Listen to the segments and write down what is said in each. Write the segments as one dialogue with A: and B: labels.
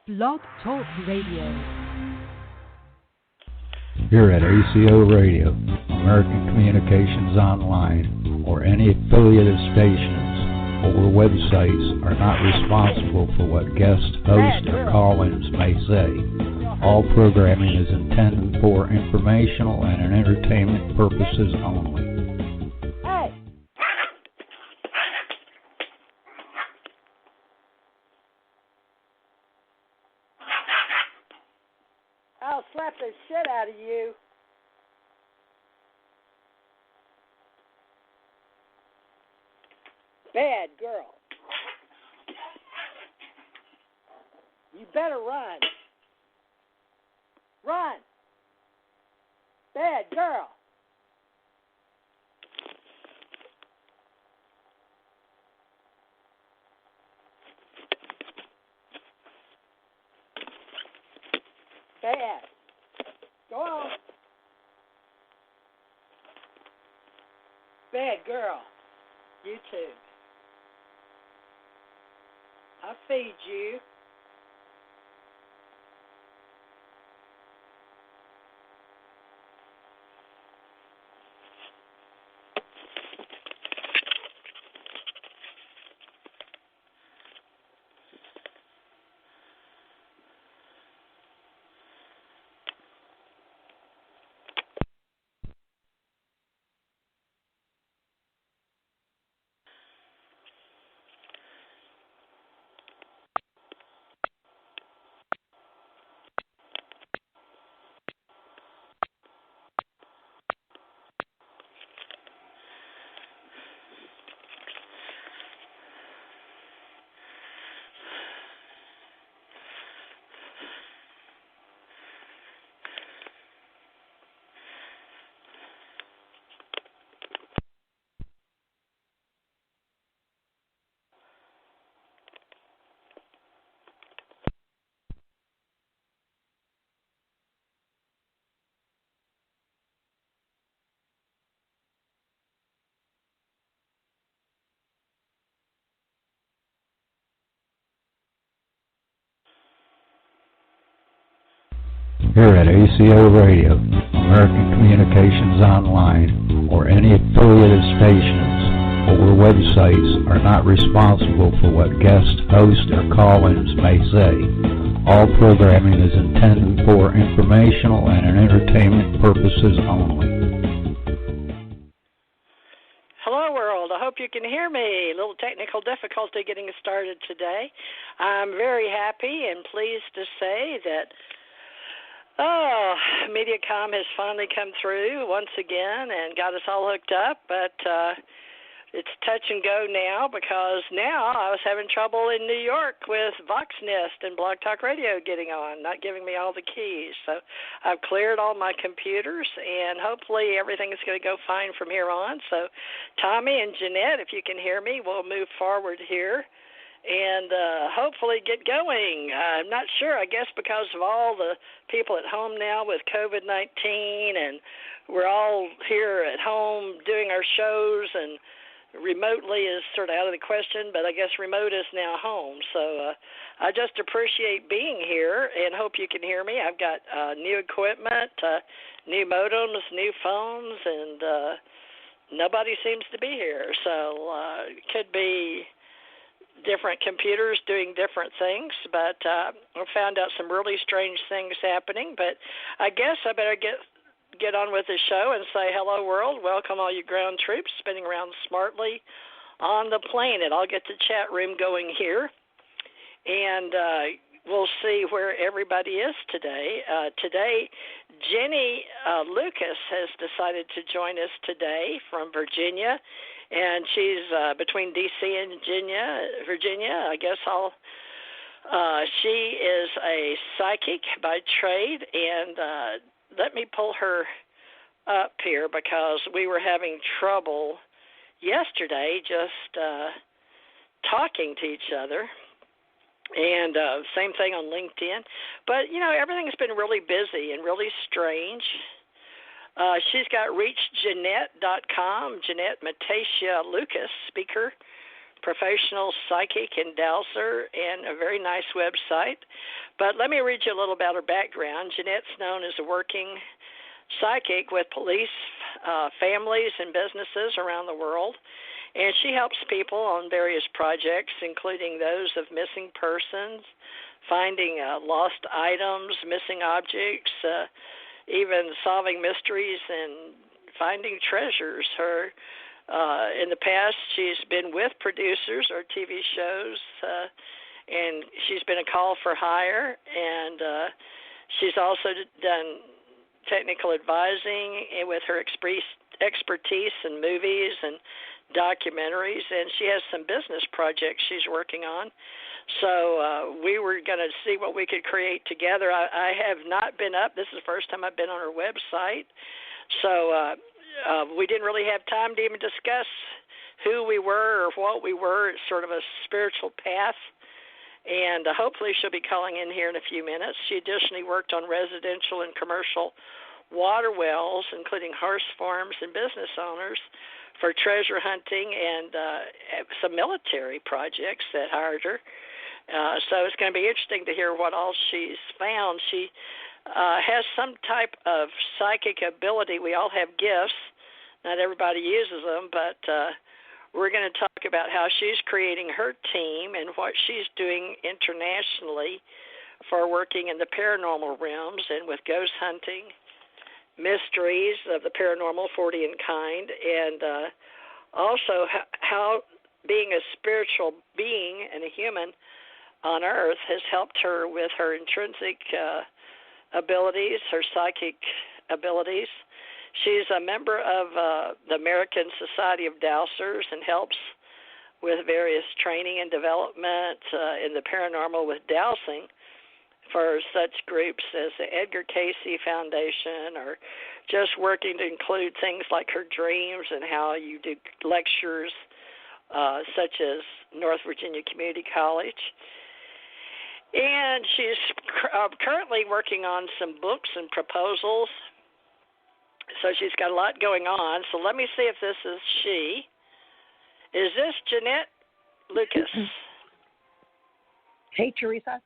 A: Blog Talk Radio.
B: Here at ACO Radio, American Communications Online, or any affiliated stations or websites are not responsible for what guest hosts or call-ins may say. All programming is intended for informational and entertainment purposes only.
C: I'll slap the shit out of you. Bad girl. You better run. Run. Bad girl. Bad. Go on. Bad girl. You too. I'll feed you.
B: Here at ACO Radio, American Communications Online, or any affiliated stations or websites are not responsible for what guest hosts or call-ins may say. All programming is intended for informational and entertainment purposes only.
C: Hello, world. I hope you can hear me. A little technical difficulty getting started today. I'm very happy and pleased to say that MediaCom has finally come through once again and got us all hooked up, but it's touch and go now because now I was having trouble in New York with VoxNest and Blog Talk Radio getting on, not giving me all the keys. So I've cleared all my computers, and hopefully everything is going to go fine from here on. So Tommy and Janette, if you can hear me, we'll move forward here and hopefully get going. I'm not sure, I guess because of all the people at home now with COVID-19, and we're all here at home doing our shows, and remotely is sort of out of the question, but I guess remote is now home. So I just appreciate being here and hope you can hear me. I've got new equipment, new modems, new phones, and nobody seems to be here. So it could be different computers doing different things, but I found out some really strange things happening. But I guess I better get on with the show and say hello, world. Welcome all you ground troops spinning around smartly on the planet. I'll get the chat room going here, and we'll see where everybody is today. Today, Jenny Lucas has decided to join us today from Virginia. And she's between D.C. and Virginia. I guess she is a psychic by trade. And let me pull her up here because we were having trouble yesterday just talking to each other. And same thing on LinkedIn. But, you know, everything's been really busy and really strange. She's got reachjanette.com, Janette Matasia Lucas, speaker professional psychic and dowser, and a very nice website. But let me read you a little about her background. Janette's known as a working psychic with police, families, and businesses around the world. And she helps people on various projects, including those of missing persons, finding lost items, missing objects, even solving mysteries and finding treasures. In the past, she's been with producers or TV shows, and she's been a call for hire, and she's also done technical advising with her expertise in movies and documentaries, and she has some business projects she's working on. So we were going to see what we could create together. I have not been up. This is the first time I've been on her website. So we didn't really have time to even discuss who we were or what we were. It's sort of a spiritual path. And hopefully she'll be calling in here in a few minutes. She additionally worked on residential and commercial water wells, including horse farms and business owners, for treasure hunting and some military projects that hired her. So it's going to be interesting to hear what all she's found. She has some type of psychic ability. We all have gifts. Not everybody uses them, but we're going to talk about how she's creating her team and what she's doing internationally for working in the paranormal realms and with ghost hunting, mysteries of the paranormal, 40 in kind, and also how being a spiritual being and a human on Earth has helped her with her intrinsic abilities, her psychic abilities. She's a member of the American Society of Dowsers and helps with various training and development in the paranormal with dowsing for such groups as the Edgar Cayce Foundation, or just working to include things like her dreams and how you do lectures such as North Virginia Community College. And she's currently working on some books and proposals. So she's got a lot going on. So let me see if this is she. Is this Janette Lucas?
A: Hey, Theresa.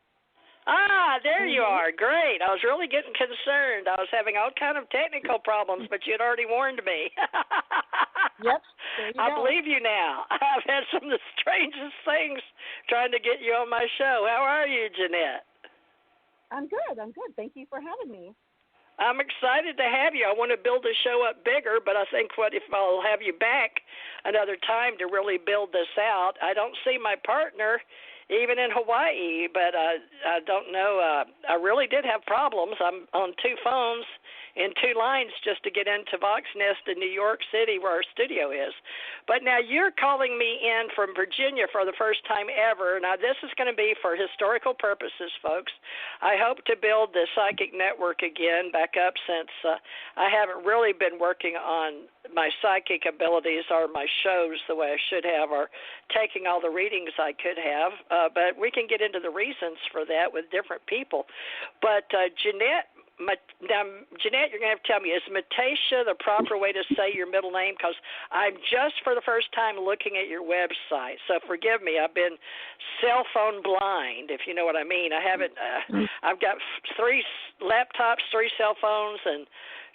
C: Ah, there you are. Great. I was really getting concerned. I was having all kind of technical problems, but you had already warned me.
A: Yep. There you
C: I
A: go.
C: believe you now. I've had some of the strangest things trying to get you on my show. How are you, Janette?
A: I'm good. Thank you for having me.
C: I'm excited to have you. I want to build the show up bigger, but I think if I'll have you back another time to really build this out. I don't see my partner even in Hawaii, but I don't know. I really did have problems. I'm on two phones in two lines just to get into Vox Nest in New York City where our studio is. But now you're calling me in from Virginia for the first time ever. Now this is going to be for historical purposes, folks. I hope to build the psychic network again back up since I haven't really been working on my psychic abilities or my shows the way I should have, or taking all the readings I could have. But we can get into the reasons for that with different people. But Ginette, now, Janette, you're going to have to tell me, is Metacia the proper way to say your middle name? Because I'm just for the first time looking at your website. So forgive me. I've been cell phone blind, if you know what I mean. I haven't. I've got 3 laptops, 3 cell phones, and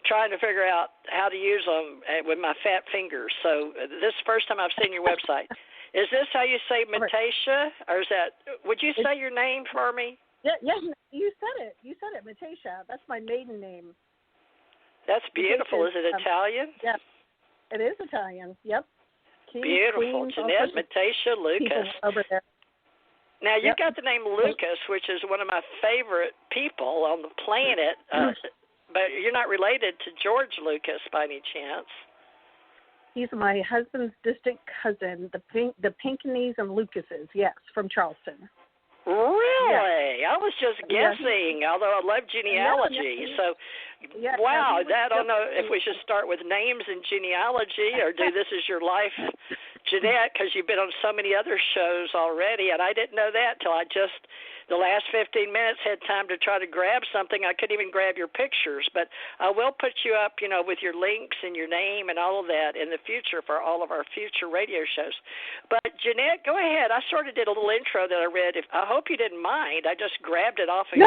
C: trying to figure out how to use them with my fat fingers. So this is the first time I've seen your website. Is this how you say Metacia, or is that? Would you say your name for me?
A: Yeah, you said it, Metacia. That's my maiden name.
C: That's beautiful. Is it Italian?
A: Yeah, it is Italian. Yep.
C: Beautiful. Janette Metacia Lucas.
A: Over there.
C: Now, you got the name Lucas, which is one of my favorite people on the planet, but you're not related to George Lucas by any chance.
A: He's my husband's distant cousin, the Pinckneys and Lucases, yes, from Charleston.
C: Really? Yeah. I was just guessing, although I love genealogy. Wow, I don't know if we should start with names and genealogy or do this as your life Ginette, because you've been on so many other shows already, and I didn't know that till I just, the last 15 minutes, had time to try to grab something. I couldn't even grab your pictures, but I will put you up, with your links and your name and all of that in the future for all of our future radio shows. But, Ginette, go ahead. I sort of did a little intro that I read. I hope you didn't mind. I just grabbed it off of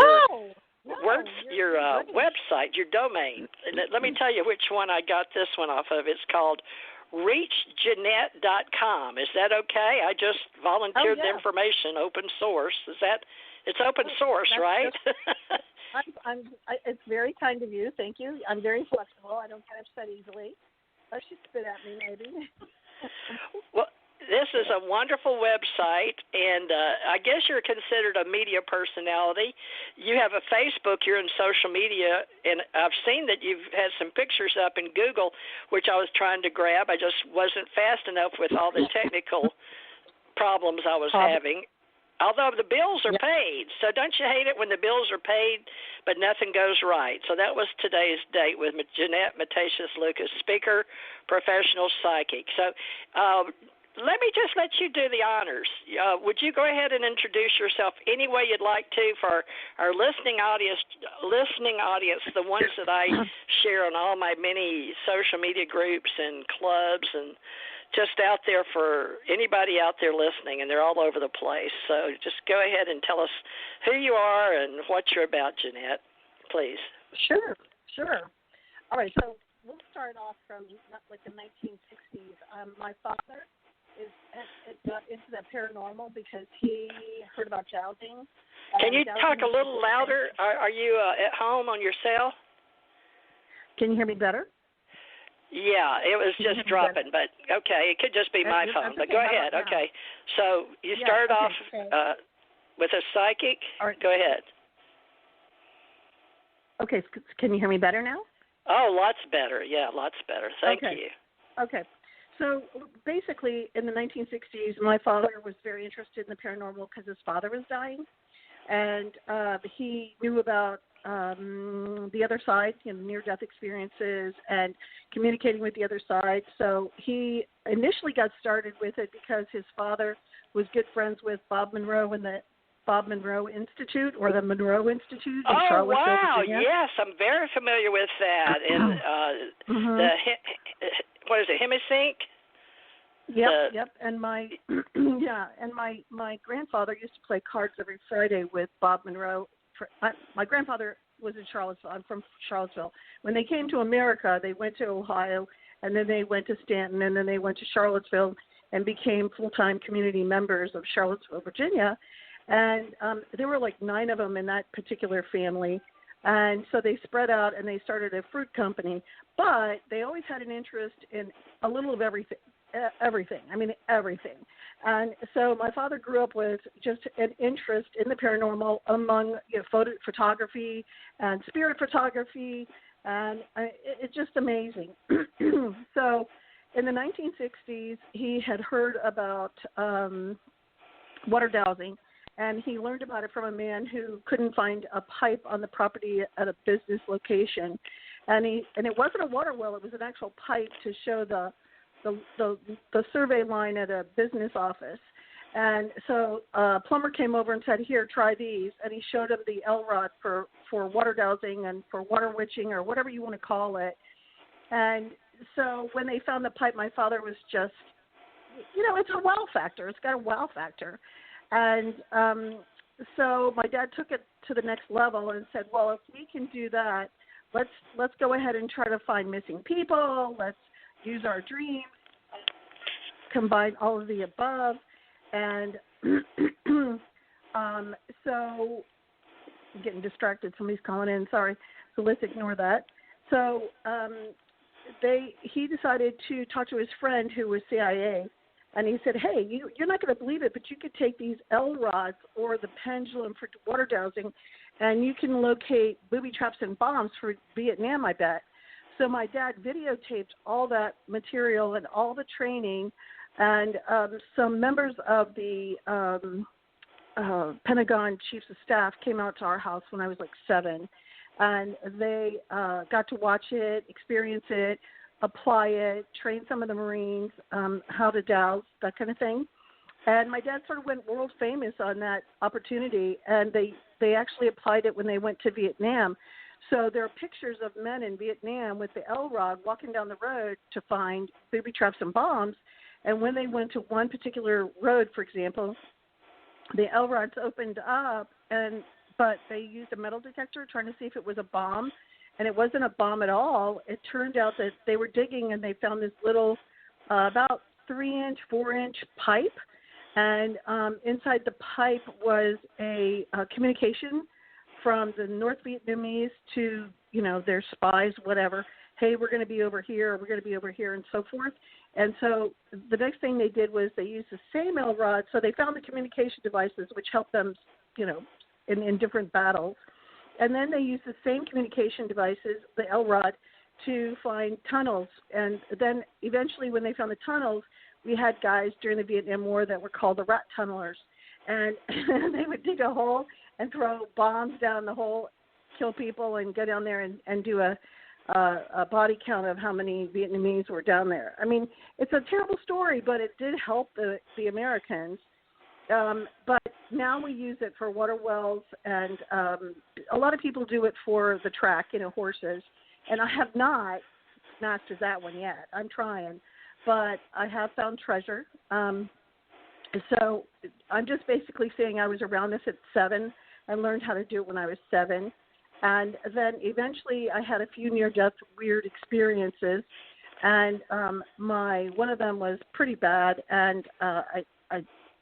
C: your website, your domain. And let me tell you which one I got this one off of. It's called reachjanette.com. Is that okay? I just volunteered the information, open source. It's open source, right?
A: It's very kind of you. Thank you. I'm very flexible. I don't get upset easily. Or she'd spit at me, maybe.
C: Well, this is a wonderful website, and I guess you're considered a media personality. You have a Facebook, you're in social media, and I've seen that you've had some pictures up in Google, which I was trying to grab. I just wasn't fast enough with all the technical problems I was having. Although the bills are paid, so don't you hate it when the bills are paid but nothing goes right? So that was today's date with Janette Lucas, speaker, professional psychic. So let me just let you do the honors. Would you go ahead and introduce yourself any way you'd like to for our listening audience, the ones that I share on all my many social media groups and clubs and just out there for anybody out there listening, and they're all over the place. So just go ahead and tell us who you are and what you're about, Ginette, please.
A: Sure. All right, so we'll start off from like the 1960s. My father is into the paranormal because he heard about dowsing.
C: Can you talk a little louder? Are you at home on your cell?
A: Can you hear me better?
C: Yeah, it was just dropping, but okay, it could just be my phone, but go ahead. Okay, so you started off with a psychic. Right. Go ahead.
A: Okay, can you hear me better now?
C: Oh, lots better. Yeah, lots better. Thank you.
A: Okay, so basically in the 1960s, my father was very interested in the paranormal because his father was dying, and he knew about the other side, near-death experiences and communicating with the other side. So he initially got started with it because his father was good friends with Bob Monroe and the Bob Monroe Institute or the Monroe Institute in Charlottesville, Virginia.
C: Yes, I'm very familiar with that. In what is it, Hemisync?
A: Yep. And my my grandfather used to play cards every Friday with Bob Monroe. My grandfather was in Charlottesville. I'm from Charlottesville. When they came to America, they went to Ohio, and then they went to Stanton, and then they went to Charlottesville and became full-time community members of Charlottesville, Virginia. And there were like 9 of them in that particular family. And so they spread out, and they started a fruit company. But they always had an interest in a little of everything. Everything. And so my father grew up with just an interest in the paranormal among photography and spirit photography, and it's just amazing. So in the 1960s, he had heard about water dowsing, and he learned about it from a man who couldn't find a pipe on the property at a business location. And it wasn't a water well, it was an actual pipe to show the survey line at a business office. And so a plumber came over and said, here, try these. And he showed him the L-rod for water dowsing and for water witching or whatever you want to call it. And so when they found the pipe, my father was just, it's a wow factor. It's got a wow factor. And so my dad took it to the next level and said, well, if we can do that, let's go ahead and try to find missing people. Let's use our dreams, combine all of the above. And so I'm getting distracted. Somebody's calling in. Sorry. So let's ignore that. So he decided to talk to his friend who was CIA. And he said, hey, you're not going to believe it, but you could take these L-rods or the pendulum for water dowsing, and you can locate booby traps and bombs for Vietnam, I bet. So my dad videotaped all that material and all the training, and some members of the Pentagon Chiefs of Staff came out to our house when I was like 7, and they got to watch it, experience it. apply it, train some of the Marines, how to douse, that kind of thing. And my dad sort of went world famous on that opportunity, and they actually applied it when they went to Vietnam. So there are pictures of men in Vietnam with the L-rod walking down the road to find booby traps and bombs. And when they went to one particular road, for example, the L-rods opened up, but they used a metal detector trying to see if it was a bomb, and it wasn't a bomb at all. It turned out that they were digging, and they found this little about 3-inch, 4-inch pipe, and inside the pipe was a communication from the North Vietnamese to, their spies, whatever. Hey, we're going to be over here, we're going to be over here, and so forth. And so the next thing they did was they used the same L-rod. So they found the communication devices, which helped them, in different battles. And then they used the same communication devices, the L-rod, to find tunnels. And then eventually when they found the tunnels, we had guys during the Vietnam War that were called the rat tunnelers. And they would dig a hole and throw bombs down the hole, kill people, and go down there and do a body count of how many Vietnamese were down there. I mean, it's a terrible story, but it did help the Americans. But now we use it for water wells, and a lot of people do it for the track, horses. And I have not mastered that one yet. I'm trying. But I have found treasure. So I'm just basically saying I was around this at 7. I learned how to do it when I was 7. And then eventually I had a few near-death weird experiences. And one of them was pretty bad, and I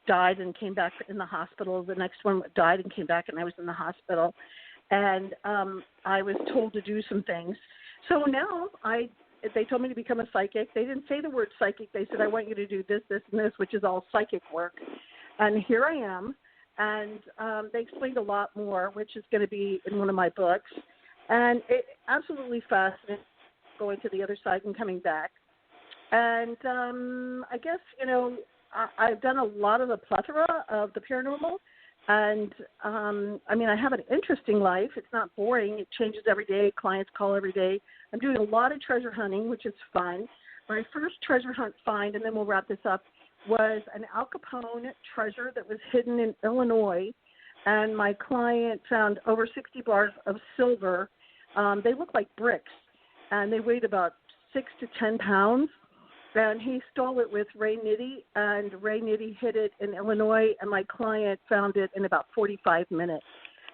A: died and came back in the hospital. The next one died and came back, and I was in the hospital. And I was told to do some things. So now they told me to become a psychic. They didn't say the word psychic. They said, I want you to do this, this, and this, which is all psychic work. And here I am. And they explained a lot more, which is going to be in one of my books. And it absolutely fascinating going to the other side and coming back. And I guess, I've done a lot of the plethora of the paranormal. And, I have an interesting life. It's not boring. It changes every day. Clients call every day. I'm doing a lot of treasure hunting, which is fun. My first treasure hunt find, and then we'll wrap this up, was an Al Capone treasure that was hidden in Illinois. And my client found over 60 bars of silver. They look like bricks, and they weighed about 6 to 10 pounds. And he stole it with Ray Nitty, and Ray Nitty hid it in Illinois, and my client found it in about 45 minutes.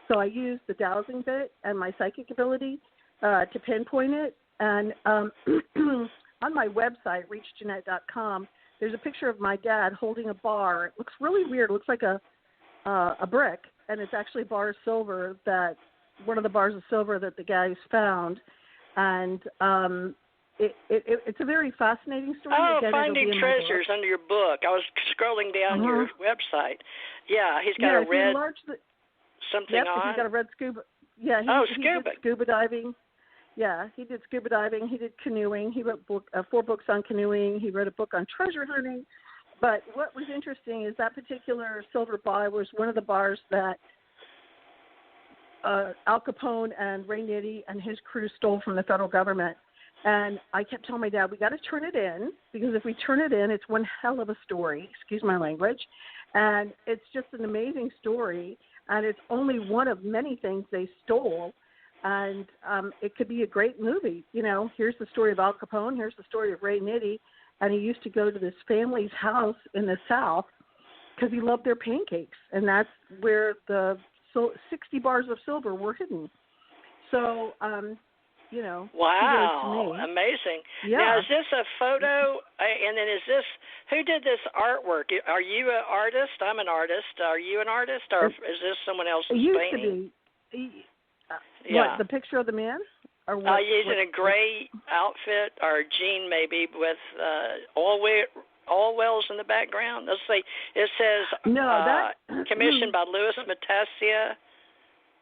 A: So I used the dowsing bit and my psychic ability to pinpoint it. And on my website, reachjanette.com, there's a picture of my dad holding a bar. It looks really weird. It looks like a brick, and it's actually a bar of silver one of the bars of silver that the guys found. And it's a very fascinating story.
C: Oh,
A: Again,
C: Finding Treasures under your book. I was scrolling down your website. Yeah, he's got a red something on.
A: He's got a red scuba. Yeah, he did scuba diving. Yeah, he did scuba diving. He did canoeing. He wrote 4 books on canoeing. He wrote a book on treasure hunting. But what was interesting is that particular silver bar was one of the bars that Al Capone and Ray Nitty and his crew stole from the federal government. And I kept telling my dad, we got to turn it in, because if we turn it in, it's one hell of a story. Excuse my language. And it's just an amazing story. And it's only one of many things they stole. And it could be a great movie. Here's the story of Al Capone. Here's the story of Ray Nitty. And he used to go to this family's house in the South because he loved their pancakes. And that's where the 60 bars of silver were hidden. So,
C: Wow, amazing.
A: Yeah.
C: Now, is this a photo, and then who did this artwork? Are you an artist? I'm an artist. Are you an artist, or is this someone else's painting?
A: It used to be. What, the picture of the man? Or what?
C: Using a gray outfit or jean maybe with all wells in the background. Let's see. It says commissioned by Louis Metacia.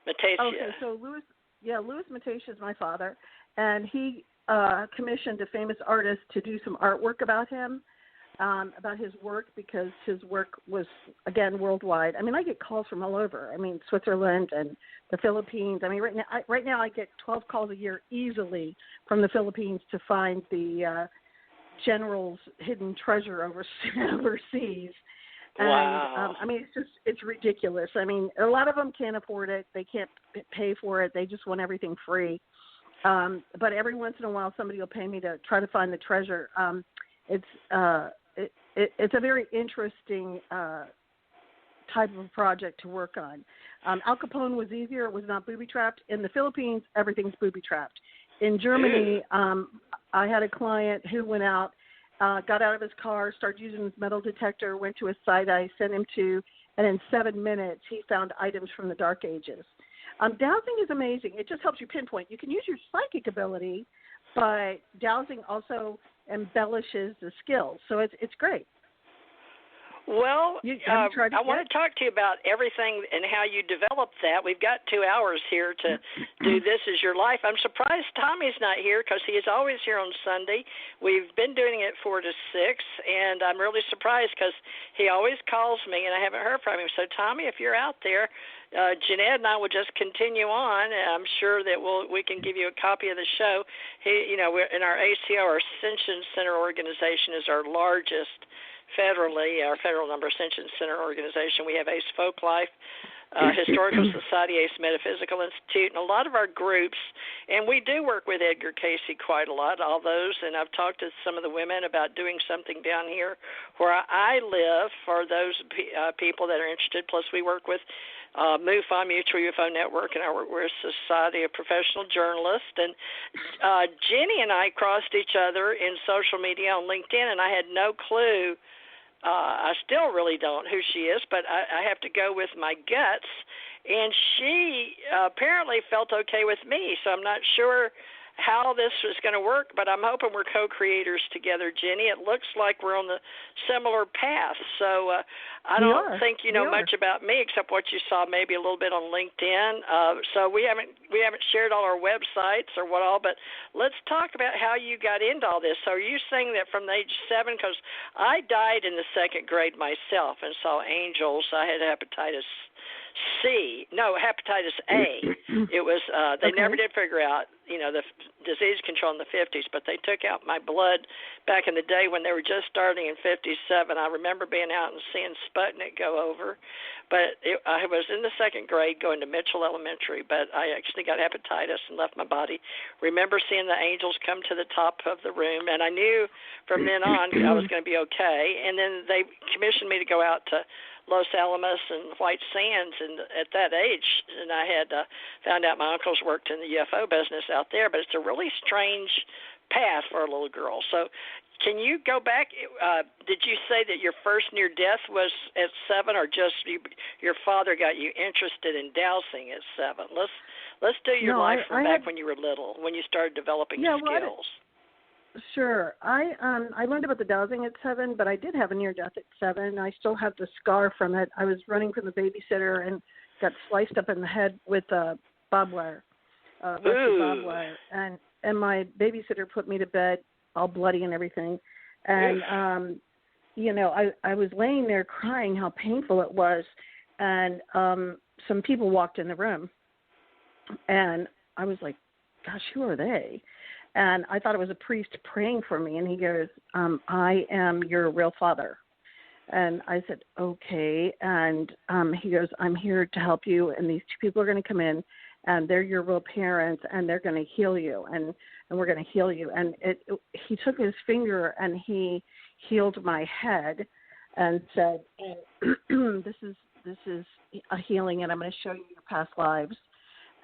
A: Okay, so Louis Metacia is my father, and he commissioned a famous artist to do some artwork about him. about his work because his work was, again, worldwide. I mean, I get calls from all over. I mean, Switzerland and the Philippines. I mean, right now I get 12 calls a year easily from the Philippines to find the general's hidden treasure overseas. And,
C: wow.
A: I mean, it's ridiculous. I mean, a lot of them can't afford it. They can't pay for it. They just want everything free. But every once in a while, somebody will pay me to try to find the treasure. It's a very interesting type of project to work on. Al Capone was easier. It was not booby-trapped. In the Philippines, everything's booby-trapped. In Germany, I had a client who went out, got out of his car, started using his metal detector, went to a site I sent him to, and in 7 minutes he found items from the Dark Ages. Dowsing is amazing. It just helps you pinpoint. You can use your psychic ability, but dowsing also embellishes the skills. So it's great.
C: Well, I want to talk to you about everything and how you developed that. We've got 2 hours here to do This Is Your Life. I'm surprised Tommy's not here because he is always here on Sunday. We've been doing it 4 to 6, and I'm really surprised because he always calls me, and I haven't heard from him. So, Tommy, if you're out there, Ginette and I will just continue on. I'm sure that we can give you a copy of the show. We're in our ACO, our Ascension Center Organization, is our largest federally, our federal number Ascension Center Organization. We have ACE Folklife, Historical Society, ACE Metaphysical Institute, and a lot of our groups. And we do work with Edgar Cayce quite a lot, all those. And I've talked to some of the women about doing something down here where I live for those people that are interested. Plus, we work with MUFON, Mutual UFO Network, and we're a Society of Professional Journalists. And Jenny and I crossed each other in social media on LinkedIn, and I had no clue. I still really don't who she is, but I have to go with my guts. And she apparently felt okay with me, so I'm not sure how this is going to work, but I'm hoping we're co-creators together, Jenny. It looks like we're on the similar path. So I don't think you know much about me except what you saw maybe a little bit on LinkedIn. So we haven't shared all our websites or what all, but let's talk about how you got into all this. So are you saying that from the age 7, because I died in the 2nd grade myself and saw angels. I had hepatitis A. It was they never did figure out, the disease control in the 50s, but they took out my blood back in the day when they were just starting in 57. I remember being out and seeing Sputnik go over, but I was in the 2nd grade going to Mitchell Elementary, but I actually got hepatitis and left my body. Remember seeing the angels come to the top of the room, and I knew from then on I was going to be okay. And then they commissioned me to go out to Los Alamos and White Sands, and at that age, and I had found out my uncles worked in the UFO business out there, but it's a really strange path for a little girl. So can you go back? Did you say that your first near-death was at 7, or just your father got you interested in dowsing at 7? Let's do your life from back when you were little, when you started developing skills.
A: Sure. I learned about the dowsing at 7, but I did have a near-death at 7. I still have the scar from it. I was running from the babysitter and got sliced up in the head with barbed wire, barbed wire. And my babysitter put me to bed all bloody and everything. And, I was laying there crying how painful it was. And some people walked in the room. And I was like, gosh, who are they? And I thought it was a priest praying for me. And he goes, I am your real father. And I said, okay. And he goes, I'm here to help you. And these 2 people are going to come in, and they're your real parents, and they're going to heal you. And we're going to heal you. And he took his finger and he healed my head and said, this is a healing, and I'm going to show you your past lives.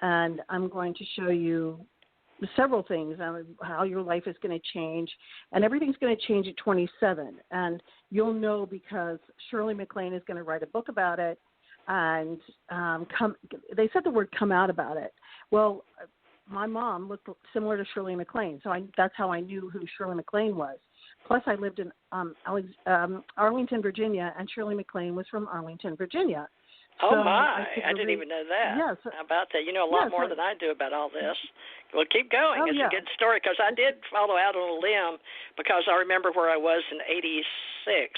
A: And I'm going to show you several things, how your life is going to change, and everything's going to change at 27. And you'll know because Shirley MacLaine is going to write a book about it, and they said the word come out about it. Well, my mom looked similar to Shirley MacLaine, so that's how I knew who Shirley MacLaine was. Plus, I lived in Arlington, Virginia, and Shirley MacLaine was from Arlington, Virginia.
C: Oh,
A: so
C: my. I didn't even know that.
A: Yes.
C: How about that? You know a lot more than I do about all this. Well, keep going. It's a good story, because I did follow out on a limb, because I remember where I was in '86,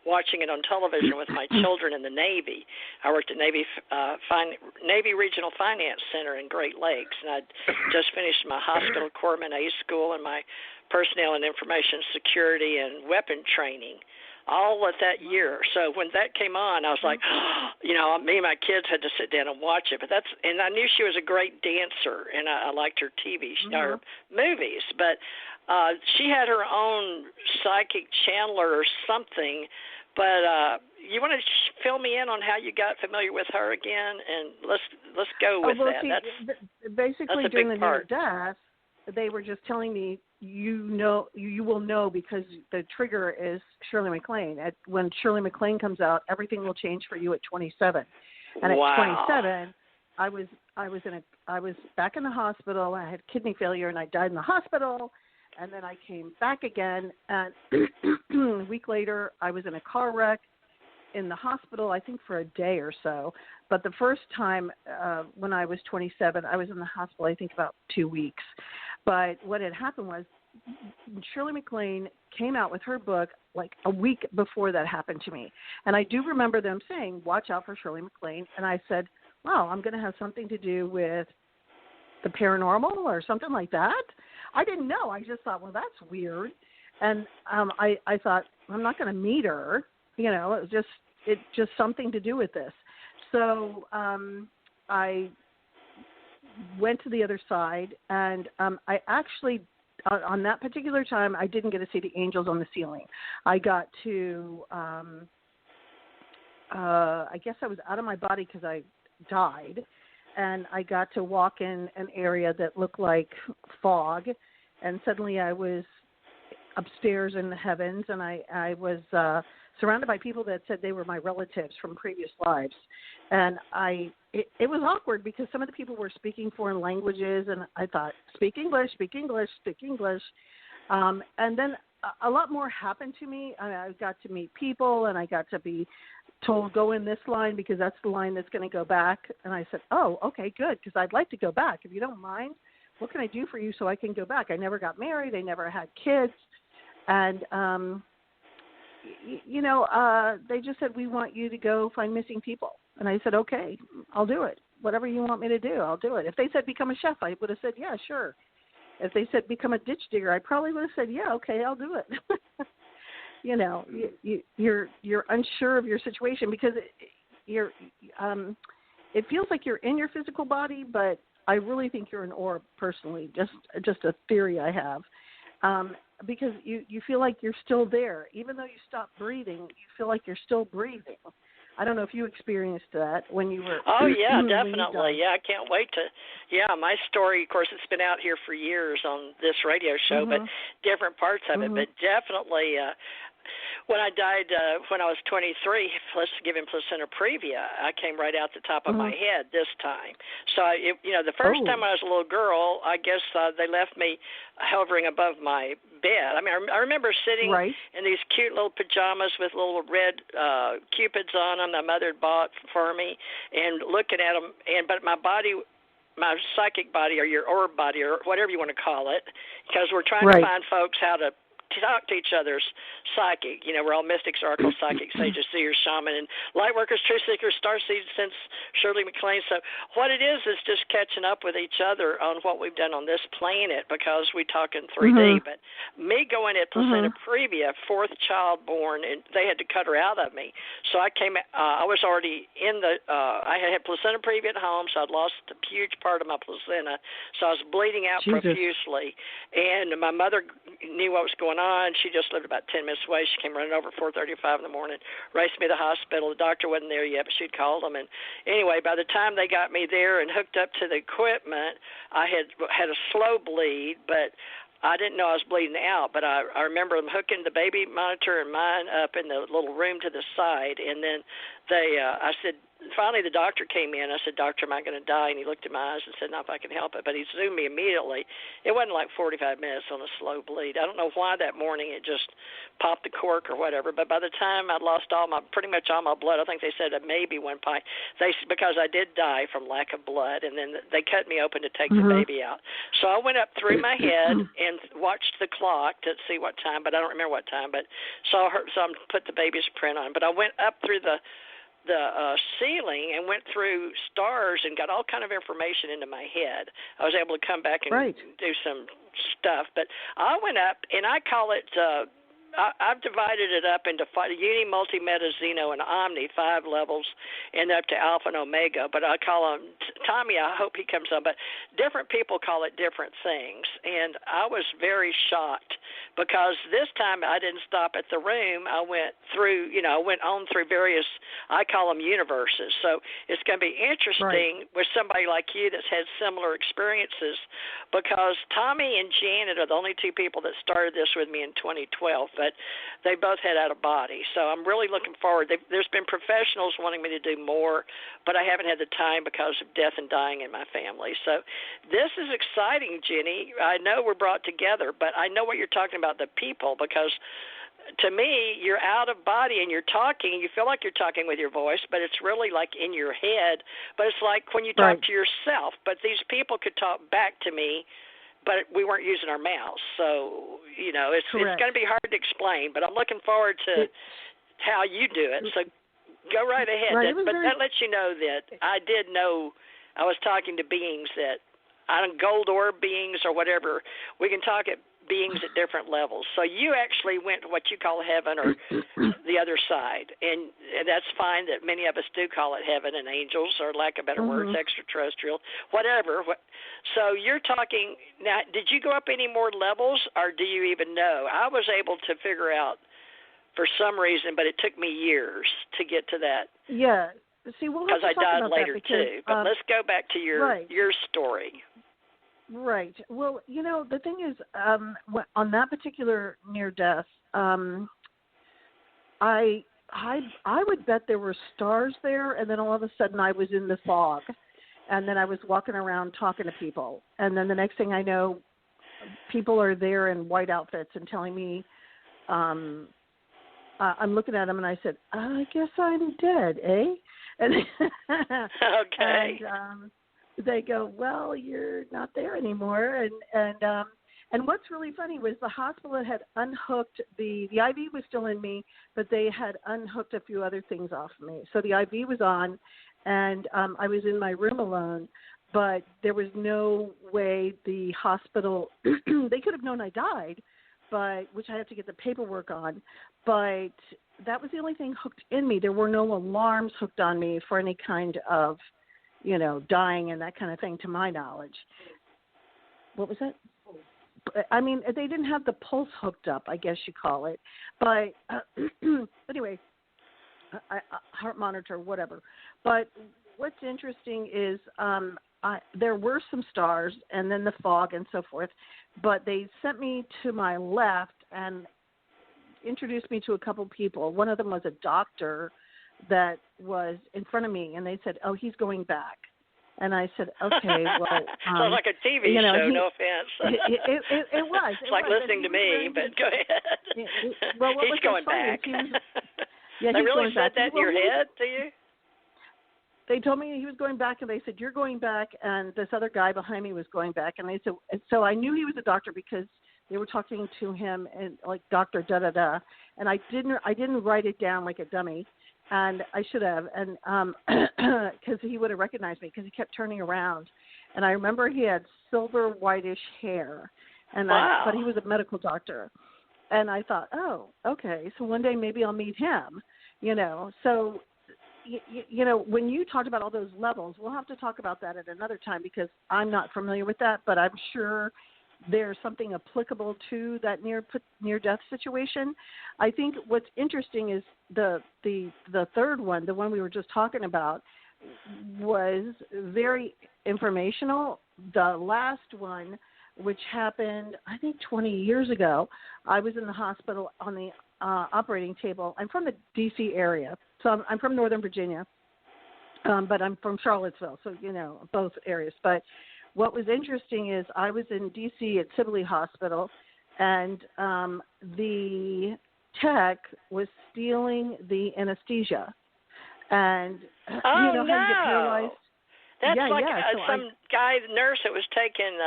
C: watching it on television with my children in the Navy. I worked at Navy Regional Finance Center in Great Lakes, and I'd just finished my hospital corpsman ACE school and my personnel and information security and weapon training, all at that year. So when that came on, I was like, me and my kids had to sit down and watch it. And I knew she was a great dancer, and I liked her TV or movies. But she had her own psychic channeler or something. But you want to fill me in on how you got familiar with her again, and let's go with that.
A: Basically,
C: that's
A: during the
C: near
A: death, they were just telling me, you will know, because the trigger is Shirley MacLaine. When Shirley MacLaine comes out, everything will change for you at 27. And at 27, I was back in the hospital. I had kidney failure, and I died in the hospital. And then I came back again, and a week later, I was in a car wreck in the hospital, I think for a day or so. But the first time when I was 27, I was in the hospital, I think about 2 weeks. But what had happened was Shirley MacLaine came out with her book like a week before that happened to me. And I do remember them saying, watch out for Shirley MacLaine. And I said, wow, I'm going to have something to do with the paranormal or something like that. I didn't know. I just thought, well, that's weird. And I thought, I'm not going to meet her. It's just something to do with this. So I went to the other side, and I actually, on that particular time, I didn't get to see the angels on the ceiling. I got to, I guess I was out of my body because I died, and I got to walk in an area that looked like fog, and suddenly I was upstairs in the heavens, and I was surrounded by people that said they were my relatives from previous lives. And it was awkward because some of the people were speaking foreign languages, and I thought, speak English, speak English, speak English. And then a lot more happened to me. I got to meet people, and I got to be told, go in this line because that's the line that's going to go back. And I said, oh, okay, good, because I'd like to go back. If you don't mind, what can I do for you so I can go back? I never got married. I never had kids. And, they just said, we want you to go find missing people. And I said, okay, I'll do it. Whatever you want me to do, I'll do it. If they said become a chef, I would have said, yeah, sure. If they said become a ditch digger, I probably would have said, yeah, okay, I'll do it. You're unsure of your situation because it feels like you're in your physical body, but I really think you're an orb personally, just a theory I have. Because you feel like you're still there. Even though you stop breathing, you feel like you're still breathing. I don't know if you experienced that when you were...
C: Oh, yeah, definitely. Yeah, I can't wait to... Yeah, my story, of course, it's been out here for years on this radio show, but different parts of it. But definitely... when I died, when I was 23, given placenta previa, I came right out the top of my head this time. So, the first time I was a little girl, I guess they left me hovering above my bed. I mean, I remember sitting in these cute little pajamas with little red cupids on them my mother had bought for me and looking at them. But my body... my psychic body or your orb body or whatever you want to call it, because we're trying to find folks how to talk to each other's psychic. We're all mystics, oracle, psychics, sages, seers, shaman, and light workers, truth seekers, starseeds, since Shirley MacLaine. So what it is just catching up with each other on what we've done on this planet because we talk in 3D. But me going at placenta previa, fourth child born, and they had to cut her out of me. So I was already in I had placenta previa at home, so I'd lost a huge part of my placenta. So I was bleeding out profusely. And my mother knew what was going on. She just lived about 10 minutes away. She came running over at 4:35 in the morning, raced me to the hospital. The doctor wasn't there yet, but she'd called them. And anyway, by the time they got me there and hooked up to the equipment, I had a slow bleed, but I didn't know I was bleeding out. But I remember them hooking the baby monitor and mine up in the little room to the side. And then I said, finally the doctor came in. I said, "Doctor, am I going to die?" And he looked in my eyes and said, "No, if I can help it." But he zoomed me immediately. It wasn't like 45 minutes on a slow bleed. I don't know why that morning it just popped the cork or whatever. But by the time I'd lost pretty much all my blood, I think they said maybe one pint. Because I did die from lack of blood, and then they cut me open to take the baby out. So I went up through my head and watched the clock to see what time, but I don't remember what time. But saw her, so I put the baby's print on. But I went up through the ceiling and went through stars and got all kind of information into my head. I was able to come back and do some stuff. But I went up, and I call it I've divided it up into Uni, Multi, Meta, Xeno, and Omni, 5 levels, and up to Alpha and Omega. But I call him Tommy. I hope he comes on. But different people call it different things. And I was very shocked because this time I didn't stop at the room. I went through, I went on through various, I call them universes. So it's going to be interesting with somebody like you that's had similar experiences, because Tommy and Janet are the only 2 people that started this with me in 2012. But they both had out of body. So I'm really looking forward. There's been professionals wanting me to do more, but I haven't had the time because of death and dying in my family. So this is exciting, Jenny. I know we're brought together, but I know what you're talking about, the people, because to me, you're out of body and you're talking. You feel like you're talking with your voice, but it's really like in your head. But it's like when you talk to yourself. But these people could talk back to me, but we weren't using our mouths. So, it's going to be hard to explain, but I'm looking forward to how you do it. So go right ahead. That lets you know that I did know I was talking to beings that, gold orb beings or whatever. We can talk at beings at different levels. So you actually went to what you call heaven or the other side, and that's fine that many of us do call it heaven and angels, or lack of better words, extraterrestrial, whatever. So you're talking now, did you go up any more levels, or do you even know? I was able to figure out for some reason, but it took me years to get to that.
A: Yeah. See, because
C: I died later too. But let's go back to your story.
A: Right. Well, the thing is, on that particular near death, I would bet there were stars there, and then all of a sudden I was in the fog, and then I was walking around talking to people, and then the next thing I know, people are there in white outfits and telling me, I'm looking at them, and I said, I guess I'm dead, eh? And
C: okay.
A: And, they go, well, you're not there anymore. And what's really funny was the hospital had unhooked the IV was still in me, but they had unhooked a few other things off of me. So the IV was on, and I was in my room alone, but there was no way the hospital, they could have known I died, but which I have to get the paperwork on, but that was the only thing hooked in me. There were no alarms hooked on me for any kind of dying and that kind of thing, to my knowledge. What was that? I mean, they didn't have the pulse hooked up, I guess you call it. But anyway, heart monitor, whatever. But what's interesting is there were some stars and then the fog and so forth, but they sent me to my left and introduced me to a couple people. One of them was a doctor that was in front of me, and they said, oh, he's going back. And I said, okay, well.
C: Sounds like a TV show, no offense.
A: It was.
C: It's like listening to me, but go ahead.
A: Well,
C: he's going back.
A: They
C: really said that in your head to you?
A: They told me he was going back, and they said, you're going back, and this other guy behind me was going back. And they said, so I knew he was a doctor because they were talking to him and like Dr. Da-da-da. And I didn't write it down like a dummy. And I should have, and because he would have recognized me because he kept turning around. And I remember he had silver whitish hair, and
C: wow.
A: But he was a medical doctor. And I thought, oh, okay, so one day maybe I'll meet him, So, when you talked about all those levels, we'll have to talk about that at another time because I'm not familiar with that, but I'm sure there's something applicable to that near-death situation. I think what's interesting is the third one, the one we were just talking about, was very informational. The last one, which happened, I think, 20 years ago, I was in the hospital on the operating table. I'm from the D.C. area, so I'm from Northern Virginia. but I'm from Charlottesville, so, both areas. But what was interesting is I was in D.C. at Sibley Hospital, and the tech was stealing the anesthesia. And how you get paralyzed?
C: That's some guy, nurse that was taking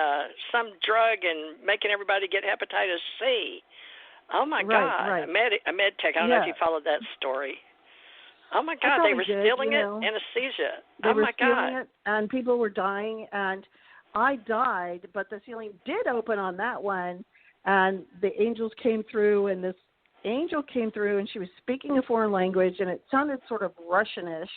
C: some drug and making everybody get hepatitis C. Oh, my God.
A: Right.
C: A med tech. I don't know if you followed that story. Oh, my God. They were stealing it? Anesthesia.
A: They were stealing it, and people were dying. And I died, but the ceiling did open on that one. And the angels came through, and this angel came through, and she was speaking a foreign language, and it sounded sort of Russianish.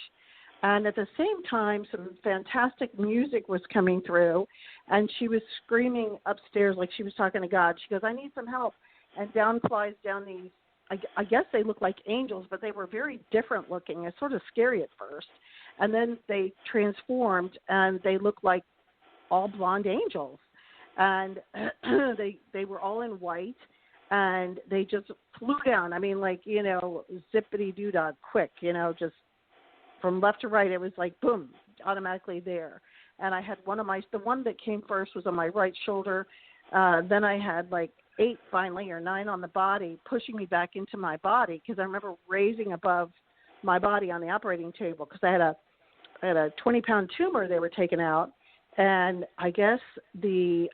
A: And at the same time, some fantastic music was coming through, and she was screaming upstairs like she was talking to God. She goes, I need some help. And down flies down these, I guess they look like angels, but they were very different looking. It's sort of scary at first. And then they transformed, and they looked like all blonde angels. And they were all in white, and they just flew down. I mean, like, zippity-doo-dah quick, just from left to right. It was like, boom, automatically there. And I had the one that came first was on my right shoulder. Then I had like 8 finally, or 9 on the body, pushing me back into my body, because I remember raising above my body on the operating table, because I had a 20-pound tumor they were taking out. And I guess the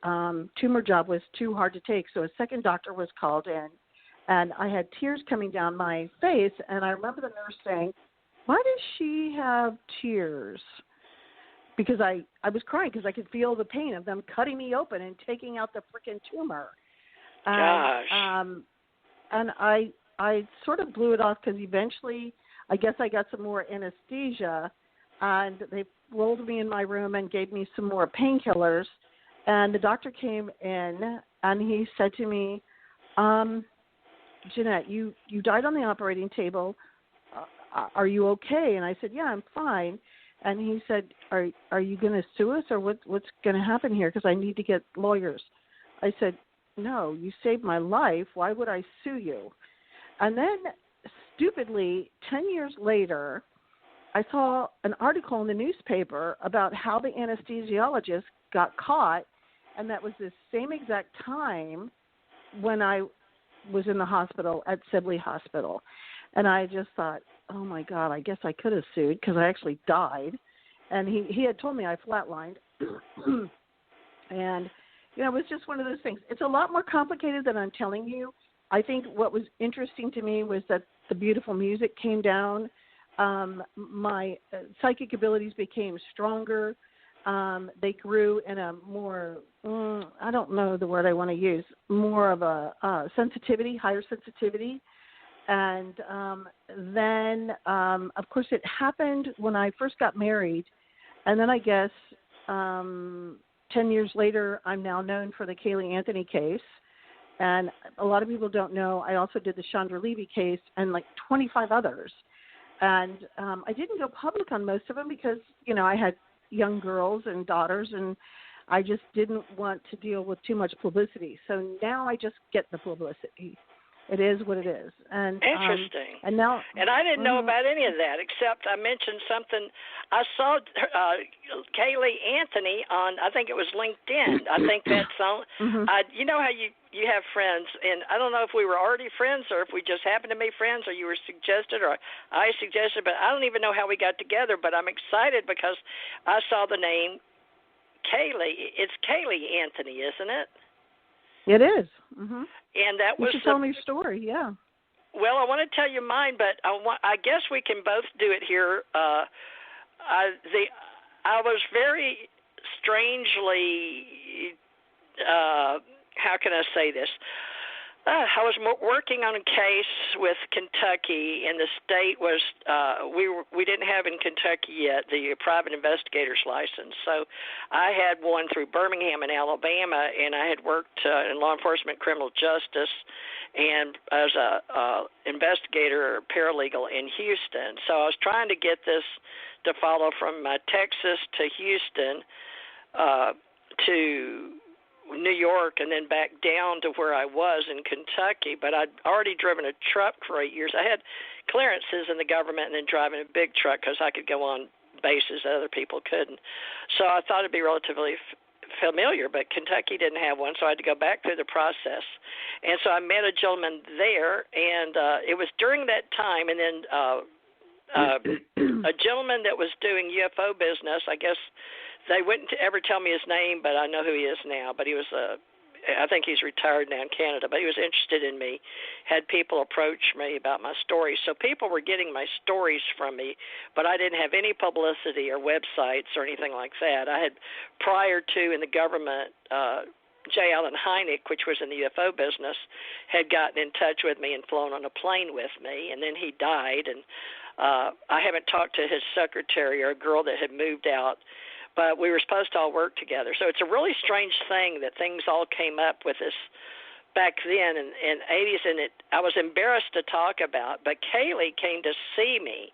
A: tumor job was too hard to take, so a second doctor was called in, and I had tears coming down my face, and I remember the nurse saying, why does she have tears? Because I was crying because I could feel the pain of them cutting me open and taking out the freaking tumor.
C: Gosh.
A: And I sort of blew it off, because eventually I guess I got some more anesthesia, and they rolled me in my room and gave me some more painkillers. And the doctor came in, and he said to me, Janette, you died on the operating table. Are you okay? And I said, yeah, I'm fine. And he said, are you going to sue us, or what's going to happen here? Because I need to get lawyers. I said, no, you saved my life. Why would I sue you? And then, stupidly, 10 years later, I saw an article in the newspaper about how the anesthesiologist got caught, and that was the same exact time when I was in the hospital at Sibley Hospital. And I just thought, oh, my God, I guess I could have sued, because I actually died. And he had told me I flatlined. And, it was just one of those things. It's a lot more complicated than I'm telling you. I think what was interesting to me was that the beautiful music came down. My psychic abilities became stronger. They grew in a more, I don't know the word I want to use, more of a sensitivity, higher sensitivity. And then, of course, it happened when I first got married. And then I guess 10 years later, I'm now known for the Kaylee Anthony case. And a lot of people don't know, I also did the Chandra Levy case and like 25 others. And I didn't go public on most of them because, I had young girls and daughters, and I just didn't want to deal with too much publicity. So now I just get the publicity. It is what it is. And
C: interesting.
A: And now,
C: and I didn't know about any of that, except I mentioned something. I saw Kaylee Anthony on, I think it was LinkedIn. I think that's on. You know how you have friends, and I don't know if we were already friends or if we just happened to be friends, or you were suggested or I suggested, but I don't even know how we got together. But I'm excited because I saw the name Kaylee. It's Kaylee Anthony, isn't it?
A: It is. Mm-hmm.
C: And that was.
A: You should tell me your story. Yeah.
C: Well, I want to tell you mine, but I guess we can both do it here. I was very strangely. How can I say this? I was working on a case with Kentucky, and the state was we didn't have in Kentucky yet the private investigator's license. So I had one through Birmingham in Alabama, and I had worked in law enforcement criminal justice and as a investigator or paralegal in Houston. So I was trying to get this to follow from Texas to Houston to New York, and then back down to where I was in Kentucky. But I'd already driven a truck for 8 years. I had clearances in the government and then driving a big truck because I could go on bases that other people couldn't. So I thought it'd be relatively familiar, but Kentucky didn't have one, so I had to go back through the process. And so I met a gentleman there, and it was during that time, and then a gentleman that was doing UFO business, I guess they wouldn't ever tell me his name, but I know who he is now, but he was I think he's retired now in Canada, but he was interested in me, had people approach me about my stories. So people were getting my stories from me, but I didn't have any publicity or websites or anything like that. I had, prior to in the government, J. Allen Hynek, which was in the UFO business, had gotten in touch with me and flown on a plane with me, and then he died, and I haven't talked to his secretary or a girl that had moved out, but we were supposed to all work together. So it's a really strange thing that things all came up with this back then in 80s, and I was embarrassed to talk about, but Kaylee came to see me,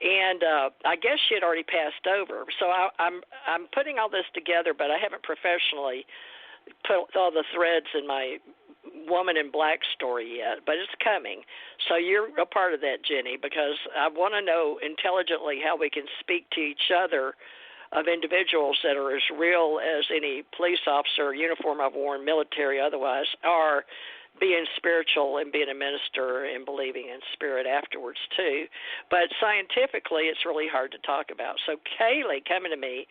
C: and I guess she had already passed over. So I'm putting all this together, but I haven't professionally put all the threads in my Woman in Black story yet, but it's coming. So you're a part of that, Jenny, because I want to know intelligently how we can speak to each other of individuals that are as real as any police officer, uniform I've worn, military, otherwise, are being spiritual and being a minister and believing in spirit afterwards too. But scientifically, it's really hard to talk about. So Kaylee coming to me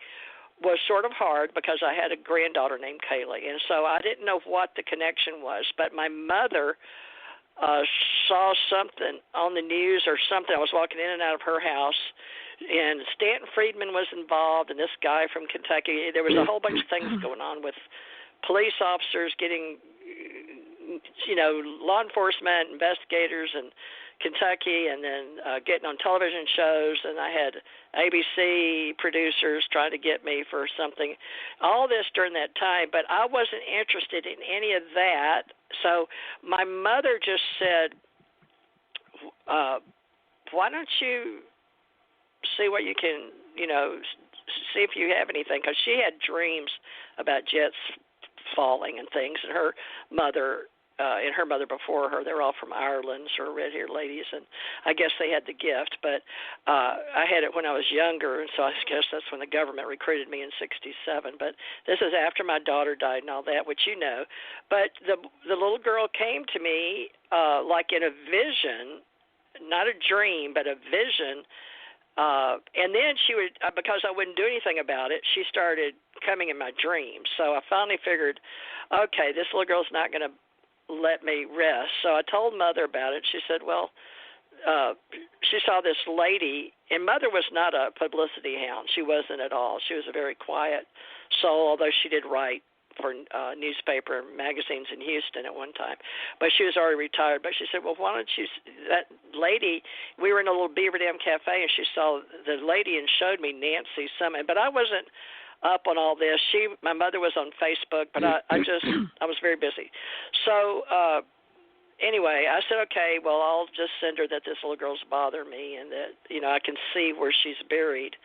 C: was sort of hard because I had a granddaughter named Kaylee, and so I didn't know what the connection was. But my mother saw something on the news or something. I was walking in and out of her house, and Stanton Friedman was involved, and this guy from Kentucky. There was a whole bunch of things going on with police officers getting, law enforcement, investigators in Kentucky, and then getting on television shows, and I had ABC producers trying to get me for something. All this during that time, but I wasn't interested in any of that. So my mother just said, why don't you see what you can, see if you have anything, because she had dreams about jets falling and things, and her mother before her, they're all from Ireland, sort of red-haired ladies, and I guess they had the gift, but I had it when I was younger, and so I guess that's when the government recruited me in 1967, but this is after my daughter died and all that, which you know. But the little girl came to me like in a vision, not a dream, but a vision, and then she would, because I wouldn't do anything about it, she started coming in my dreams. So I finally figured, okay, this little girl's not going to let me rest. So I told Mother about it. She said, well, she saw this lady, and Mother was not a publicity hound. She wasn't at all. She was a very quiet soul, although she did write for newspaper magazines in Houston at one time. But she was already retired. But she said, well, why don't you, that lady, we were in a little Beaver Dam Cafe, and she saw the lady and showed me Nancy Summit. But I wasn't up on all this. My mother was on Facebook, but I was very busy. So anyway, I said, okay, well, I'll just send her that this little girl's bothering me and that, I can see where she's buried.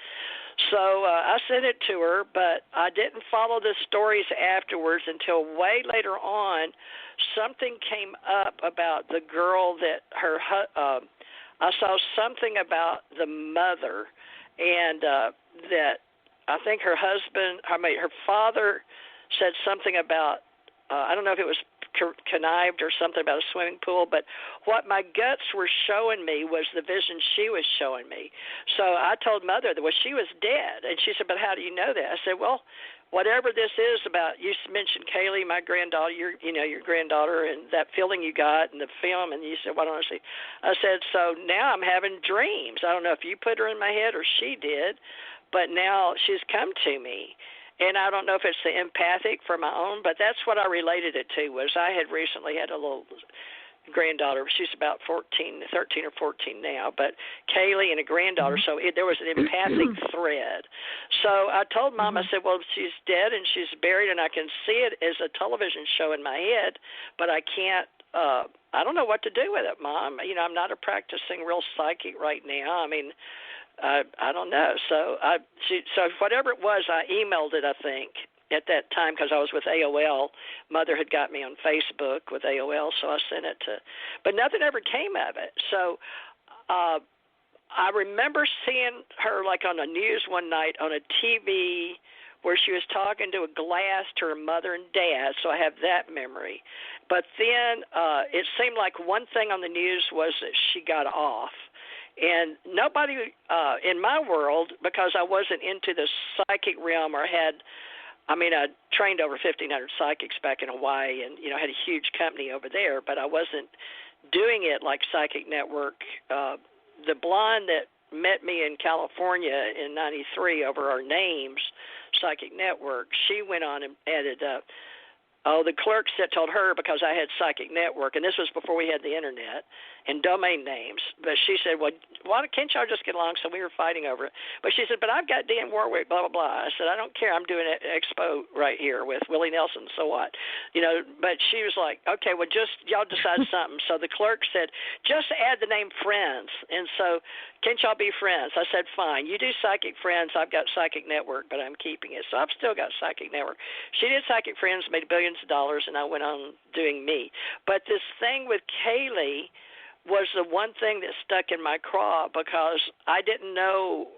C: So I sent it to her, but I didn't follow the stories afterwards until way later on. Something came up about the girl that I saw something about the mother, and that I think her father said something about, I don't know if it was connived or something about a swimming pool, but what my guts were showing me was the vision she was showing me. So I told Mother that, well, she was dead, and she said, but how do you know that? I said, well, whatever this is about, you mentioned Kaylee, my granddaughter, your granddaughter, and that feeling you got in the film, and you said, why don't I see? I said, so now I'm having dreams. I don't know if you put her in my head or she did, but now she's come to me. And I don't know if it's the empathic for my own, but that's what I related it to, was I had recently had a little granddaughter. She's about 13 or 14 now, but Kaylee and a granddaughter, so there was an empathic thread. So I told Mom, I said, well, she's dead and she's buried, and I can see it as a television show in my head, but I can't, I don't know what to do with it, Mom. I'm not a practicing real psychic right now. I mean, I don't know. So whatever it was, I emailed it, I think, at that time, because I was with AOL. Mother had got me on Facebook with AOL, so I sent it to, but nothing ever came of it. So I remember seeing her like on the news one night on a TV where she was talking to a glass to her mother and dad, so I have that memory. But then it seemed like one thing on the news was that she got off. And nobody in my world, because I wasn't into the psychic realm or I trained over 1,500 psychics back in Hawaii and, had a huge company over there, but I wasn't doing it like Psychic Network. The blonde that met me in California in 93 over our names, Psychic Network, she went on and added the clerks that told her, because I had Psychic Network, and this was before we had the internet and domain names, but she said, well, why can't y'all just get along? So we were fighting over it. But she said, but I've got Dan Warwick, blah, blah, blah. I said, I don't care. I'm doing an expo right here with Willie Nelson, so what? But she was like, okay, well, just y'all decide something. So the clerk said, just add the name Friends. And so, can't y'all be friends? I said, fine. You do Psychic Friends. I've got Psychic Network, but I'm keeping it. So I've still got Psychic Network. She did Psychic Friends, made billions of dollars, and I went on doing me. But this thing with Kaylee was the one thing that stuck in my craw, because I didn't know.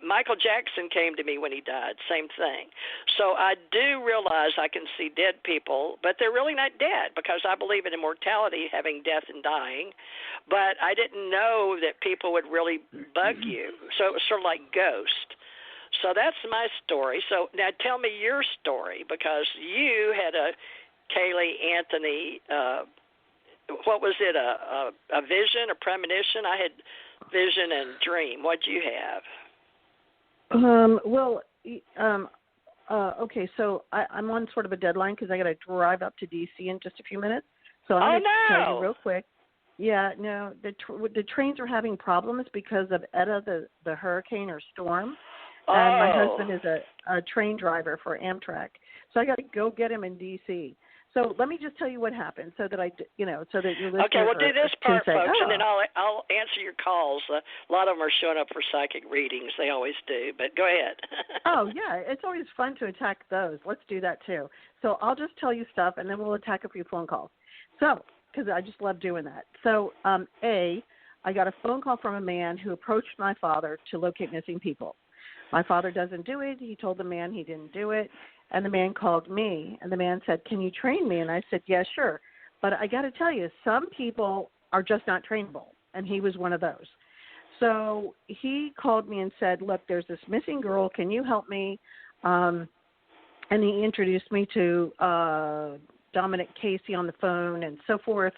C: Michael Jackson came to me when he died, same thing. So I do realize I can see dead people, but they're really not dead, because I believe in immortality, having death and dying. But I didn't know that people would really bug you. So it was sort of like Ghost. So that's my story. So now tell me your story, because you had a Kaylee Anthony, what was it, a vision, a premonition? I had vision and dream. What do you have?
A: Okay, so I'm on sort of a deadline because I got to drive up to D.C. in just a few minutes. So I'm going to tell you real quick. Yeah, no, the trains are having problems because of Eta, the hurricane or storm. And my husband is a train driver for Amtrak. So I got to go get him in D.C. So let me just tell you what happened, so that so that your listeners
C: okay, we'll do this part,
A: say,
C: folks, and then I'll answer your calls. A lot of them are showing up for psychic readings. They always do, but go ahead.
A: Oh, yeah, it's always fun to attack those. Let's do that, too. So I'll just tell you stuff, and then we'll attack a few phone calls. So, because I just love doing that. So, I got a phone call from a man who approached my father to locate missing people. My father doesn't do it. He told the man he didn't do it. And the man called me, and the man said, can you train me? And I said, yeah, sure. But I got to tell you, some people are just not trainable, and he was one of those. So he called me and said, look, there's this missing girl. Can you help me? And he introduced me to Dominic Casey on the phone and so forth.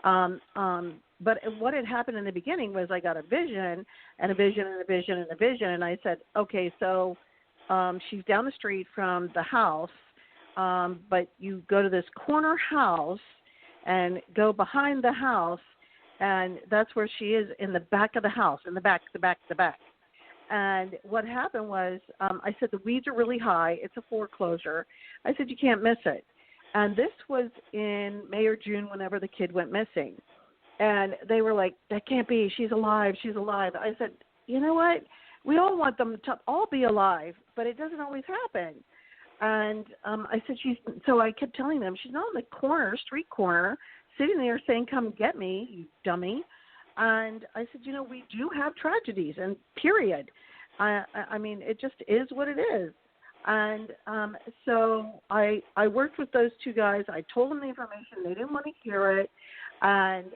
A: But what had happened in the beginning was I got a vision and a vision and a vision and a vision, and I said, okay, so she's down the street from the house, but you go to this corner house and go behind the house, and that's where she is, in the back of the house, in the back. And what happened was I said, the weeds are really high. It's a foreclosure. I said, you can't miss it. And this was in May or June, whenever the kid went missing. And they were like, that can't be. She's alive. She's alive. I said, you know what? We all want them to all be alive, but it doesn't always happen. And I said, so I kept telling them, she's not on the street corner, sitting there saying, come get me, you dummy. And I said, we do have tragedies, and period. I mean, it just is what it is. And so I worked with those two guys. I told them the information. They didn't want to hear it. And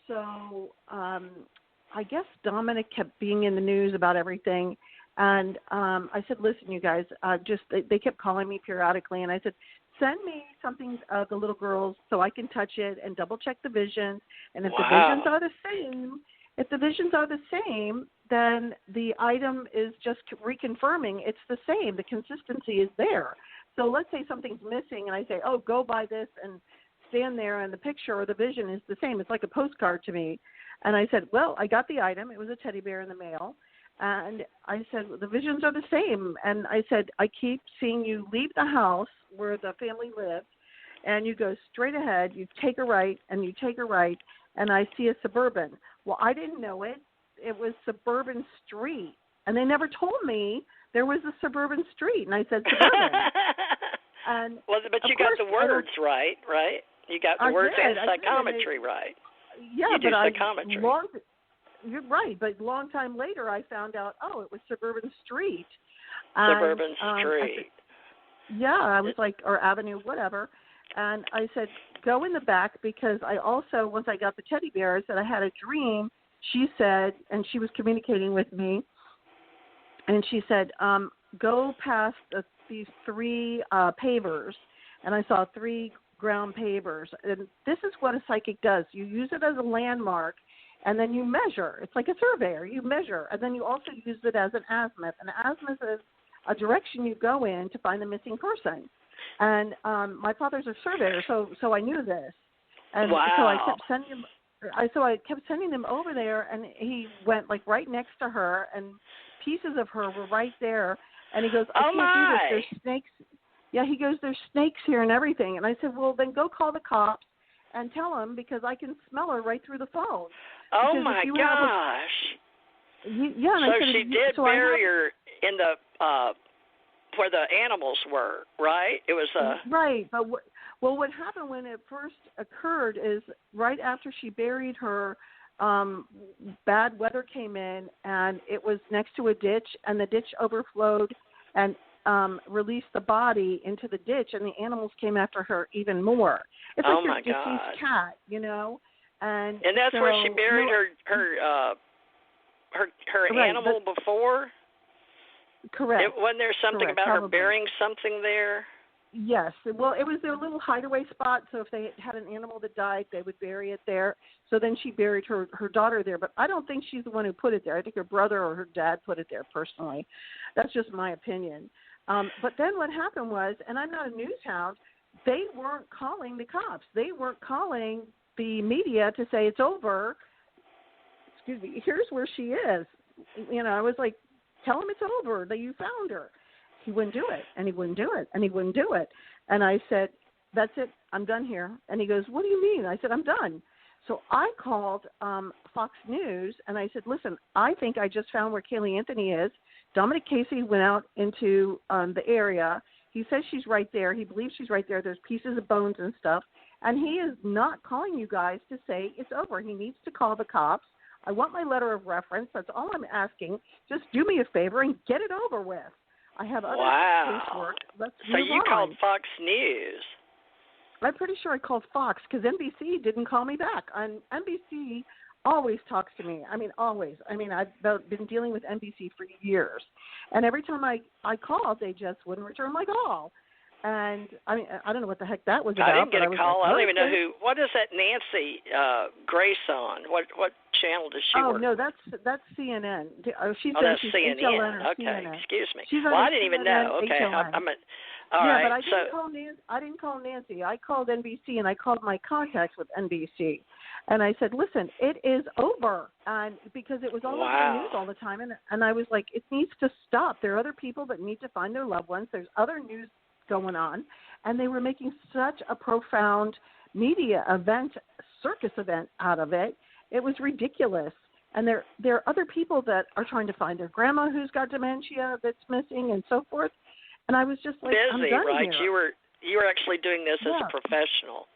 A: so I guess Dominic kept being in the news about everything. And I said, listen, you guys, they kept calling me periodically. And I said, send me something of the little girls so I can touch it and double check the visions. And if the visions are the same, then the item is just reconfirming it's the same. The consistency is there. So let's say something's missing and I say, oh, go buy this and stand there, and the picture or the vision is the same. It's like a postcard to me. And I said, well, I got the item. It was a teddy bear in the mail. And I said, well, the visions are the same. And I said, I keep seeing you leave the house where the family lived, and you go straight ahead. You take a right, and you take a right, and I see a Suburban. Well, I didn't know it. It was Suburban Street. And they never told me there was a Suburban Street. And I said, Suburban. And
C: well, but you got the words right? You got the words and psychometry right.
A: Yeah,
C: you do
A: but
C: psychometry.
A: you're right, but a long time later I found out, it was Suburban Street.
C: Suburban Street.
A: I was like, or Avenue, whatever. And I said, go in the back, because I also, once I got the teddy bears, that I had a dream. She said, and she was communicating with me, and she said, go past these 3 pavers, and I saw 3 ground pavers. And this is what a psychic does. You use it as a landmark, and then you measure. It's like a surveyor. You measure, and then you also use it as an azimuth. An azimuth is a direction you go in to find the missing person. And my father's a surveyor, so I knew this. And so I kept sending him. So I kept sending him over there, and he went like right next to her, and pieces of her were right there. And he goes, I can't do this. There's snakes. Yeah, he goes, there's snakes here and everything. And I said, well, then go call the cops and tell them, because I can smell her right through the phone.
C: Oh, my gosh.
A: Yeah. And
C: so
A: I said,
C: she did bury her in the where the animals were, right? It was
A: right. But what happened when it first occurred is right after she buried her, bad weather came in, and it was next to a ditch, and the ditch overflowed and released the body into the ditch, and the animals came after her even more. It's like your deceased cat, you know. And
C: that's where she buried her animal before?
A: Correct.
C: Wasn't there something about her burying something there?
A: Yes. Well, it was their little hideaway spot, so if they had an animal that died, they would bury it there. So then she buried her daughter there, but I don't think she's the one who put it there. I think her brother or her dad put it there personally. That's just my opinion. But then what happened was, and I'm not a news hound, they weren't calling the cops. They weren't calling the media to say it's over. Excuse me, here's where she is. You know, I was like, tell him it's over, that you found her. He wouldn't do it, and he wouldn't do it, and he wouldn't do it. And I said, that's it, I'm done here. And he goes, what do you mean? I said, I'm done. So I called Fox News, and I said, listen, I think I just found where Kaylee Anthony is. Dominic Casey went out into the area. He says she's right there. He believes she's right there. There's pieces of bones and stuff. And he is not calling you guys to say it's over. He needs to call the cops. I want my letter of reference. That's all I'm asking. Just do me a favor and get it over with. I have other casework. Let's move on. So you
C: called Fox News.
A: I'm pretty sure I called Fox because NBC didn't call me back. NBC always talks to me. I mean, always. I mean, I've been dealing with NBC for years. And every time I called, they just wouldn't return my call. And, I mean, I don't know what the heck that was about.
C: I didn't get a call.
A: Like,
C: I don't even know who. What is that Nancy Grace on? What channel does she work?
A: Oh, no, that's CNN. She's
C: that's
A: CNN.
C: HLN. Okay,
A: CNN.
C: Excuse me.
A: She's
C: well, I didn't even know. Okay, all right.
A: But I didn't call Nancy. I called NBC, and I called my contacts with NBC. And I said, listen, it is over. And because it was all over the news all the time. And I was like, it needs to stop. There are other people that need to find their loved ones. There's other news going on. And they were making such a profound media event, circus event out of it. It was ridiculous. And there are other people that are trying to find their grandma who's got dementia that's missing and so forth. And I was just like,
C: busy,
A: I'm done
C: right?
A: here.
C: You were actually doing this as a professional,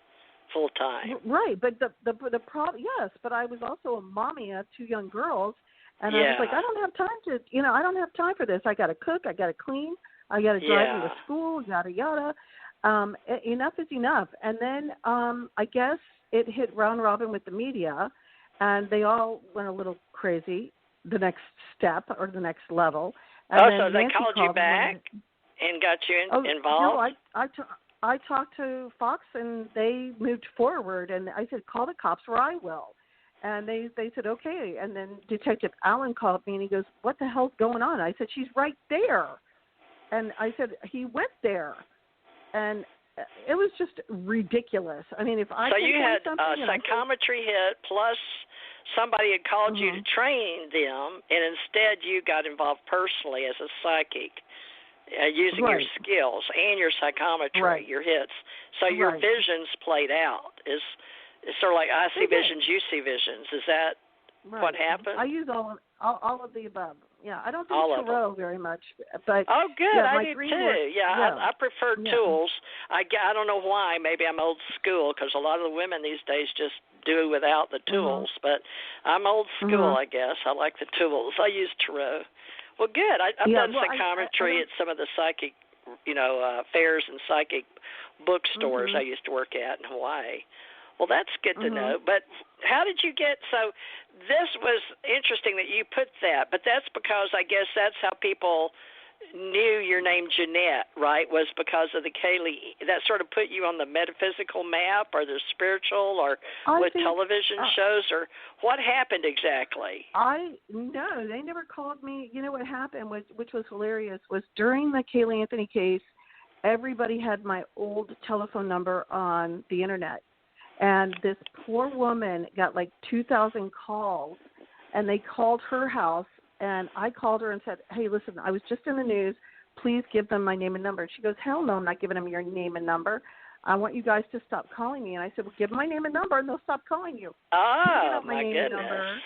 C: full time.
A: Right, but the problem, yes, but I was also a mommy of 2 young girls, and I was like, I don't have time to, I don't have time for this. I got to cook, I got to clean, I got to drive them to school, yada yada. Enough is enough. And then I guess it hit round robin with the media, and they all went a little crazy. The next step or the next level. And
C: so they called you back and got you involved?
A: No, I talked to Fox, and they moved forward, and I said, call the cops or I will. And they said, okay. And then Detective Allen called me, and he goes, what the hell's going on? I said, she's right there. And I said, he went there. And it was just ridiculous. I mean, if I
C: So you had a psychometry hit, plus somebody had called you to train them, and instead you got involved personally as a psychic. Using your skills and your psychometry, your hits. So your visions played out. It's sort of like I see visions, you see visions. Is that what happened?
A: I use all of the above. Yeah, I don't do tarot very much, but
C: good.
A: Yeah,
C: I do too. I prefer tools. I don't know why. Maybe I'm old school because a lot of the women these days just do without the tools. But I'm old school, I guess. I like the tools. I use tarot. Well, good. I've done psychometry at some of the psychic, fairs and psychic bookstores I used to work at in Hawaii. Well, that's good to know. But how did you get, so this was interesting that you put that, but that's because I guess that's how people knew your name Janette, right, was because of the Kaylee. That sort of put you on the metaphysical map or the spiritual or with television shows, or what happened exactly?
A: No, they never called me. You know what happened, which was hilarious, was during the Kaylee Anthony case, everybody had my old telephone number on the Internet. And this poor woman got like 2,000 calls, and they called her house, and I called her and said, hey, listen, I was just in the news. Please give them my name and number. And she goes, hell no, I'm not giving them your name and number. I want you guys to stop calling me. And I said, well, give them my name and number, and they'll stop calling you.
C: Oh,
A: my
C: name
A: goodness.
C: And number.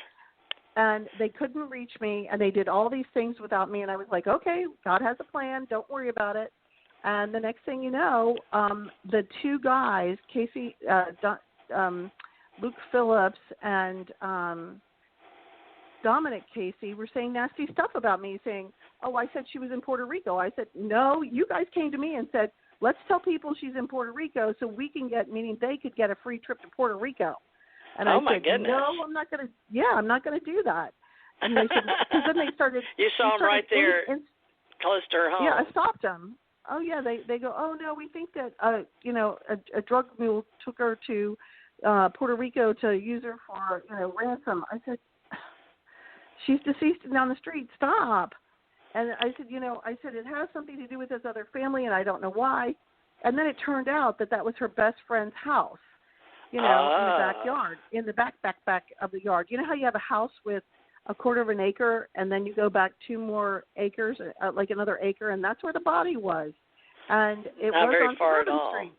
A: And they couldn't reach me, and they did all these things without me. And I was like, okay, God has a plan. Don't worry about it. And the next thing you know, the two guys, Casey, Luke Phillips and Dominic Casey, were saying nasty stuff about me, saying, oh, I said she was in Puerto Rico. I said, no, you guys came to me and said, let's tell people she's in Puerto Rico so we can get, meaning they could get a free trip to Puerto Rico. And I said,
C: goodness.
A: No, I'm not going to, I'm not going to do that. And they said, because then they started.
C: You saw them right there, close to her home.
A: Yeah, I stopped them. Oh, yeah, they go, oh, no, we think that, a drug mule took her to Puerto Rico to use her for, ransom. I said, she's deceased and down the street. Stop. And I said, it has something to do with this other family, and I don't know why. And then it turned out that was her best friend's house, in the backyard, in the back of the yard. You know how you have a house with a quarter of an acre, and then you go back 2 more acres, like another acre, and that's where the body was. And it
C: Not
A: was
C: very
A: on
C: far at
A: Suburban
C: all.
A: Street.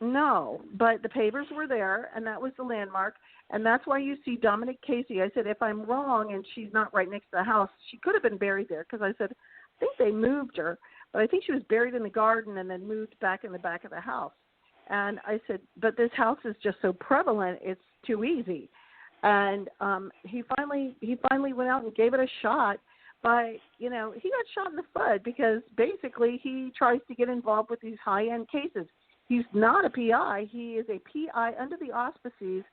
A: No, but the papers were there, and that was the landmark, and that's why you see Dominic Casey. I said, if I'm wrong and she's not right next to the house, she could have been buried there, because I said, I think they moved her, but I think she was buried in the garden and then moved back in the back of the house. And I said, but this house is just so prevalent, it's too easy. And he finally went out and gave it a shot. But, he got shot in the foot because basically he tries to get involved with these high-end cases. He's not a PI. He is a PI under the auspices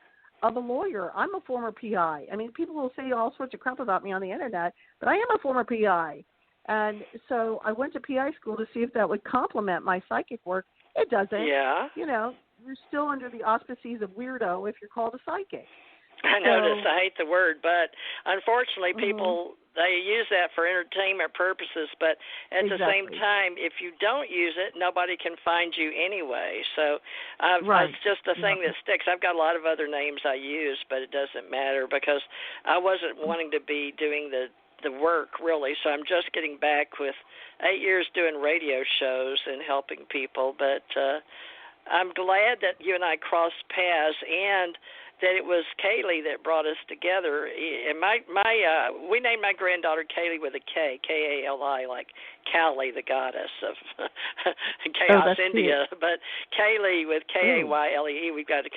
A: of a lawyer. I'm a former PI. I mean, people will say all sorts of crap about me on the Internet, but I am a former PI. And so I went to PI school to see if that would complement my psychic work. It doesn't.
C: Yeah.
A: You're still under the auspices of weirdo if you're called a psychic.
C: I noticed. I hate the word, but unfortunately people, they use that for entertainment purposes, but at the same time, if you don't use it, nobody can find you anyway. So it's just a thing that sticks. I've got a lot of other names I use, but it doesn't matter because I wasn't wanting to be doing the work, really. So I'm just getting back with 8 years doing radio shows and helping people, but I'm glad that you and I crossed paths and that it was Kaylee that brought us together. And we named my granddaughter Kaylee with a K, K-A-L-I, like Kali, the goddess of Chaos, India. Cute. But Kaylee with K-A-Y-L-E-E. I've got a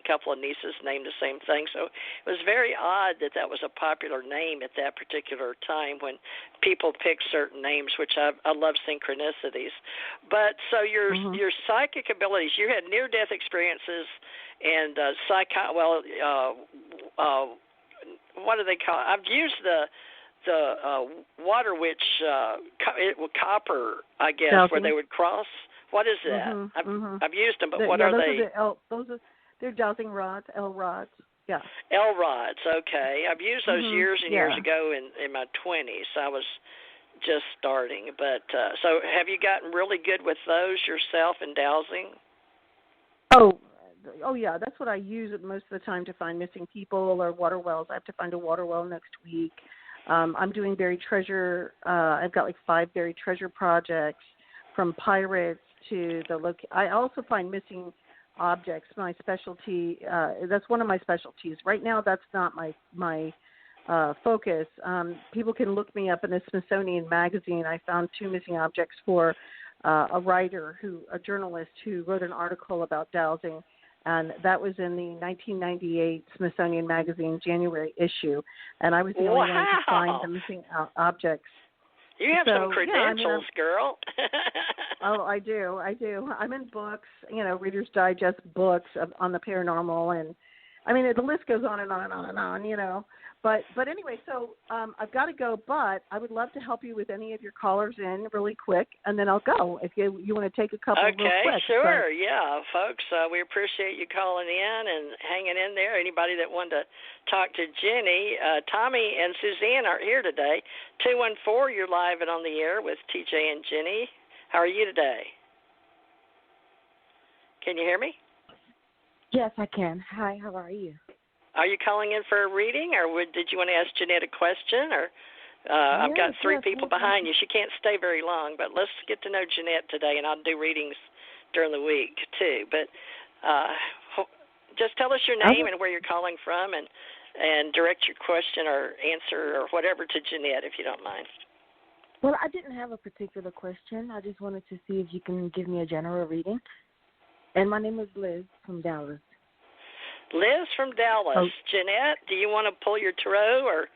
C: couple of nieces named the same thing. So it was very odd that was a popular name at that particular time when people pick certain names, which I love synchronicities. But so your psychic abilities, you had near-death experiences. And what do they call it? I've used the water witch, copper, I guess,
A: dowsing.
C: where they would cross. What is that? I've used them, but what are they?
A: They're dowsing rods, L rods. Yeah.
C: L rods. Okay, I've used those years and years ago in my 20s. I was just starting, but so have you gotten really good with those yourself in dowsing?
A: Oh, yeah, that's what I use most of the time to find missing people or water wells. I have to find a water well next week. I'm doing buried treasure. I've got like 5 buried treasure projects from pirates to I also find missing objects. My specialty, that's one of my specialties. Right now, that's not my focus. People can look me up in the Smithsonian Magazine. I found 2 missing objects for a journalist who wrote an article about dowsing. And that was in the 1998 Smithsonian Magazine January issue. And I was the only one to find the missing objects.
C: You have some credentials, girl.
A: Oh, I do. I'm in books, Reader's Digest books on the paranormal, and I mean the list goes on and on and on and on, But anyway, so I've got to go. But I would love to help you with any of your callers in really quick, and then I'll go if you want to take a couple real quick.
C: Okay, sure, yeah, folks. We appreciate you calling in and hanging in there. Anybody that wanted to talk to Jenny, Tommy, and Suzanne aren't here today. 214, you're live and on the air with TJ and Jenny. How are you today? Can you hear me?
D: Yes, I can. Hi, how are you?
C: Are you calling in for a reading, or did you want to ask Janette a question? Or I've got three people behind you. She can't stay very long, but let's get to know Janette today, and I'll do readings during the week too. But just tell us your name and where you're calling from, and direct your question or answer or whatever to Janette, if you don't mind.
D: Well, I didn't have a particular question. I just wanted to see if you can give me a general reading. And my name is Liz from Dallas.
C: Liz from Dallas.
D: Oh.
C: Janette, do you want to pull your tarot, or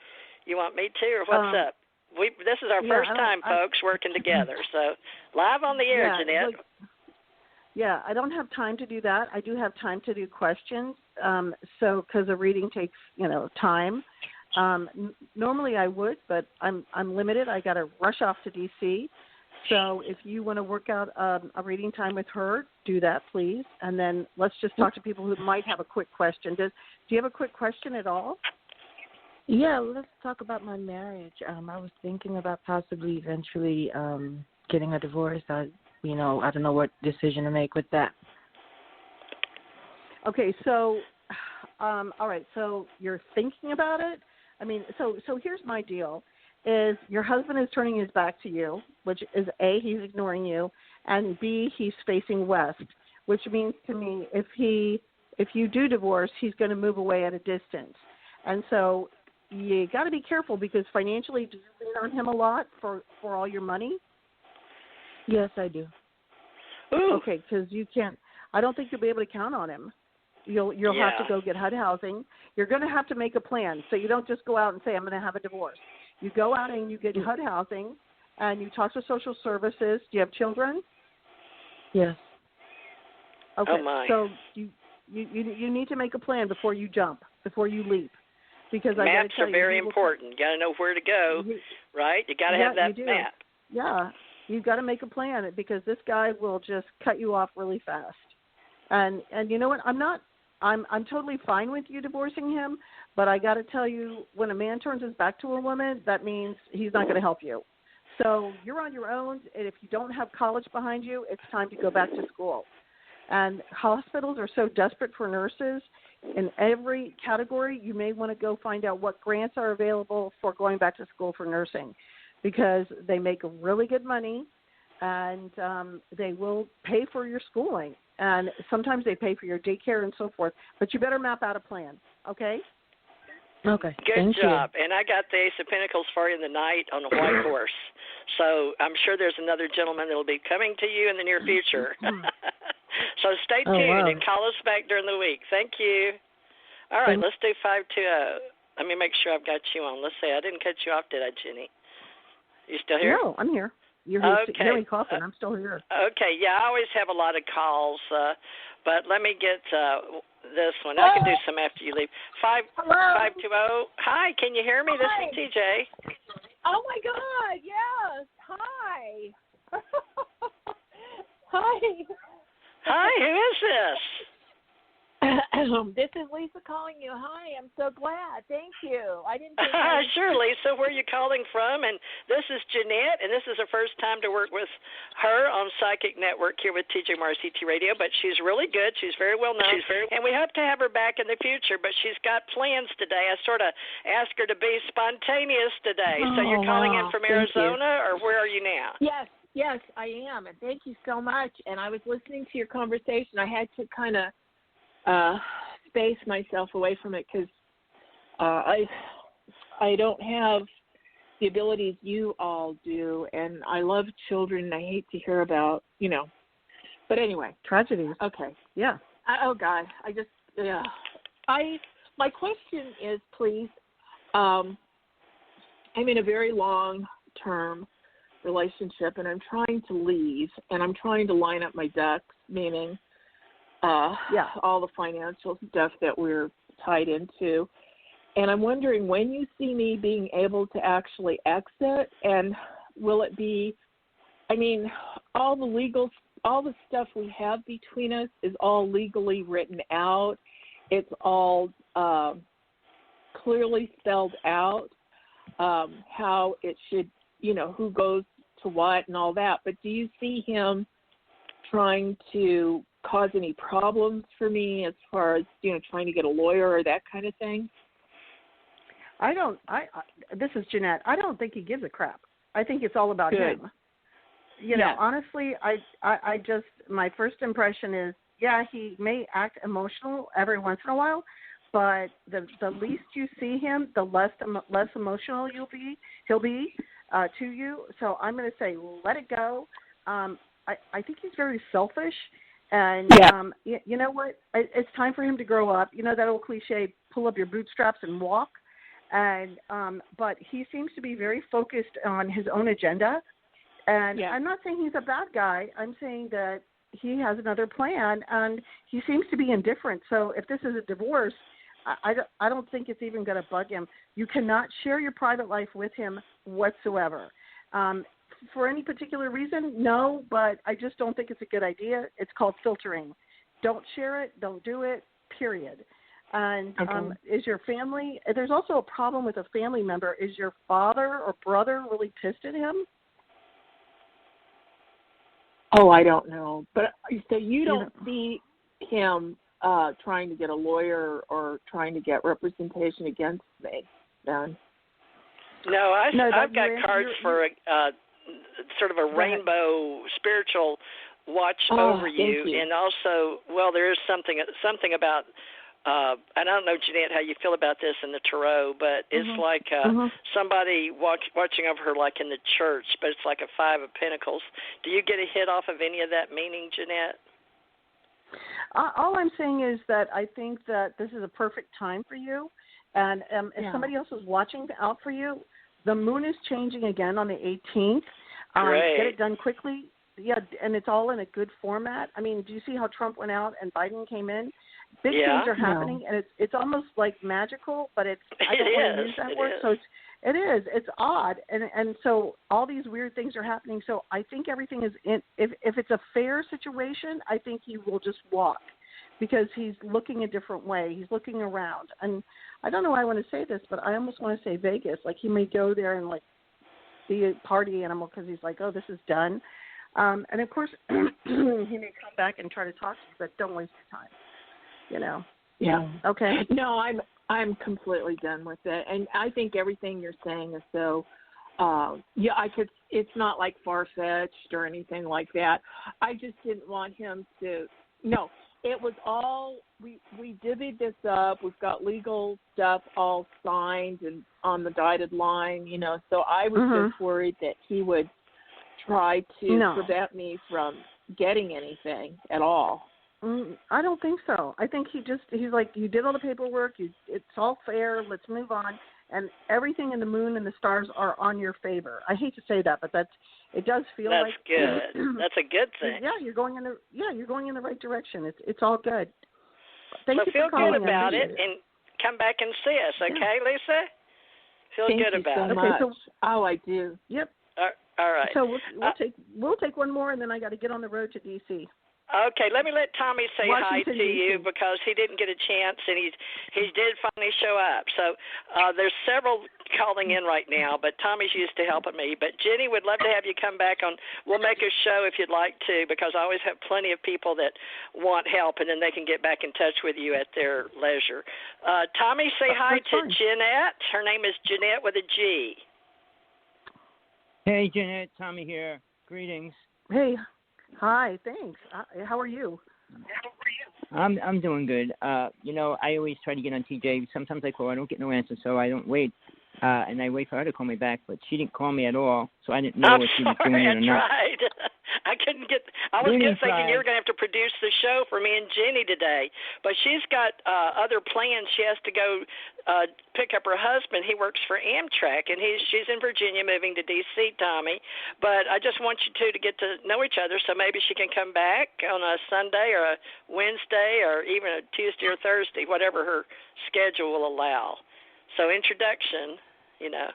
C: you want me to, or what's up? This is our first time, folks, working together. So live on the air, Janette.
A: I don't have time to do that. I do have time to do questions. So because a reading takes, time. Normally I would, but I'm limited. I got to rush off to D.C. So if you want to work out a reading time with her, do that, please. And then let's just talk to people who might have a quick question. Do you have a quick question at all?
D: Yeah, let's talk about my marriage. I was thinking about possibly eventually getting a divorce. I don't know what decision to make with that.
A: Okay, so, all right, so you're thinking about it? I mean, so here's my deal. Is your husband is turning his back to you, which is A, he's ignoring you, and B, he's facing west, which means to me if you do divorce, he's going to move away at a distance. And so you got to be careful because financially, do you lean on him a lot for all your money?
D: Yes, I do.
C: Ooh.
A: Okay, because you can't. I don't think you'll be able to count on him. You'll have to go get HUD housing. You're going to have to make a plan. So you don't just go out and say, I'm going to have a divorce. You go out and you get HUD housing, and you talk to social services. Do you have children?
D: Yes.
A: Okay.
C: Oh my.
A: So you need to make a plan before you jump, before you leap, because
C: maps are very important. You got to know where to go, right? You got to have that map.
A: Yeah, you've got to make a plan because this guy will just cut you off really fast. And you know what? I'm totally fine with you divorcing him, but I got to tell you, when a man turns his back to a woman, that means he's not going to help you. So you're on your own, and if you don't have college behind you, it's time to go back to school. And hospitals are so desperate for nurses. In every category, you may want to go find out what grants are available for going back to school for nursing, because they make really good money, and they will pay for your schooling. And sometimes they pay for your daycare and so forth. But you better map out a plan, okay?
D: Okay.
C: Good job. And I got the Ace of Pentacles for you in the night on a white horse. So I'm sure there's another gentleman that will be coming to you in the near future. So stay tuned and call us back during the week. Thank you. All right, let's do 520. Let me make sure I've got you on. Let's see. I didn't cut you off, did I, Jenny? You still here?
A: No, I'm here. You're hear me coughing. I'm still here.
C: Okay. Yeah, I always have a lot of calls, but let me get this one. I can do some after you leave. 520. Hi, can you hear me? This is TJ.
E: Oh, my God. Yes. Hi. Hi.
C: Hi, who is this?
E: This is Lisa calling you. Hi, I'm so glad. Thank you. I didn't think
C: Sure, Lisa. Where are you calling from? And this is Ginette, and this is the first time to work with her on Psychic Network here with TJ Mars CT Radio, but she's really good. She's very well known, and we hope to have her back in the future, but she's got plans today. I sort of asked her to be spontaneous today. So you're calling in from Arizona, or where are you now?
E: Yes, I am, and thank you so much. And I was listening to your conversation. I had to kind of space myself away from it because I don't have the abilities you all do, and I love children. And I hate to hear about, but anyway.
A: Tragedies.
E: Okay.
A: Yeah.
E: God, my question is, please, I'm in a very long-term relationship, and I'm trying to leave, and I'm trying to line up my ducks, meaning all the financial stuff that we're tied into. And I'm wondering when you see me being able to actually exit, and will it be, all the stuff we have between us is all legally written out. It's all clearly spelled out, how it should, who goes to what and all that. But do you see him trying to cause any problems for me as far as, trying to get a lawyer or that kind of thing?
A: This is Janette. I don't think he gives a crap. I think it's all about him. Honestly, I just, my first impression is, he may act emotional every once in a while, but the least you see him, the less emotional he'll be to you. So I'm going to say, let it go. I think he's very selfish, and you know what? It's time for him to grow up. That old cliche, pull up your bootstraps and walk. And but he seems to be very focused on his own agenda. And I'm not saying he's a bad guy. I'm saying that he has another plan, and he seems to be indifferent. So if this is a divorce, I don't think it's even going to bug him. You cannot share your private life with him whatsoever. For any particular reason, no, but I just don't think it's a good idea. It's called filtering. Don't share it. Don't do it, period. And is your family – there's also a problem with a family member. Is your father or brother really pissed at him?
E: Oh, I don't know. But so you don't see him trying to get a lawyer or trying to get representation against me, then?
C: No, I've got cards for sort of a rainbow spiritual watch over you. And also, there is something about I don't know, Ginette, how you feel about this in the tarot, but it's like somebody watching over her like in the church, but it's like a Five of Pentacles. Do you get a hit off of any of that meaning, Ginette?
A: All I'm saying is that I think that this is a perfect time for you, and if somebody else is watching out for you, the moon is changing again on the 18th. Get it done quickly. Yeah, and it's all in a good format. Do you see how Trump went out and Biden came in? Big things are happening, and it's almost like magical, but I don't want to use that word. So it's odd, and so all these weird things are happening. So I think everything is if it's a fair situation, I think he will just walk, because he's looking a different way. He's looking around, and I don't know why I want to say this, but I almost want to say Vegas. Like, he may go there and like be a party animal because he's like, oh, this is done. And of course, he may come back and try to talk to you, but don't waste your time.
E: Yeah.
A: Okay.
E: No, I'm completely done with it, and I think everything you're saying is so. It's not like far-fetched or anything like that. I just didn't want him to. No, it was all we divvied this up. We've got legal stuff all signed and on the dotted line. So I was just worried that he would try to prevent me from getting anything at all.
A: I don't think so. I think he's like, you did all the paperwork. It's all fair. Let's move on. And everything in the moon and the stars are on your favor. I hate to say that, but it does feel like
C: that's good. That's a good thing.
A: Yeah, you're going in the right direction. It's all good. Thank you
C: feel
A: for calling.
C: Good about it, and come back and see us, okay, Lisa? Feel
E: Thank
C: good
E: you
C: about
E: so
C: it.
E: Much.
A: Okay, so
E: I do.
A: Yep.
C: All right.
A: So we'll take one more, and then I got to get on the road to D.C.
C: Okay, let me let Tommy say
A: Washington,
C: hi to you, because he didn't get a chance, and he did finally show up. So there's several calling in right now, but Tommy's used to helping me. But Jenny would love to have you come back on. We'll make a show if you'd like to, because I always have plenty of people that want help, and then they can get back in touch with you at their leisure. Tommy, say hi to Ginette. Her name is Ginette with a G.
F: Hey, Janette, Tommy here. Greetings.
A: Hey. Hi, thanks. How are you?
F: I'm doing good. I always try to get on TJ. Sometimes I call, I don't get no answer, so I don't wait. And I wait for her to call me back, but she didn't call me at all, so I didn't know if she was doing it or not.
C: Right. I couldn't get. I was just thinking you were going to have to produce the show for me and Jenny today, but she's got other plans. She has to go pick up her husband. He works for Amtrak, and she's in Virginia, moving to D.C. Tommy. But I just want you two to get to know each other, so maybe she can come back on a Sunday or a Wednesday or even a Tuesday or Thursday, whatever her schedule will allow. So introduction, you know.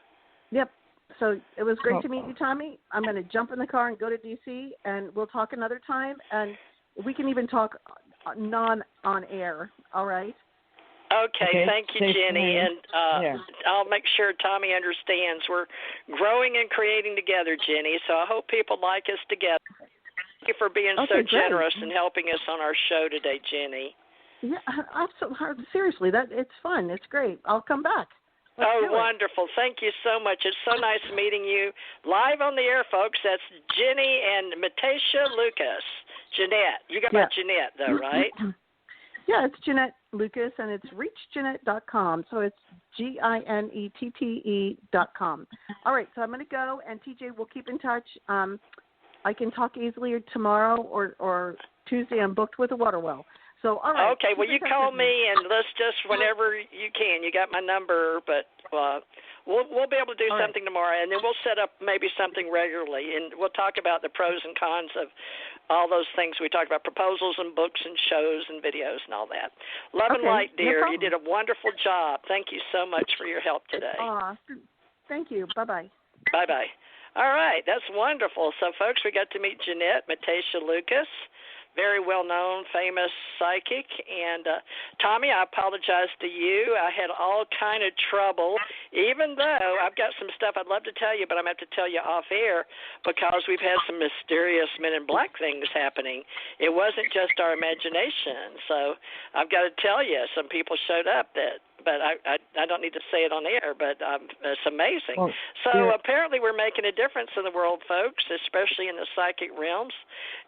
A: Yep. So it was great to meet you, Tommy. I'm going to jump in the car and go to D.C., and we'll talk another time, and we can even talk on air, all right?
C: Okay, thank you, Jenny, and I'll make sure Tommy understands. We're growing and creating together, Jenny, so I hope people like us together. Thank you for being so generous and helping us on our show today, Jenny.
A: Yeah, absolutely. Seriously, it's fun. It's great. I'll come back.
C: Wonderful. Thank you so much. It's so nice meeting you live on the air, folks. That's Jenny and Matasha Lucas. Ginette. You got my Ginette, though, right?
A: Yeah, it's Ginette Lucas, and it's reachginette.com. So it's GINETTE.com. All right, so I'm going to go, and TJ, we'll keep in touch. I can talk easily tomorrow or Tuesday. I'm booked with a water well. So, all right.
C: Okay, well, you call me, and let's just whenever you can. You got my number, but we'll be able to do something tomorrow, and then we'll set up maybe something regularly, and we'll talk about the pros and cons of all those things we talked about, proposals and books and shows and videos and all that. Love and light, dear. You did a wonderful job. Thank you so much for your help today.
A: Thank you. Bye-bye.
C: Bye-bye. All right, that's wonderful. So, folks, we got to meet Ginette Matasha Lucas, very well-known, famous psychic. And, Tommy, I apologize to you. I had all kind of trouble, even though I've got some stuff I'd love to tell you, but I'm going to have to tell you off air because we've had some mysterious men in black things happening. It wasn't just our imagination. So I've got to tell you, some people showed up but I don't need to say it on air, but it's amazing. Apparently we're making a difference in the world, folks, especially in the psychic realms.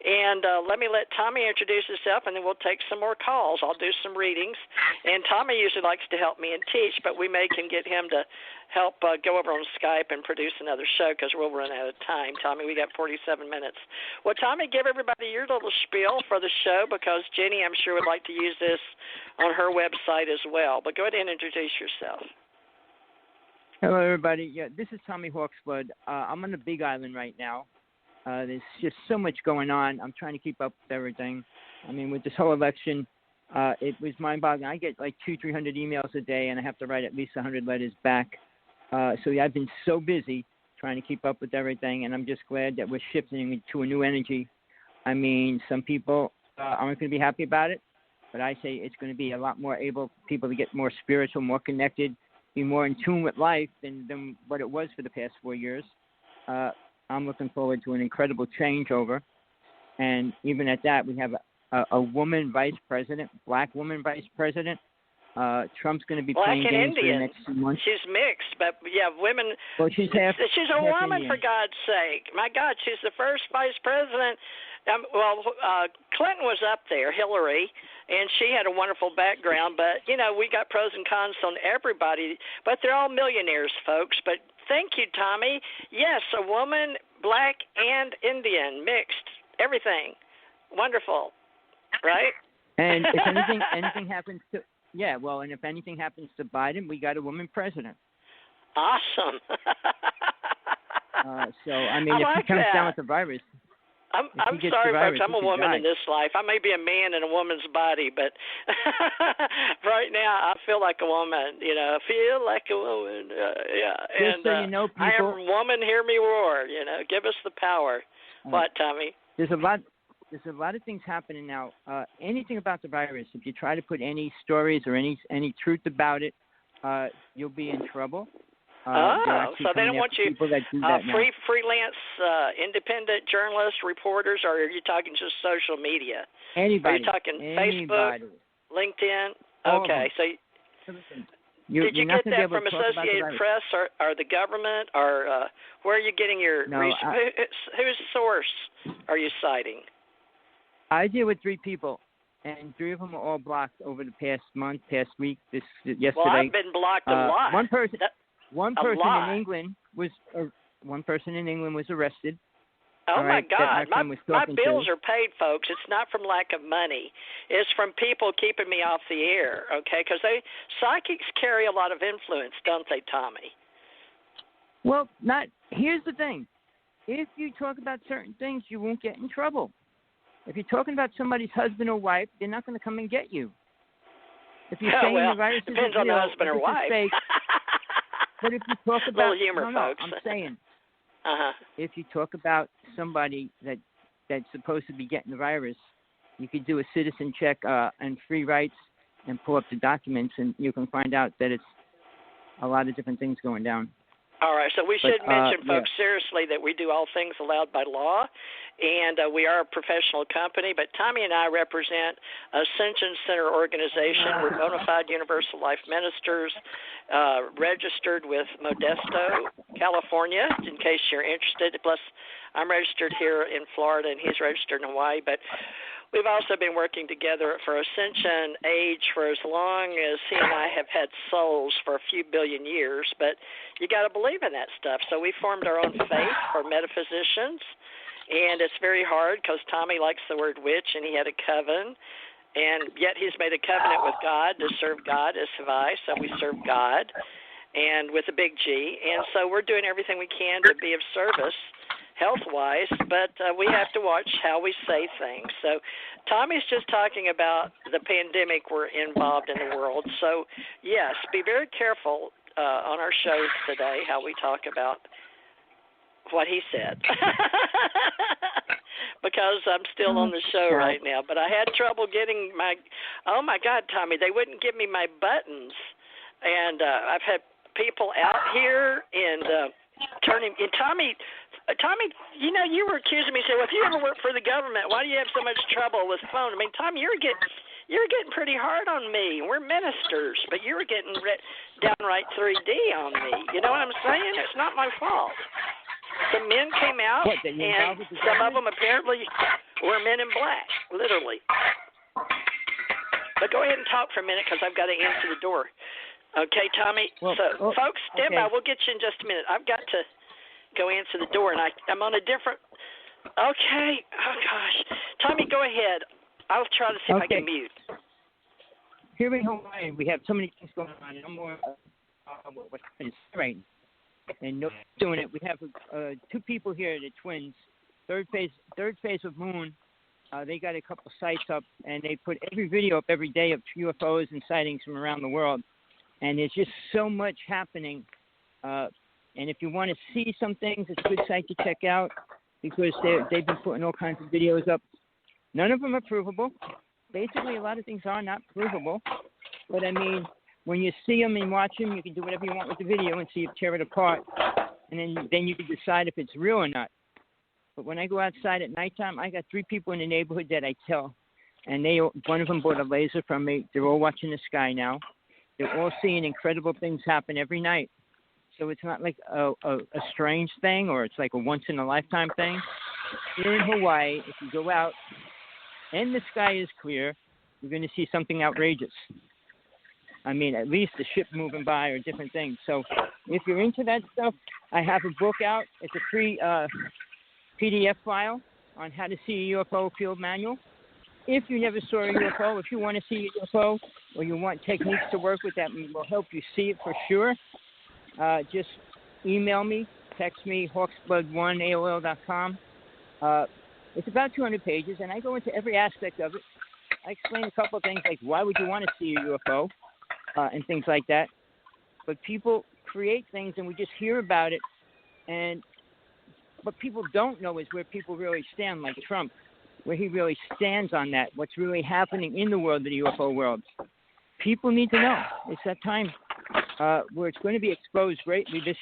C: And let Tommy introduce himself, and then we'll take some more calls. I'll do some readings. And Tommy usually likes to help me and teach, but we can get him to help go over on Skype and produce another show because we'll run out of time. Tommy, we got 47 minutes. Well, Tommy, give everybody your little spiel for the show because Jenny, I'm sure, would like to use this on her website as well. But go ahead and introduce yourself.
F: Hello, everybody. Yeah, this is Tommy Hawksblood. I'm on the Big Island right now. There's just so much going on. I'm trying to keep up with everything. I mean, with this whole election, it was mind-boggling. I get like 200-300 emails a day, and I have to write at least 100 letters back. So I've been so busy trying to keep up with everything, and I'm just glad that we're shifting to a new energy. I mean, some people aren't going to be happy about it, but I say it's going to be a lot more able people to get more spiritual, more connected, be more in tune with life than what it was for the past 4 years. I'm looking forward to an incredible changeover, and even at that, we have a woman vice president, black woman vice president. Trump's going to be playing games for the next 2 months.
C: She's mixed, but women.
F: Well, she's
C: a woman,
F: Indian.
C: for God's sake. My God, she's the first vice president. Clinton was up there, Hillary, and she had a wonderful background. But we got pros and cons on everybody. But they're all millionaires, folks. But thank you, Tommy. Yes, a woman, black and Indian, mixed, everything, wonderful, right?
F: And if anything happens to. Yeah, and if anything happens to Biden, we got a woman president.
C: Awesome.
F: I mean, if he comes down with the virus.
C: I'm sorry, folks. I'm a woman in this life. I may be a man in a woman's body, but right now I feel like a woman. I feel like a woman.
F: Just so you know, people.
C: I am woman. Hear me roar. Give us the power. What, Tommy?
F: There's a lot of things happening now. Anything about the virus, if you try to put any stories or any truth about it, you'll be in trouble.
C: So they don't want you freelance, independent journalists, reporters, or are you talking just social media?
F: Anybody.
C: Are you talking Facebook, LinkedIn? Okay, so did you get that from Associated Press or the government, or where are you getting your whose source are you citing?
F: I deal with 3 people, and 3 of them are all blocked over the past week, yesterday.
C: Well, I've been blocked a lot.
F: One person in England was arrested.
C: Oh, my
F: right,
C: God. My bills are paid, folks. It's not from lack of money. It's from people keeping me off the air, okay? Because psychics carry a lot of influence, don't they, Tommy?
F: Well, here's the thing. If you talk about certain things, you won't get in trouble. If you're talking about somebody's husband or wife, they're not going to come and get you. If you're saying the virus is
C: depends
F: real,
C: on the husband or wife.
F: Fake, but if you talk about
C: little humor, folks.
F: I'm saying,
C: uh-huh.
F: If you talk about somebody that's supposed to be getting the virus, you could do a citizen check and free rights and pull up the documents, and you can find out that it's a lot of different things going down.
C: All right, so we should mention, folks, seriously, that we do all things allowed by law, and we are a professional company, but Tommy and I represent Ascension Center Organization. We're bona fide Universal Life Ministers, registered with Modesto, California, in case you're interested. Plus, I'm registered here in Florida, and he's registered in Hawaii, but we've also been working together for Ascension Age for as long as he and I have had souls, for a few billion years, but you got to believe in that stuff. So we formed our own faith for metaphysicians, and it's very hard because Tommy likes the word witch, and he had a coven, and yet he's made a covenant with God to serve God as have I, so we serve God, and with a big G, and so we're doing everything we can to be of service health-wise, but we have to watch how we say things. So Tommy's just talking about the pandemic we're involved in the world. So, yes, be very careful on our shows today how we talk about what he said. Because I'm still on the show right now. But I had trouble getting oh, my God, Tommy, they wouldn't give me my buttons. And I've had people out here and turning – and Tommy, you know, you were accusing me, saying, well, if you ever work for the government, why do you have so much trouble with the phone? I mean, Tommy, you're getting pretty hard on me. We're ministers, but you were getting downright 3D on me. You know what I'm saying? It's not my fault. The men came out, and some of them apparently were men in black, literally. But go ahead and talk for a minute because I've got to answer the door. Okay, Tommy? Folks, stand by. We'll get you in just a minute. I've got to go answer the door, and I'm on a different – okay. Oh, gosh. Tommy, go ahead. I'll try to see if I can mute.
F: Here in Hawaii, we have so many things going on. No more what's happening right now. And no doing it. We have two people here, the twins, third phase of Moon. They got a couple sites up, and they put every video up every day of UFOs and sightings from around the world. And there's just so much happening. And if you want to see some things, it's a good site to check out because they've been putting all kinds of videos up. None of them are provable. Basically, a lot of things are not provable. But, I mean, when you see them and watch them, you can do whatever you want with the video and see it, tear it apart. And then you can decide if it's real or not. But when I go outside at nighttime, I got 3 people in the neighborhood that I tell. And one of them bought a laser from me. They're all watching the sky now. They're all seeing incredible things happen every night. So it's not like a strange thing or it's like a once-in-a-lifetime thing. Here in Hawaii, if you go out and the sky is clear, you're going to see something outrageous. I mean, at least a ship moving by or different things. So if you're into that stuff, I have a book out. It's a free PDF file on how to see a UFO field manual. If you never saw a UFO, if you want to see a UFO or you want techniques to work with that will help you see it for sure, just email me, text me, hawksblood1@aol.com. It's about 200 pages, and I go into every aspect of it. I explain a couple of things like why would you want to see a UFO and things like that. But people create things, and we just hear about it. And what people don't know is where people really stand, like Trump, where he really stands on that, what's really happening in the world, the UFO world. People need to know. It's that time where it's going to be exposed greatly this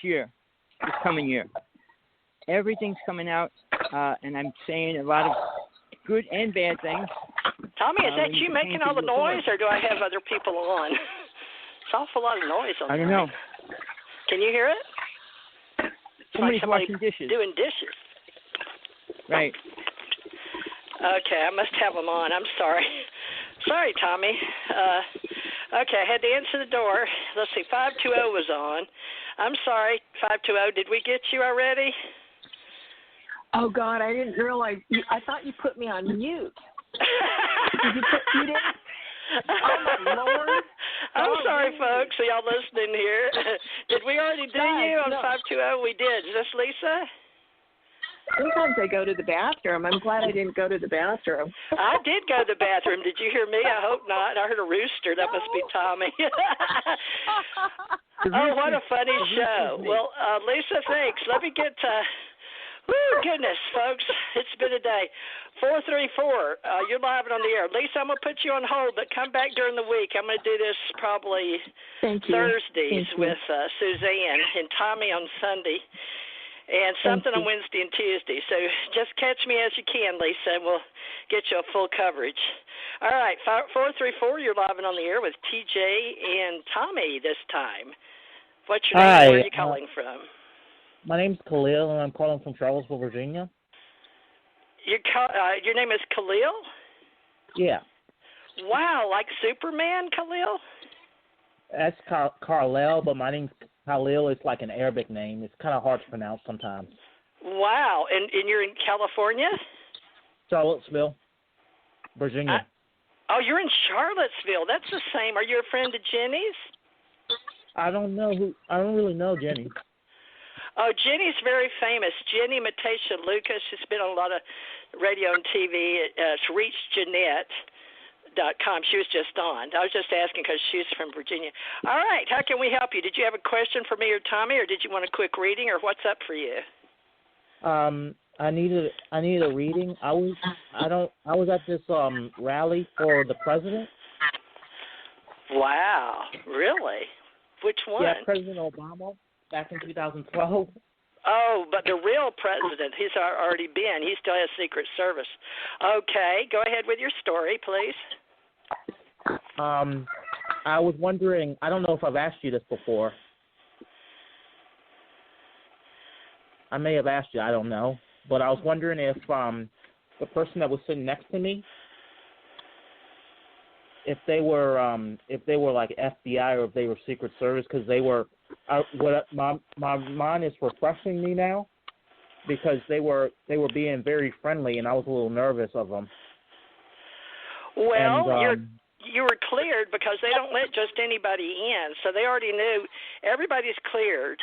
F: coming year. Everything's coming out, and I'm saying a lot of good and bad things.
C: Tommy, is that you making all the noise, or do I have other people on? It's an awful lot of noise on
F: I don't know.
C: Can you hear it?
F: Somebody's
C: somebody
F: washing dishes.
C: Doing dishes.
F: Right.
C: Okay, I must have them on. I'm sorry. Sorry, Tommy. Okay, I had to answer the door. Let's see, 520 was on. I'm sorry, 520. Did we get you already?
E: Oh, God, I didn't realize. I thought you put me on mute. You didn't? Oh, my Lord.
C: I'm sorry, folks, for y'all listening here. Did we already do you on 520? We did. Is this Lisa?
E: Sometimes I go to the bathroom. I'm glad I didn't go to the bathroom.
C: I did go to the bathroom. Did you hear me? I hope not. I heard a rooster. That must be Tommy. Oh, what a funny show. Well, Lisa, thanks. Let me get goodness, folks. It's been a day. 434, you're live and on the air. Lisa, I'm going to put you on hold, but come back during the week. I'm going to do this probably Thursdays with Suzanne and Tommy on Sunday. And something on Wednesday and Tuesday. So just catch me as you can, Lisa, and we'll get you a full coverage. All right, 434, you're live and on the air with TJ and Tommy this time. What's your name? Where are you calling from?
G: My name's Khalil, and I'm calling from Charlottesville, Virginia.
C: Your name is Khalil?
G: Yeah.
C: Wow, like Superman, Khalil?
G: That's Carlel, but my name's Khalil. It's like an Arabic name. It's kind of hard to pronounce sometimes.
C: Wow, and you're in California?
G: Charlottesville, Virginia.
C: Oh, you're in Charlottesville. That's the same. Are you a friend of Jenny's?
G: I don't really know Jenny.
C: Oh, Jenny's very famous. Jenny Matasha Lucas. She's been on a lot of radio and TV. It's reachjanette.com. She was just on. I was just asking because she's from Virginia. All right. How can we help you? Did you have a question for me or Tommy, or did you want a quick reading, or what's up for you?
G: I needed a reading. I was at this rally for the president.
C: Wow. Really? Which one?
G: Yeah, President Obama back in 2012.
C: Oh, but the real president, he's already been. He still has Secret Service. Okay, go ahead with your story, please.
G: I was wondering, I don't know if I've asked you this before. I may have asked you, I don't know. But I was wondering if the person that was sitting next to me, if they were like FBI or if they were Secret Service, because they were. My mind is refreshing me now because they were being very friendly and I was a little nervous of them.
C: Well, you were cleared because they don't let just anybody in, so they already knew everybody's cleared.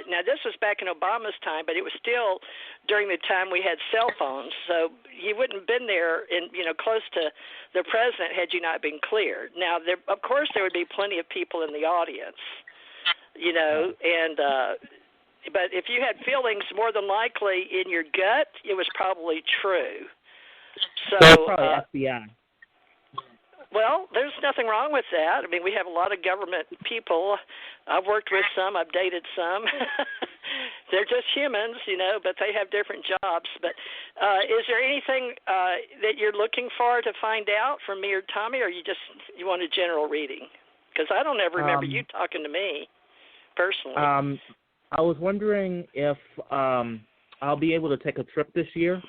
C: Now this was back in Obama's time, but it was still during the time we had cell phones, so you wouldn't have been there close to the president had you not been cleared. Now, of course, there would be plenty of people in the audience. But if you had feelings, more than likely in your gut, it was probably true. So
G: probably FBI.
C: Well, there's nothing wrong with that. I mean, we have a lot of government people. I've worked with some. I've dated some. They're just humans, but they have different jobs. But is there anything that you're looking for to find out from me or Tommy, or you want a general reading? Because I don't ever remember you talking to me. Personally.
G: I was wondering if I'll be able to take a trip this year.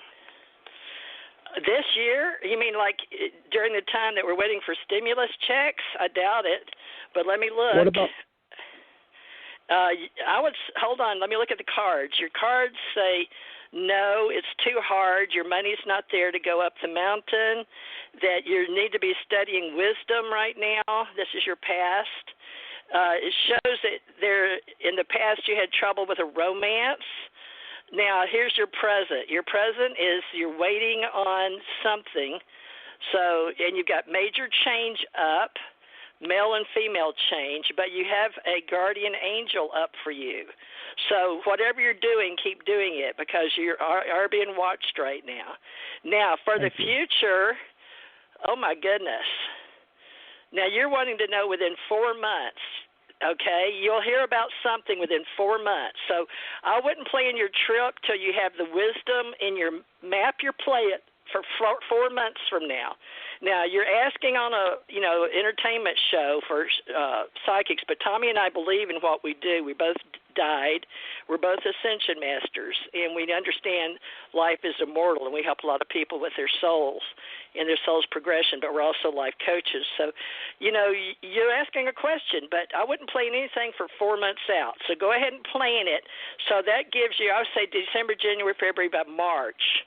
C: This year? You mean like during the time that we're waiting for stimulus checks? I doubt it, but let me look.
G: What about?
C: Hold on, let me look at the cards. Your cards say, no, it's too hard. Your money's not there to go up the mountain, that you need to be studying wisdom right now. This is your past. It shows that in the past you had trouble with a romance. Now, here's your present. Your present is you're waiting on something. And you've got major change up, male and female change, but you have a guardian angel up for you. So whatever you're doing, keep doing it because you are being watched right now. Now, for the future, oh, my goodness. Now, you're wanting to know within 4 months, okay? You'll hear about something within 4 months. So I wouldn't plan your trip till you have the wisdom in your map your play it for 4 months from now. Now, you're asking on a, entertainment show for psychics, but Tommy and I believe in what we do. We both died. We're both Ascension Masters, and we understand life is immortal, and we help a lot of people with their souls and their soul's progression, but we're also life coaches. So, you're asking a question, but I wouldn't plan anything for 4 months out. So go ahead and plan it. So that gives you, I would say, December, January, February, by March.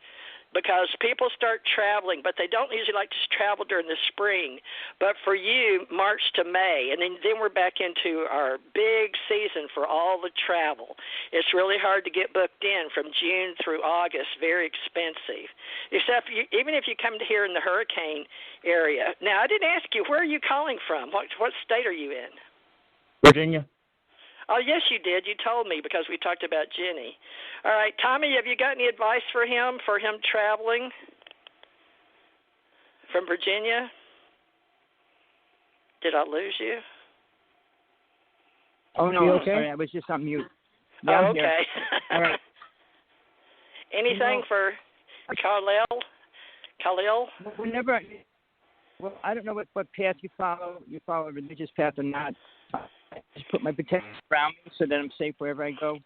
C: Because people start traveling, but they don't usually like to travel during the spring. But for you, March to May, and then we're back into our big season for all the travel. It's really hard to get booked in from June through August, very expensive. Except even if you come to here in the hurricane area. Now, I didn't ask you, where are you calling from? What state are you in?
G: Virginia.
C: Oh, yes, you did. You told me because we talked about Jenny. All right, Tommy, have you got any advice for him traveling from Virginia? Did I lose you?
F: Oh, no,
G: okay?
F: Sorry, I was just on mute. Yeah,
C: oh, okay.
F: All right.
C: Anything for Khalil?
F: I don't know what path you follow. You follow a religious path or not. I just put my protection around me so that I'm safe wherever I go.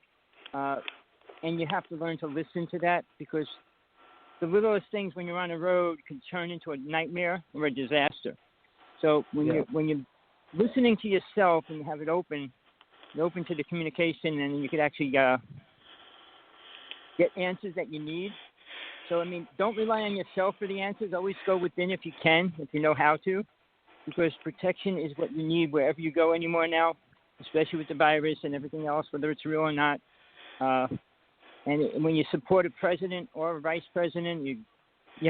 F: And you have to learn to listen to that, because the littlest things when you're on the road can turn into a nightmare or a disaster. So when you're listening to yourself and you have it open to the communication, and you could actually get answers that you need. So, don't rely on yourself for the answers. Always go within if you can, if you know how to, because protection is what you need wherever you go anymore now, especially with the virus and everything else, whether it's real or not. And when you support a president or a vice president, you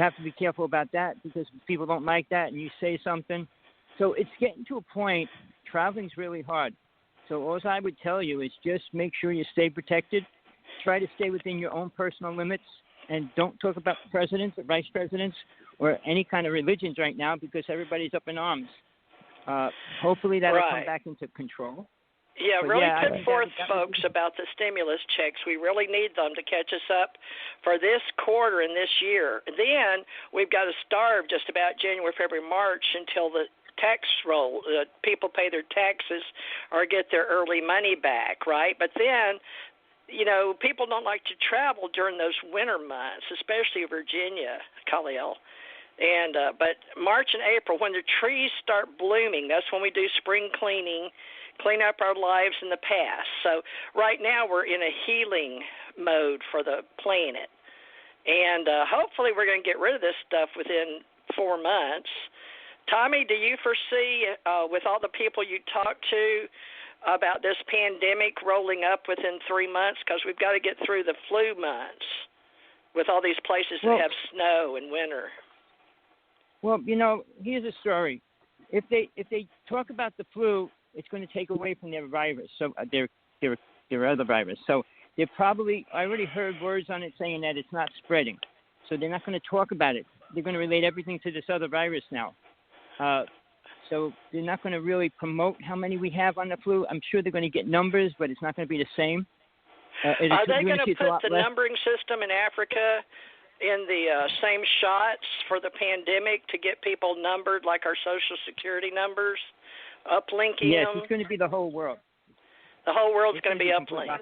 F: have to be careful about that, because people don't like that and you say something. So it's getting to a point, traveling's really hard. So all I would tell you is just make sure you stay protected. Try to stay within your own personal limits, and don't talk about presidents or vice presidents or any kind of religions right now, because everybody's up in arms. Hopefully that'll come back into control.
C: Yeah,
F: but
C: really put forth, folks, about the stimulus checks. We really need them to catch us up for this quarter and this year. Then we've got to starve just about January, February, March until the tax roll. People pay their taxes or get their early money back, right? But then, people don't like to travel during those winter months, especially Virginia, Khalil. And but March and April, when the trees start blooming, that's when we do spring cleaning, clean up our lives in the past. So right now we're in a healing mode for the planet. And hopefully we're going to get rid of this stuff within 4 months. Tommy, do you foresee, with all the people you talk to, about this pandemic rolling up within 3 months? Because we've got to get through the flu months with all these places that have snow and winter.
F: Well, here's a story. If they talk about the flu, it's going to take away from their virus, so their other virus. So they're probably, I already heard words on it saying that it's not spreading. So they're not going to talk about it. They're going to relate everything to this other virus now. So they're not going to really promote how many we have on the flu. I'm sure they're going to get numbers, but it's not going to be the same.
C: Are they going to put the numbering system in Africa in the same shots for the pandemic to get people numbered like our Social Security numbers? Uplinking
F: them? Yes,
C: it's
F: going to be the whole world.
C: The whole world's going to be uplinked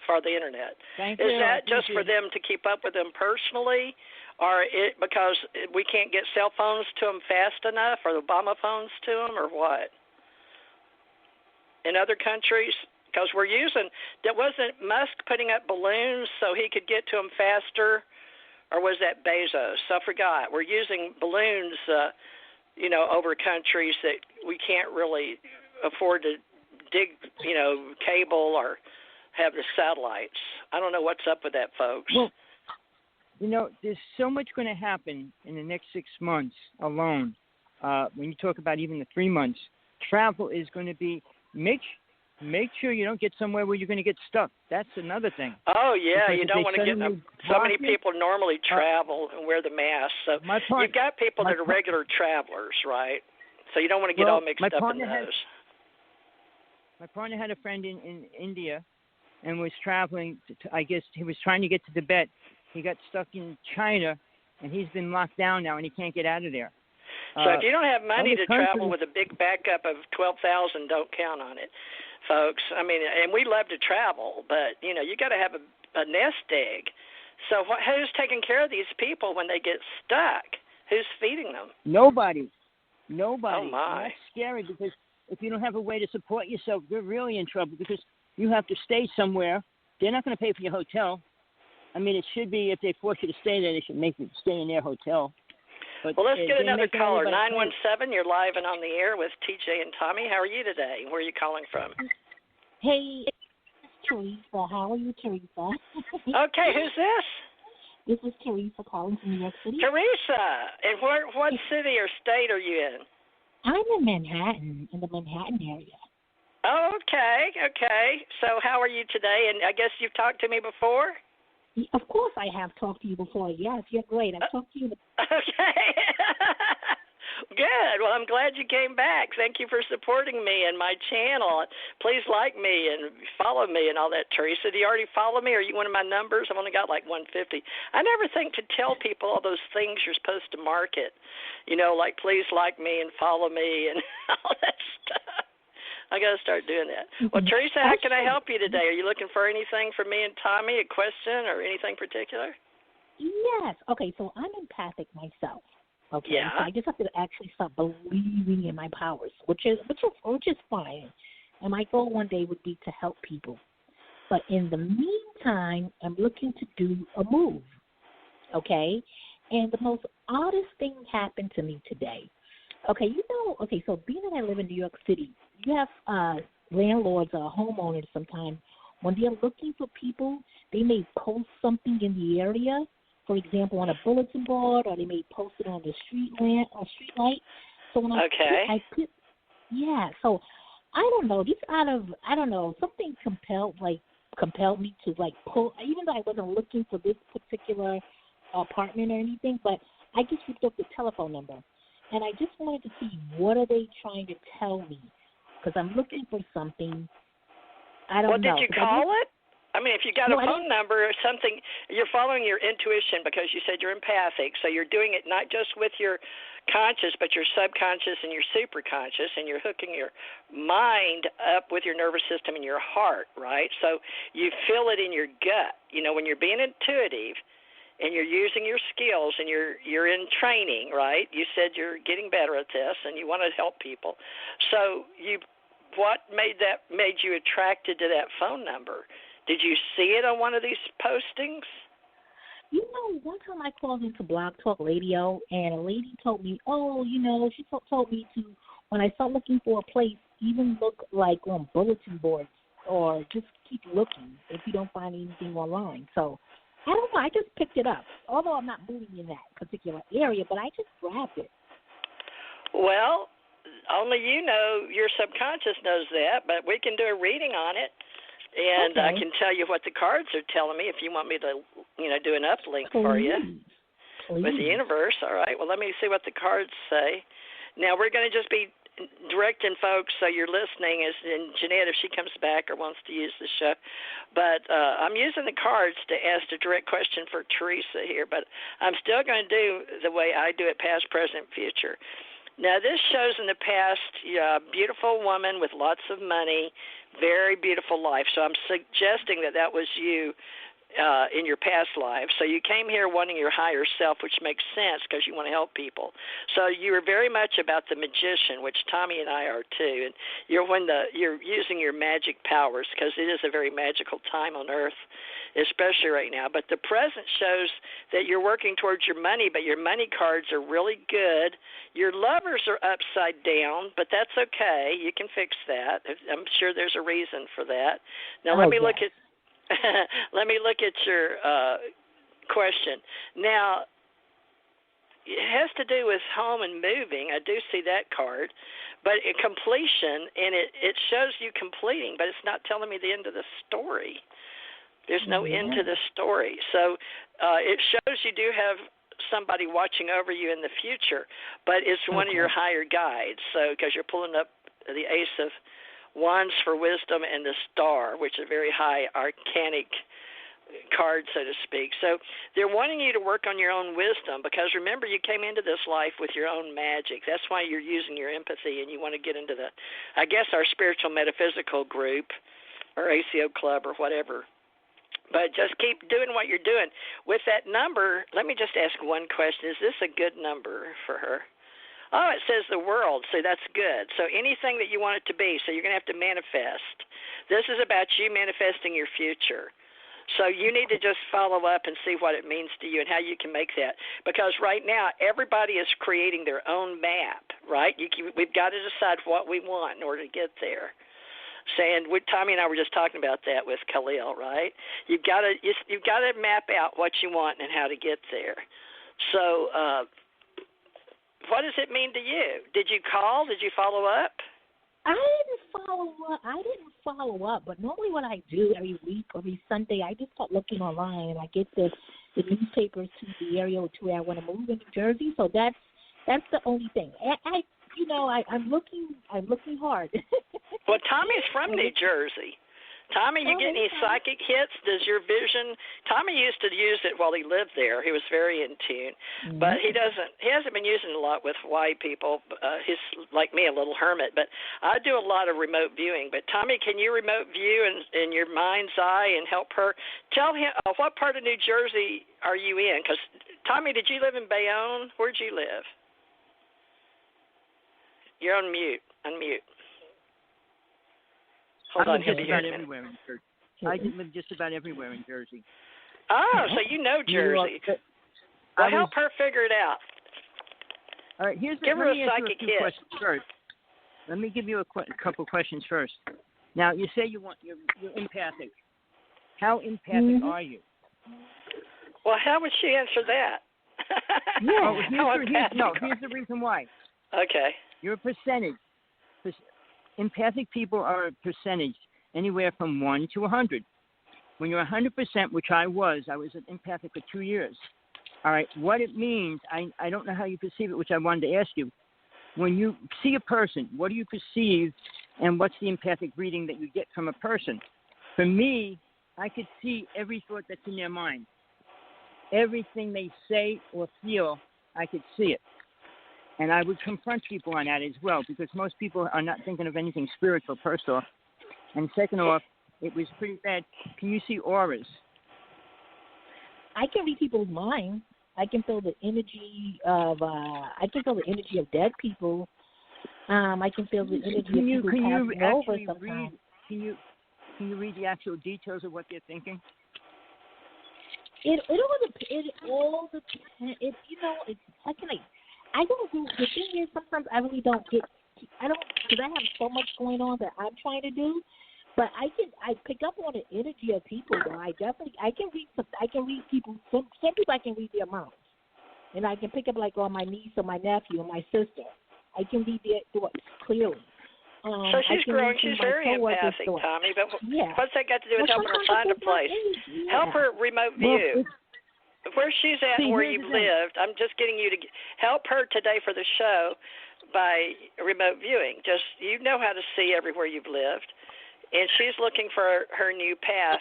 C: for the Internet. Is that just for them to keep up with them personally, or because we can't get cell phones to them fast enough, or Obama phones to them, or what? In other countries, because we're using, that wasn't Musk putting up balloons so he could get to them faster, or was that Bezos? I forgot. We're using balloons, over countries that we can't really afford to dig, cable or have the satellites. I don't know what's up with that, folks.
F: Well, there's so much going to happen in the next 6 months alone. When you talk about even the 3 months, travel is going to be, make sure you don't get somewhere where you're going to get stuck. That's another thing.
C: Oh, yeah, because you don't want to get so many people normally travel and wear the mask. So you've got people that are regular travelers, right? So you don't want to get all mixed up in those.
F: My partner had a friend in India and was traveling. I guess he was trying to get to Tibet. He got stuck in China, and he's been locked down now, and he can't get out of there.
C: So if you don't have money to travel with a big backup of 12,000, don't count on it. folks. I mean, and we love to travel, but, you know, you got to have a nest egg. So who's taking care of these people when they get stuck? Who's feeding them?
F: Nobody.
C: Oh, my.
F: And that's scary because if you don't have a way to support yourself, you're really in trouble because you have to stay somewhere. They're not going to pay for your hotel. I mean, it should be if they force you to stay there, they should make you stay in their hotel. But
C: well, let's get another caller. 917, you're live and on the air with TJ and Tommy. How are you today? Where are you calling from?
H: Hey, it's Theresa. How are you, Theresa?
C: Okay, who's this?
H: This is Theresa calling from New York City.
C: Theresa, and what city or state are you in?
H: I'm in Manhattan, in the Manhattan area.
C: Oh, okay. So how are you today? And I guess you've talked to me before?
H: Of course I have talked to you before. Yes, you're great. I've talked to you.
C: Okay. Good. Well, I'm glad you came back. Thank you for supporting me and my channel. Please like me and follow me and all that, Theresa. Do you already follow me? Are you one of my numbers? I've only got like 150. I never think to tell people all those things you're supposed to market, you know, like please like me and follow me and all that stuff. I got to start doing that. Well, Theresa, how can I help you today? Are you looking for anything from me and Tommy, a question or anything particular?
H: Yes. Okay, so I'm empathic myself. Okay,
C: yeah.
H: So I just have to actually start believing in my powers, which is fine. And my goal one day would be to help people. But in the meantime, I'm looking to do a move. Okay? And the most oddest thing happened to me today. Okay, so being that I live in New York City, you have landlords or homeowners sometimes, when they're looking for people, they may post something in the area, for example, on a bulletin board, or they may post it on the street light. So when so I don't know, something compelled me to pull, even though I wasn't looking for this particular apartment or anything, but I just looked up the telephone number. And I just wanted to see what are they trying to tell me, because I'm looking for something. I don't know.
C: Well, did you call it? I mean, if you got a phone number or something, you're following your intuition because you said you're empathic. So you're doing it not just with your conscious, but your subconscious and your superconscious, and you're hooking your mind up with your nervous system and your heart, right? So you feel it in your gut. You know, when you're being intuitive, and you're using your skills, and you're in training, right? You said you're getting better at this, and you want to help people. So what made you attracted to that phone number? Did you see it on one of these postings?
H: You know, one time I called into Blog Talk Radio, and a lady told me, she told me to, when I start looking for a place, even look like on bulletin boards, or just keep looking if you don't find anything online. So I don't know. I just picked it up, although I'm not moving in that particular area, but I just grabbed it.
C: Well, only you know, your subconscious knows that, but we can do a reading on it, and
H: okay.
C: I can tell you what the cards are telling me if you want me to, do an uplink for you with the universe. All right. Well, let me see what the cards say. Now, we're going to just be directing folks so you're listening, and Janette, if she comes back or wants to use the show. But I'm using the cards to ask a direct question for Theresa here, but I'm still going to do the way I do it, past, present, future. Now, this shows in the past a beautiful woman with lots of money, very beautiful life. So I'm suggesting that was you in your past life. So you came here wanting your higher self, which makes sense because you want to help people. So you were very much about the magician, which Tommy and I are too. And you're using your magic powers because it is a very magical time on Earth, especially right now. But the present shows that you're working towards your money, but your money cards are really good. Your lovers are upside down, but that's okay. You can fix that. I'm sure there's a reason for that. Now let me look at your question. Now, it has to do with home and moving. I do see that card. But completion, and it shows you completing, but it's not telling me the end of the story. There's no end to the story. So it shows you do have somebody watching over you in the future, but it's one of your higher guides. So because you're pulling up the Ace of Wands for wisdom and the Star, which is a very high arcanic card, so to speak. So they're wanting you to work on your own wisdom, because remember, you came into this life with your own magic. That's why you're using your empathy, and you want to get into our spiritual metaphysical group or ACO club or whatever. But just keep doing what you're doing. With that number, let me just ask one question. Is this a good number for her? Oh, it says the world. So that's good. So anything that you want it to be, so you're going to have to manifest. This is about you manifesting your future. So you need to just follow up and see what it means to you and how you can make that. Because right now, everybody is creating their own map, right? We've got to decide what we want in order to get there. Saying, Tommy and I were just talking about that with Khalil, right? You've got to map out what you want and how to get there. So what does it mean to you? Did you call? Did you follow up?
H: I didn't follow up, but normally what I do every week, every Sunday, I just start looking online and I get the newspapers to the area to where I want to move in New Jersey. So that's the only thing. I'm looking hard.
C: Well, Tommy's from New Jersey. Tommy, you get any psychic hits? Does your vision? Tommy used to use it while he lived there. He was very in tune, but he hasn't been using it a lot with white people. He's like me, a little hermit. But I do a lot of remote viewing. But Tommy, can you remote view in your mind's eye and help her? Tell him what part of New Jersey are you in? Because Tommy, did you live in Bayonne? Where'd you live? You're on mute. Unmute. Hold on, he'll be here in a minute.
F: I live just about everywhere in Jersey.
C: Oh, so you know Jersey. Well, help her figure it out.
F: All right,
C: give her a psychic hit.
F: Questions first. Let me give you a couple questions first. Now, you say you're empathic. How empathic are you?
C: Well, how would she answer that?
F: Here's the reason why.
C: Okay.
F: You're a percentage. Empathic people are a percentage, anywhere from 1 to 100. When you're 100%, which I was empathic for 2 years. All right, what it means, I don't know how you perceive it, which I wanted to ask you. When you see a person, what do you perceive, and what's the empathic reading that you get from a person? For me, I could see every thought that's in their mind. Everything they say or feel, I could see it. And I would confront people on that as well, because most people are not thinking of anything spiritual, first off. And second off, it was pretty bad. Can you see auras?
H: I can read people's minds. I can feel the energy of dead people. I can feel the energy of people passing over sometimes.
F: Can you read the actual details of what they're thinking?
H: It all depends. How can I don't do, the thing is, sometimes I really don't get, because I have so much going on that I'm trying to do, but I pick up on the energy of people, though. I can read people, some people I can read their minds, and I can pick up, like, on my niece or my nephew or my sister. I can read their thoughts clearly.
C: So she's growing, she's very empathic, Tommy, but what's that got to do with helping her find a place? Help her remote view. Where she's at and where you've lived, I'm just getting you to help her today for the show by remote viewing. Just, you know how to see everywhere you've lived, and she's looking for her new path.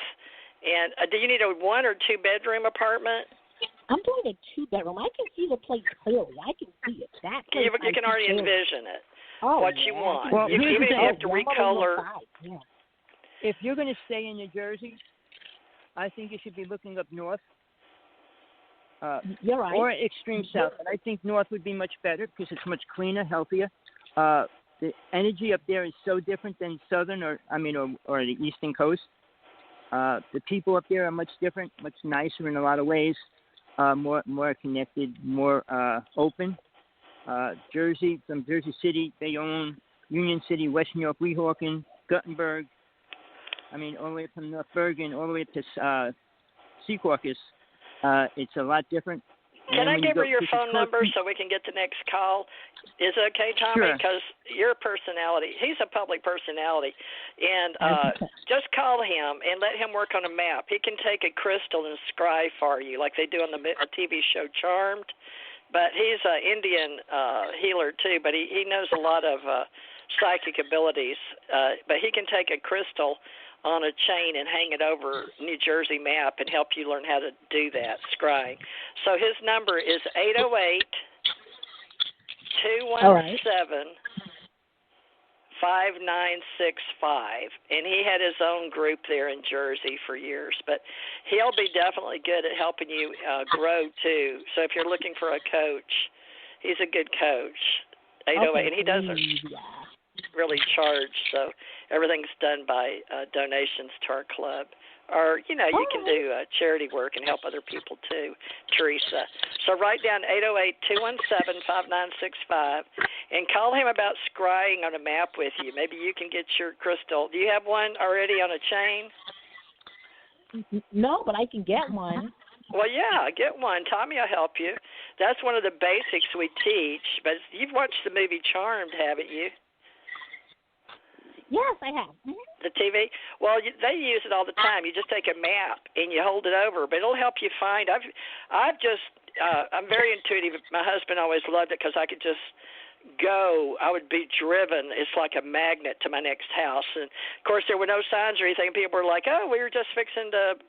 C: And do you need a 1 or 2 bedroom apartment?
H: I'm doing a 2-bedroom. I can see the place clearly. I can see it. That place,
C: you can already envision it. What you want.
F: Well,
C: even if you have to recolor.
F: If you're going to stay in New Jersey, I think you should be looking up north.
H: You're right.
F: Or extreme south. And I think north would be much better because it's much cleaner, healthier. The energy up there is so different than southern or the eastern coast. The people up there are much different, much nicer in a lot of ways, more connected, more open. Jersey, from Jersey City, Bayonne, Union City, West New York, Weehawken, Guttenberg. All the way from North Bergen, all the way to Secaucus. It's a lot different.
C: Can I give her your phone number so we can get the next call? Is it okay, Tommy? Because your personality, he's a public personality. And just call him and let him work on a map. He can take a crystal and scry for you like they do on the TV show Charmed. But he's an Indian healer, too. But he knows a lot of psychic abilities. But he can take a crystal on a chain and hang it over New Jersey map and help you learn how to do that, scrying. So his number is 808-217-5965, and he had his own group there in Jersey for years, but he'll be definitely good at helping you grow too. So if you're looking for a coach, he's a good coach. 808, and he doesn't really charge, so everything's done by donations to our club. Or, you can do charity work and help other people too, Theresa. So write down 808-217-5965 and call him about scrying on a map with you. Maybe you can get your crystal. Do you have one already on a chain?
H: No, but I can get one.
C: Well, yeah, get one. Tommy will help you. That's one of the basics we teach. But you've watched the movie Charmed, haven't you?
H: Yes, I have. Mm-hmm.
C: The TV? Well, they use it all the time. You just take a map and you hold it over, but it'll help you find. I'm very intuitive. My husband always loved it because I could just go. I would be driven. It's like a magnet to my next house. And, of course, there were no signs or anything. People were like, oh, we were just fixing to,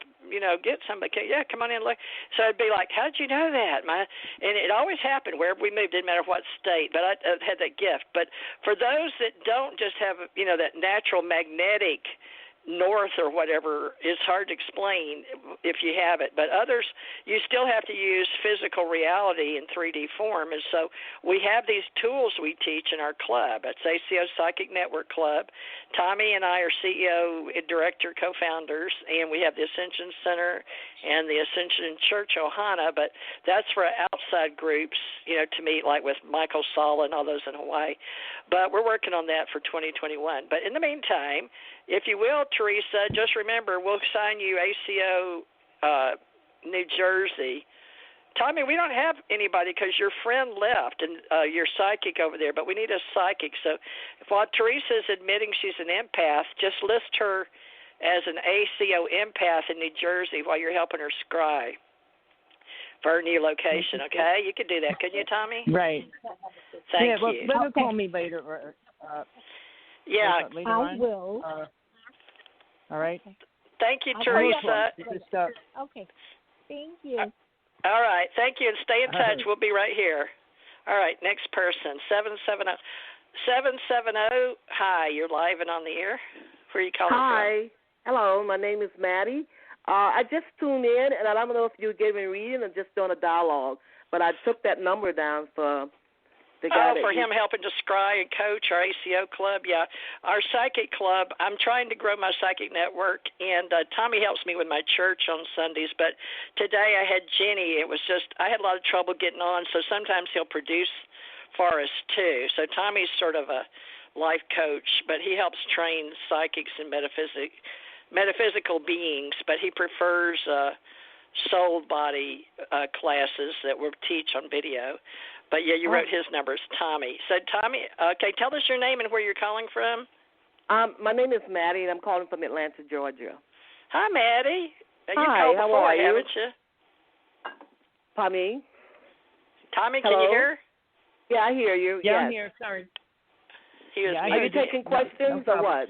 C: get somebody. Yeah, come on in. Look. So I'd be like, how did you know that? And it always happened wherever we moved, didn't matter what state, but I had that gift. But for those that don't just have, that natural magnetic north or whatever, is hard to explain if you have it. But others, you still have to use physical reality in 3D form. And so we have these tools we teach in our club. It's ACO Psychic Network Club. Tommy and I are CEO, director, co-founders, and we have the Ascension Center and the Ascension Church Ohana, but that's for outside groups, to meet, like with Michael Sala and all those in Hawaii. But we're working on that for 2021. But in the meantime, if you will, Theresa, just remember, we'll sign you ACO New Jersey. Tommy, we don't have anybody because your friend left, and your psychic over there, but we need a psychic. So while Theresa's admitting she's an empath, just list her as an ACO empath in New Jersey while you're helping her scry for her new location, okay? You could do that, couldn't you, Tommy?
F: Right.
C: Thank you.
F: Let her call me later.
C: Yeah.
F: Later
H: I
F: on.
H: will.
F: All right.
C: Thank you, Theresa.
H: Okay. Thank you.
C: All right. Thank you, and stay in touch. We'll be right here. All right. Next person, 770. Hi, you're live and on the air. Where are you calling from?
I: Hi. Hello. My name is Maddie. I just tuned in, and I don't know if you were giving a reading or just doing a dialogue, but I took that number down for the guy.
C: For him helping to scry and coach our ACO club, yeah. Our psychic club, I'm trying to grow my psychic network, and Tommy helps me with my church on Sundays, but today I had Jenny. It was just, I had a lot of trouble getting on, so sometimes he'll produce for us too. So Tommy's sort of a life coach, but he helps train psychics and metaphysical beings, but he prefers soul body classes that we'll teach on video. But, yeah, you wrote his number. It's Tommy. So, Tommy, okay, tell us your name and where you're calling from.
I: My name is Maddie, and I'm calling from Atlanta, Georgia.
C: Hi, Maddie.
I: Hi,
C: called before,
I: how are you?
C: Haven't you?
I: Tommy?
C: Tommy,
I: Hello?
C: can you hear?
I: Yeah, I hear you.
F: Yeah,
I: yes.
F: I'm here. Sorry.
I: Are you taking questions or what?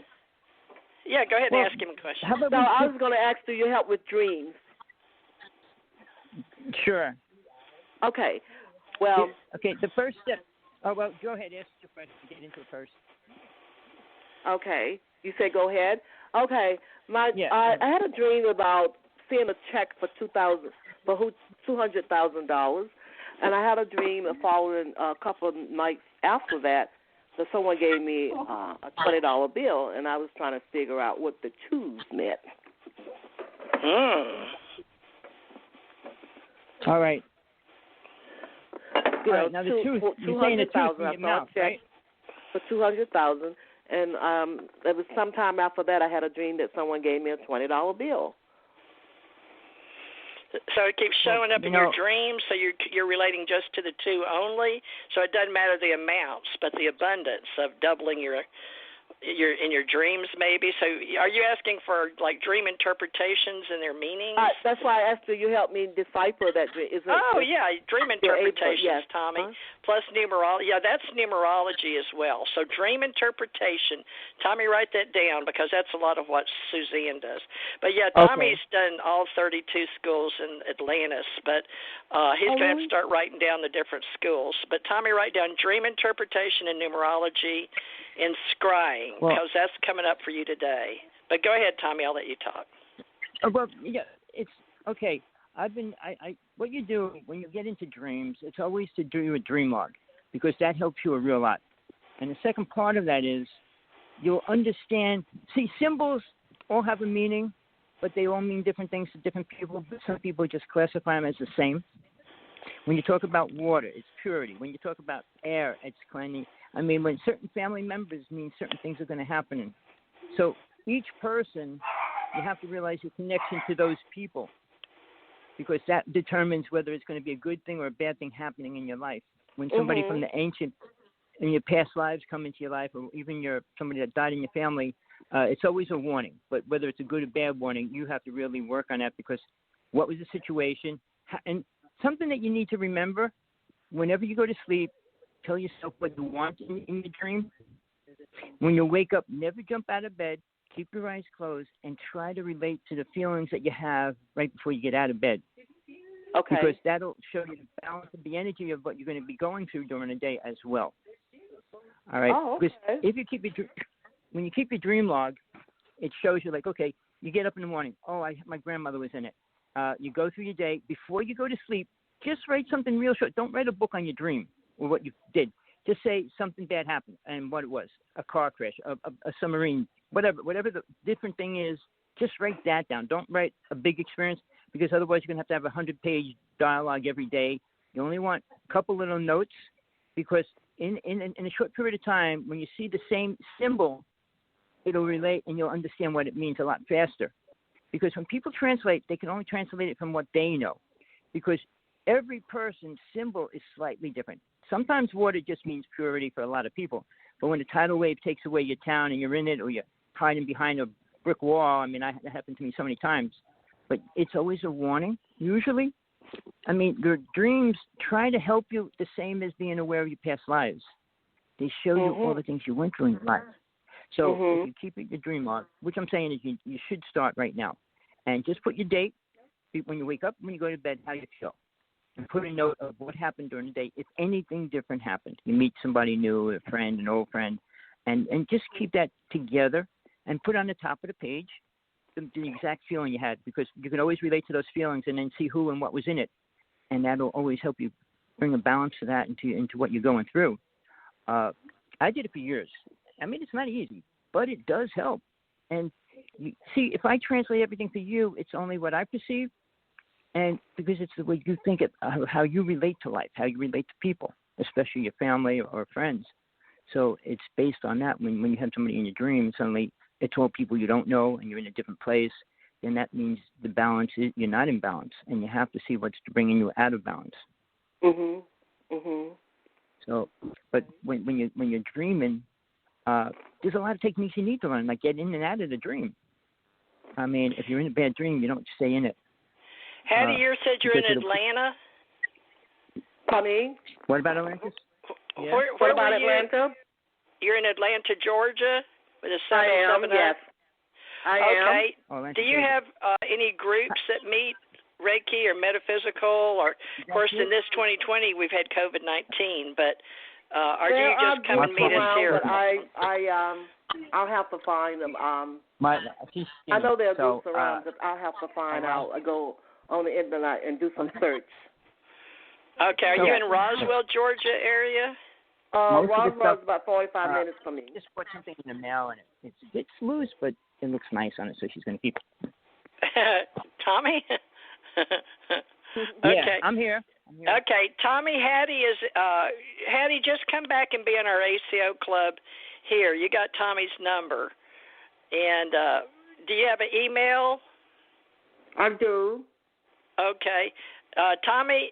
C: Yeah, go ahead and ask him a question.
I: No, I was going to ask, do you help with dreams?
F: Sure.
I: Okay. Well.
F: Okay, the first step. Oh, well, go ahead. Ask your question. Get into it first.
I: Okay. You say go ahead? Okay. I had a dream about seeing a check for $200,000, and I had a dream following a couple of nights after that someone gave me a $20 bill, and I was trying to figure out what the twos meant.
F: All right.
I: You know,
F: now the two, you're saying the two from your mouth, right?
I: For $200,000, and it was sometime after that I had a dream that someone gave me a $20 bill.
C: So it keeps showing up in your dreams, so you're relating just to the two only. So it doesn't matter the amounts, but the abundance of doubling your in your dreams, maybe. So are you asking for like dream interpretations and their meanings?
I: That's why I asked you help me decipher that dream.
C: Dream interpretations, yes. Tommy. plus numerology. Yeah, that's numerology as well. So dream interpretation. Tommy, write that down because that's a lot of what Suzanne does. But yeah, Tommy's done all 32 schools in Atlantis, but he's going to have to start writing down the different schools. But Tommy, write down dream interpretation and numerology and scrying because that's coming up for you today. But go ahead, Tommy. I'll let you talk.
F: Well, yeah, it's okay. What you do when you get into dreams, it's always to do a dream log because that helps you a real lot. And the second part of that is you'll understand. See, symbols all have a meaning, but they all mean different things to different people. But some people just classify them as the same. When you talk about water, it's purity. When you talk about air, it's cleansing. I mean, when certain family members mean certain things are going to happen. So each person, you have to realize your connection to those people, because that determines whether it's going to be a good thing or a bad thing happening in your life. When somebody from the ancient, in your past lives come into your life, or even somebody that died in your family, it's always a warning. But whether it's a good or bad warning, you have to really work on that, because what was the situation? And something that you need to remember, whenever you go to sleep, tell yourself what you want in your dream. When you wake up, never jump out of bed. Keep your eyes closed and try to relate to the feelings that you have right before you get out of bed.
I: Okay.
F: Because that'll show you the balance of the energy of what you're going to be going through during the day as well. All right.
I: Oh, okay.
F: Because if you when you keep your dream log, it shows you, like, okay, you get up in the morning. Oh, my grandmother was in it. You go through your day. Before you go to sleep, just write something real short. Don't write a book on your dream or what you did. Just say something bad happened and what it was, a car crash, a submarine, whatever the different thing is, just write that down. Don't write a big experience, because otherwise you're going to have a 100-page dialogue every day. You only want a couple little notes, because in a short period of time, when you see the same symbol, it'll relate and you'll understand what it means a lot faster. Because when people translate, they can only translate it from what they know, because every person's symbol is slightly different. Sometimes water just means purity for a lot of people. But when a tidal wave takes away your town and you're in it, or you're hiding behind a brick wall, I mean, that happened to me so many times. But it's always a warning, usually. I mean, your dreams try to help you the same as being aware of your past lives. They show you all the things you went through in your life. So if you keep it your dream log, which I'm saying is you should start right now. And just put your date, when you wake up, when you go to bed, how you feel. And put a note of what happened during the day. If anything different happened, you meet somebody new, a friend, an old friend, and just keep that together and put on the top of the page the exact feeling you had, because you can always relate to those feelings and then see who and what was in it, and that'll always help you bring a balance to that into what you're going through. I did it for years. I mean, it's not easy, but it does help. And see, if I translate everything for you, it's only what I perceive. And because it's the way you think it, how you relate to life, how you relate to people, especially your family or friends. So it's based on that. When you have somebody in your dream, suddenly it's all people you don't know and you're in a different place, then that means the balance is, you're not in balance, and you have to see what's bringing you out of balance. So, but when you're dreaming, there's a lot of techniques you need to learn, like get in and out of the dream. I mean, if you're in a bad dream, you don't stay in it.
C: Hattie, you said you're in Atlanta?
I: Honey?
F: What about Atlanta?
C: Yeah.
I: What about Atlanta?
C: You're in Atlanta, Georgia? With a 770?
I: Yes. I am.
C: Okay. Do you have any groups that meet Reiki or metaphysical? Or, of course, in this 2020, we've had COVID-19, but do you just come and meet us here?
I: I'll have to find them. I know there are groups around, but I'll have to find out. I go on the internet and do some search. Okay. Are you in
C: Roswell, Georgia area?
I: Roswell's about 45 minutes from me.
F: Just put something in the mail, and it's loose, but it looks nice on it, so she's going to keep it.
C: Tommy?
F: Okay. Yeah, I'm here.
C: Okay, Tommy, Hattie, just come back and be in our ACO club here. You got Tommy's number. And do you have an email?
I: I do.
C: Okay. Tommy,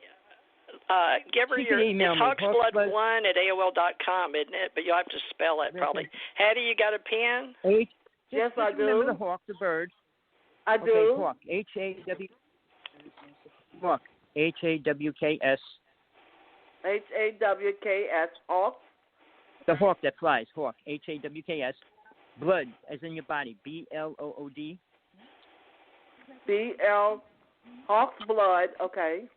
C: give her your hawksblood1@AOL.com, isn't it? But you'll have to spell it probably. Hattie, you got a pen?
I: Yes, I do.
F: Remember the hawk, the bird.
I: I do.
F: Hawk, H-A-W. Hawk, H-A-W-K-S.
I: HAWKS, Hawk.
F: The hawk that flies, hawk, HAWKS. Blood, as in your body, BLOOD.
I: Hawk's Blood, okay.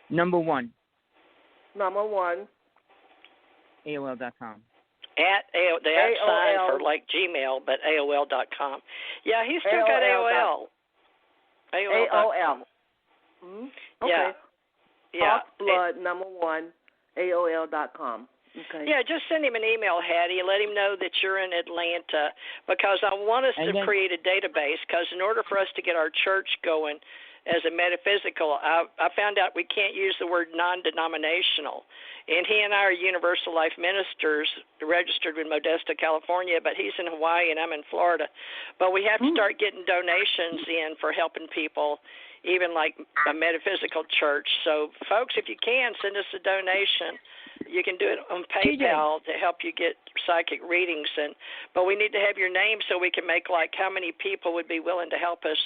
F: Number 1.
I: AOL.com.
C: At the at sign for like Gmail, but AOL.com. Yeah, he's still got AOL. AOL.
I: Mm-hmm. Okay.
C: Yeah.
I: Hawk's Blood, 1, AOL.com. Okay.
C: Yeah, just send him an email, Hattie, and let him know that you're in Atlanta, because I want us to create a database, because in order for us to get our church going as a metaphysical, I found out we can't use the word non-denominational. And he and I are Universal Life Ministers, registered with Modesto, California, but he's in Hawaii and I'm in Florida. But we have to start getting donations in for helping people, even like a metaphysical church. So, folks, if you can, send us a donation. You can do it on PayPal to help you get psychic readings, but we need to have your name so we can make like how many people would be willing to help us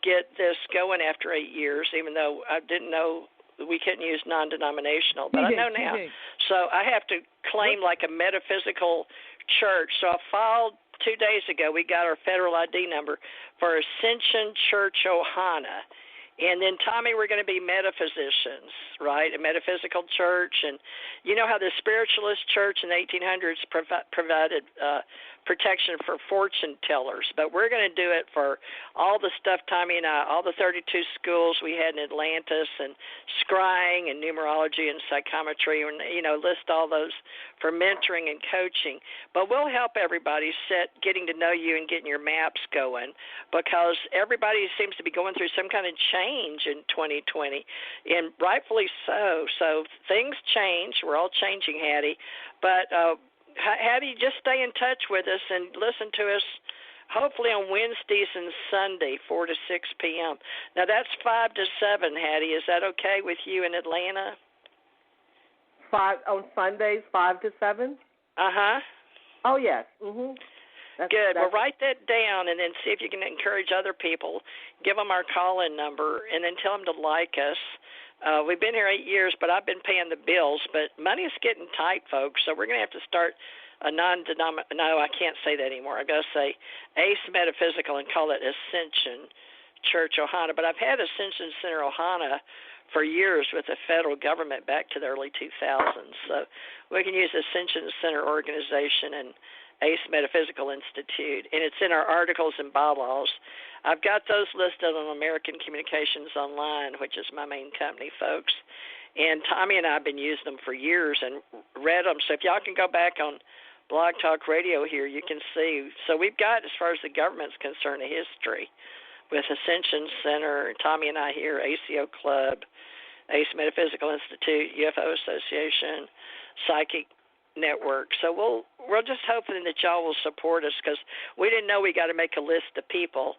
C: get this going after 8 years, even though I didn't know we couldn't use non-denominational, but I know now. So I have to claim like a metaphysical church. So I filed 2 days ago. We got our federal ID number for Ascension Church Ohana. And then, Tommy, we're going to be metaphysicians, right? A metaphysical church. And you know how the spiritualist church in the 1800s provided protection for fortune tellers. But we're going to do it for all the stuff, Tommy and I, all the 32 schools we had in Atlantis, and scrying and numerology and psychometry, and, list all those for mentoring and coaching. But we'll help everybody getting to know you and getting your maps going, because everybody seems to be going through some kind of change in 2020, and rightfully so. So things change. We're all changing, Hattie. But Hattie, just stay in touch with us and listen to us, hopefully on Wednesdays and Sunday, 4 to 6 p.m. Now, that's 5 to 7, Hattie. Is that okay with you in Atlanta?
I: 5 on Sundays, 5 to 7?
C: Uh-huh.
I: Oh, yes. Mm-hmm.
C: Good. Well, write that down and then see if you can encourage other people. Give them our call-in number and then tell them to like us. We've been here 8 years, but I've been paying the bills. But money is getting tight, folks, so we're going to have to start a non-denominational. No, I can't say that anymore. I've got to say ACE Metaphysical and call it Ascension Church Ohana. But I've had Ascension Center Ohana for years with the federal government back to the early 2000s. So we can use Ascension Center Organization and ACE Metaphysical Institute, and it's in our articles and bylaws. I've got those listed on American Communications Online, which is my main company, folks. And Tommy and I have been using them for years and read them. So if y'all can go back on Blog Talk Radio here, you can see. So we've got, as far as the government's concerned, a history with Ascension Center, Tommy and I here, ACO Club, ACE Metaphysical Institute, UFO Association, Psychic Network. So we're just hoping that y'all will support us, because we didn't know we got to make a list of people.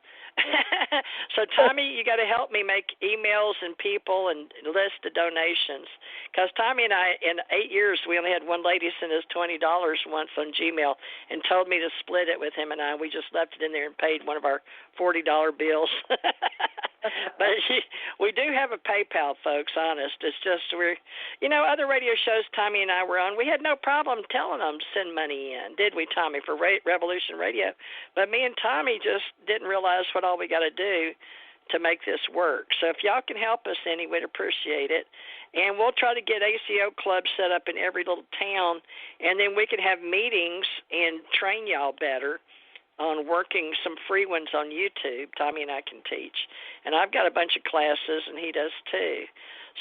C: So Tommy, you got to help me make emails and people and list the donations, because Tommy and I, in 8 years, we only had one lady send us $20 once on Gmail and told me to split it with him and I. We just left it in there and paid one of our $40 bills. But we do have a PayPal, folks, honest. It's just other radio shows Tommy and I were on, we had no problem telling them to send money in, did we, Tommy, for Revolution Radio? But me and Tommy just didn't realize what all we got to do to make this work. So if y'all can help us any, we'd appreciate it. And we'll try to get ACO clubs set up in every little town, and then we can have meetings and train y'all better on working some free ones on YouTube. Tommy and I can teach. And I've got a bunch of classes, and he does too.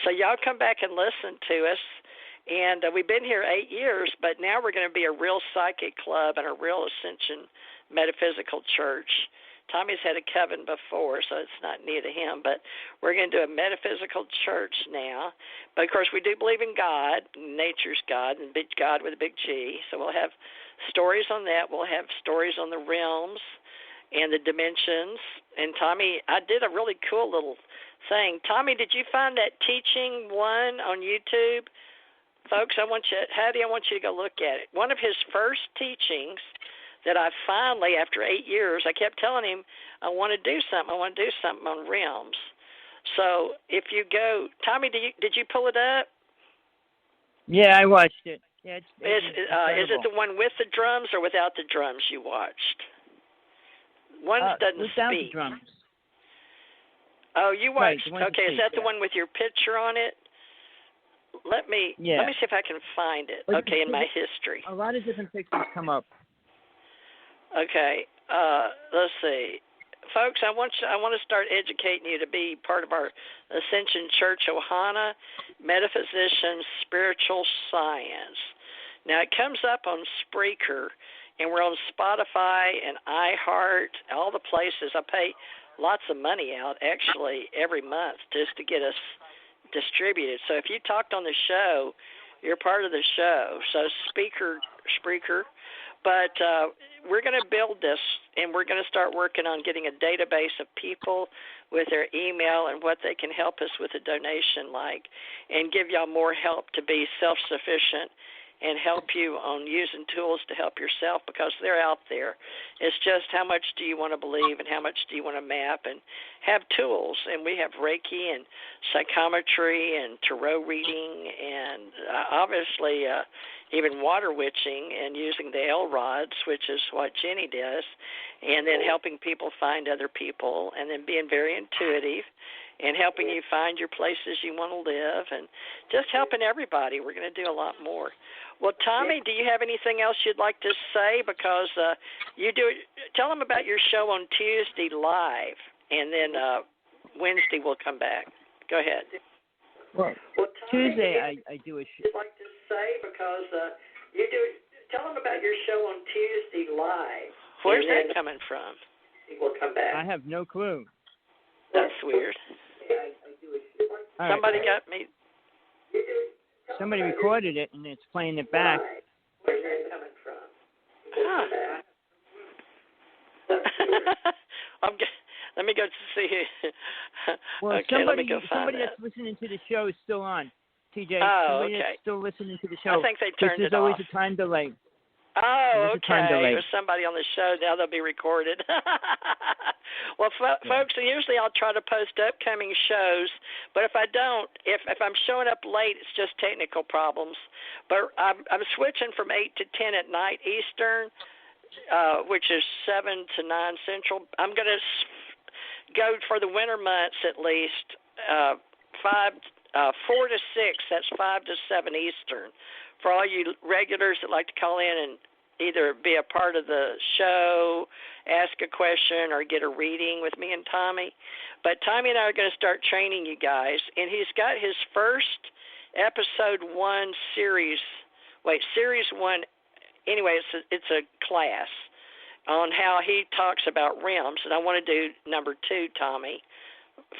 C: So y'all come back and listen to us. And we've been here 8 years, but now we're going to be a real psychic club and a real Ascension Metaphysical Church. Tommy's had a coven before, so it's not new to him, but we're going to do a metaphysical church now. But, of course, we do believe in God, nature's God, and big God with a big G. So we'll have stories on that. We'll have stories on the realms and the dimensions. And, Tommy, I did a really cool little thing. Tommy, did you find that teaching one on YouTube? Folks, Hattie, I want you to go look at it. One of his first teachings that I finally, after 8 years, I kept telling him, I want to do something on realms. So if you go, Tommy, did you pull it up?
F: Yeah, I watched it. Yeah,
C: is it the one with the drums or without the drums you watched? One doesn't
F: without
C: speak.
F: The drums.
C: Oh, you watched.
F: Right,
C: okay, is that the one with your picture on it? Let me see if I can find it. Okay, in my history.
F: A lot of different pictures come up.
C: Okay, let's see. Folks, I want to start educating you to be part of our Ascension Church Ohana Metaphysician Spiritual Science. Now, it comes up on Spreaker, and we're on Spotify and iHeart, all the places. I pay lots of money out, actually, every month just to get us distributed. So if you talked on the show, you're part of the show. So Spreaker. But we're going to build this, and we're going to start working on getting a database of people with their email and what they can help us with a donation and give y'all more help to be self-sufficient and help you on using tools to help yourself, because they're out there. It's just how much do you want to believe and how much do you want to map and have tools. And we have Reiki and psychometry and tarot reading and obviously even water witching and using the L rods, which is what Jenny does, and then helping people find other people, and then being very intuitive and helping you find your places you want to live, and just helping everybody. We're going to do a lot more. Well, Tommy, do you have anything else you'd like to say? Because tell them about your show on Tuesday live, and then Wednesday we'll come back. Go ahead.
F: Well Tuesday I do a show.
C: You'd like to say, because tell them about your show on Tuesday live. Where's that coming from? We'll come back.
F: I have no clue.
C: That's weird. Somebody got me.
F: Somebody recorded it and it's playing it back.
C: Where's that coming from? Let me go see.
F: Well,
C: okay, let me go find
F: somebody that's listening to the show is still on. TJ, somebody that's still listening to the show.
C: I think they turned it off.
F: There's always a time delay.
C: Oh, okay. There's somebody on the show now. They'll be recorded. Well, folks, usually I'll try to post upcoming shows, but if I don't, if I'm showing up late, it's just technical problems. But I'm switching from 8 to 10 at night Eastern, which is 7 to 9 Central. I'm going to go for the winter months at least 4 to 6. That's 5 to 7 Eastern. For all you regulars that like to call in and either be a part of the show, ask a question, or get a reading with me and Tommy. But Tommy and I are going to start training you guys, and he's got his first episode 1 series 1. Anyway, it's a class on how he talks about realms, and I want to do number 2, Tommy,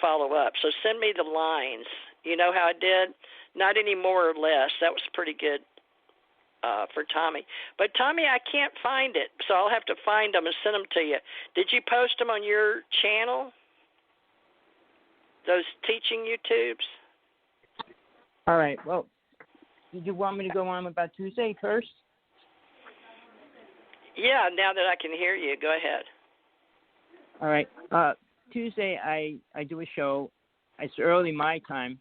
C: follow up. So send me the lines. You know how I did? Not any more or less. That was pretty good for Tommy. But, Tommy, I can't find it, so I'll have to find them and send them to you. Did you post them on your channel, those teaching YouTubes?
F: All right. Well, did you want me to go on about Tuesday first?
C: Yeah, now that I can hear you, go ahead.
F: All right. Tuesday I do a show. It's early my time,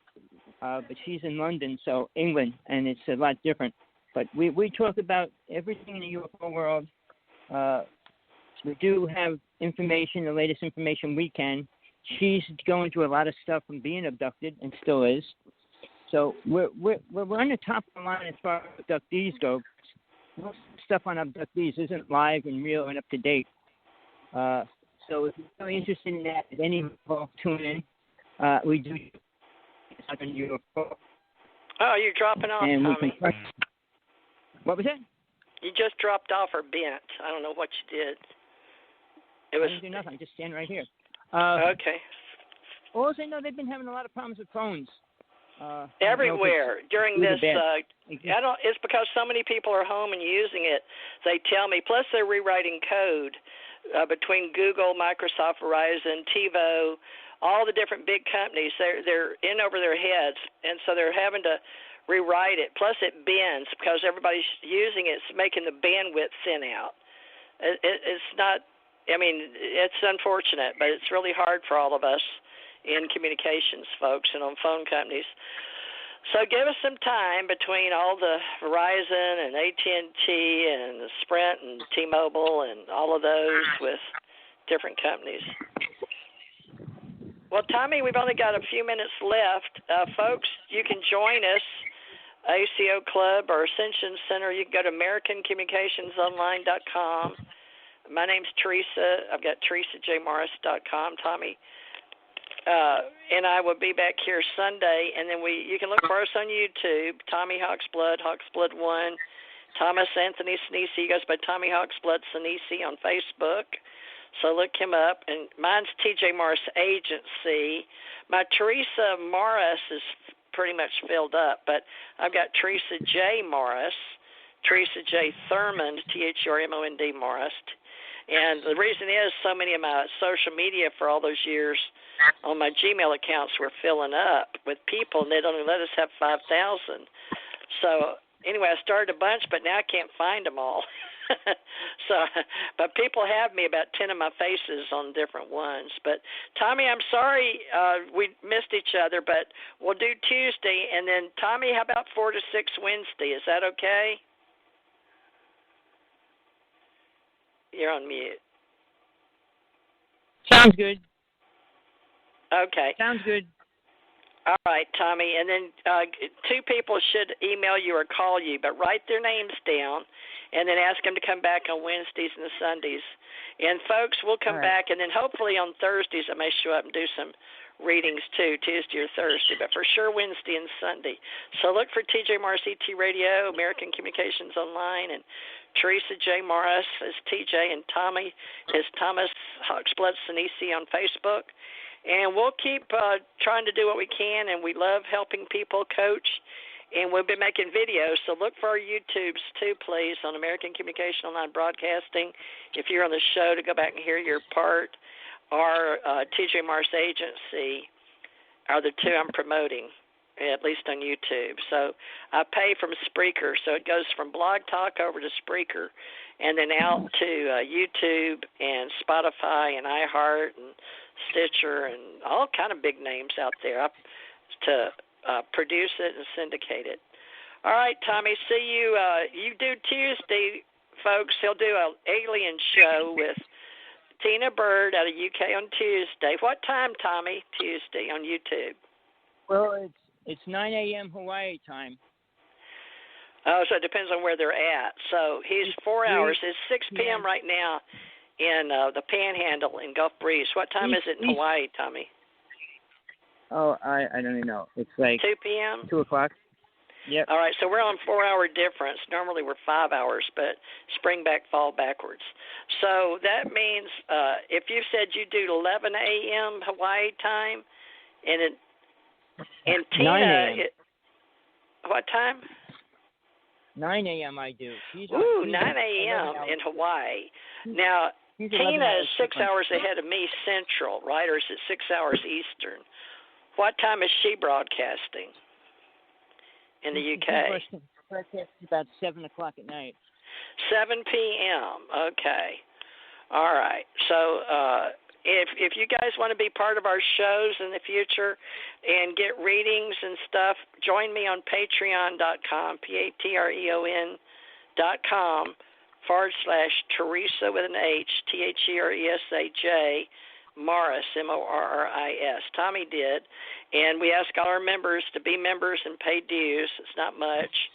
F: but she's in London, so England, and it's a lot different. But we talk about everything in the UFO world. We do have information, the latest information we can. She's going through a lot of stuff from being abducted, and still is. So we're on the top of the line as far as abductees go. Most stuff on abductees isn't live and real and up to date. So if you're really interested in that at any level, tune in. We do on UFO.
C: Oh, you're dropping off,
F: and
C: Tommy.
F: What was that?
C: You just dropped off or bent. I don't know what you did.
F: I didn't do nothing. I just stand right here.
C: Okay.
F: Also, I know they've been having a lot of problems with phones.
C: Everywhere during this. It's because so many people are home and using it. They tell me. Plus, they're rewriting code between Google, Microsoft, Verizon, TiVo, all the different big companies. They're in over their heads, and so they're having to rewrite it. Plus, it bends because everybody's using it. It's making the bandwidth thin out. It's not. I mean, it's unfortunate, but it's really hard for all of us in communications, folks, and on phone companies. So give us some time between all the Verizon and AT&T and the Sprint and T-Mobile and all of those with different companies. Well, Tommy, we've only got a few minutes left. Folks, you can join us, ACO Club or Ascension Center. You can go to AmericanCommunicationsOnline.com. My name's Theresa. I've got TheresaJMorris.com. Tommy. And I will be back here Sunday, and then you can look for us on YouTube, Tommy Hawksblood, Hawksblood1, Thomas Anthony Sinisi. He goes by Tommy Hawksblood Sinisi on Facebook, so look him up. And mine's TJ Morris Agency. My Theresa Morris is pretty much filled up, but I've got Theresa J. Morris, Theresa J. Thurmond, Thurmond Morris. And the reason is so many of my social media for all those years on my Gmail accounts were filling up with people, and they'd only let us have 5,000. So anyway, I started a bunch, but now I can't find them all. But people have me about 10 of my faces on different ones. But Tommy, I'm sorry we missed each other, but we'll do Tuesday, and then Tommy, how about 4 to 6 Wednesday? Is that okay? You're on mute.
F: Sounds good.
C: Okay.
F: Sounds good.
C: All right, Tommy. And then 2 people should email you or call you, but write their names down and then ask them to come back on Wednesdays and Sundays. And, folks, we'll come back, and then hopefully on Thursdays I may show up and do some readings too, Tuesday or Thursday, but for sure Wednesday and Sunday. So look for TJ Morris ET Radio, American Communications Online, and Theresa J. Morris is TJ, and Tommy is Thomas Hawksblood Sinisi on Facebook. And we'll keep trying to do what we can, and we love helping people coach, and we'll be making videos. So look for our YouTubes too, please, on American Communication Online Broadcasting. If you're on the show, to go back and hear your part. Our TJ Morris Agency are the 2 I'm promoting, at least on YouTube. So I pay from Spreaker, so it goes from Blog Talk over to Spreaker, and then out to YouTube and Spotify and iHeart and Stitcher and all kind of big names out there to produce it and syndicate it. All right, Tommy, see you. You do Tuesday, folks. He'll do an alien show with Tina Bird out of UK on Tuesday. What time, Tommy, Tuesday on YouTube?
F: Well, it's 9 a.m. Hawaii time.
C: Oh, so it depends on where they're at. So he's 4 hours. It's 6 p.m. right now in the Panhandle in Gulf Breeze. What time is it in Hawaii, Tommy?
F: Oh, I don't even know. It's like
C: 2 p.m.?
F: 2 o'clock. Yep.
C: All right, so we're on 4-hour difference. Normally we're 5 hours, but spring back, fall backwards. So that means if you said you do 11 a.m. Hawaii time, and Tina,
F: 9 a.m.
C: What time?
F: 9 a.m. I do.
C: 9 a.m. in Hawaii. Now, Tina is 6 hours ahead of me Central, right? Or is it 6 hours Eastern? What time is she broadcasting in the UK?
F: Broadcasting about 7 o'clock at night.
C: 7 p.m. Okay. All right. So if you guys want to be part of our shows in the future and get readings and stuff, join me on patreon.com, patreon.com /Theresa with an H, THERESAJ, Morris, MORRIS. Tommy did. And we ask all our members to be members and pay dues. It's not much.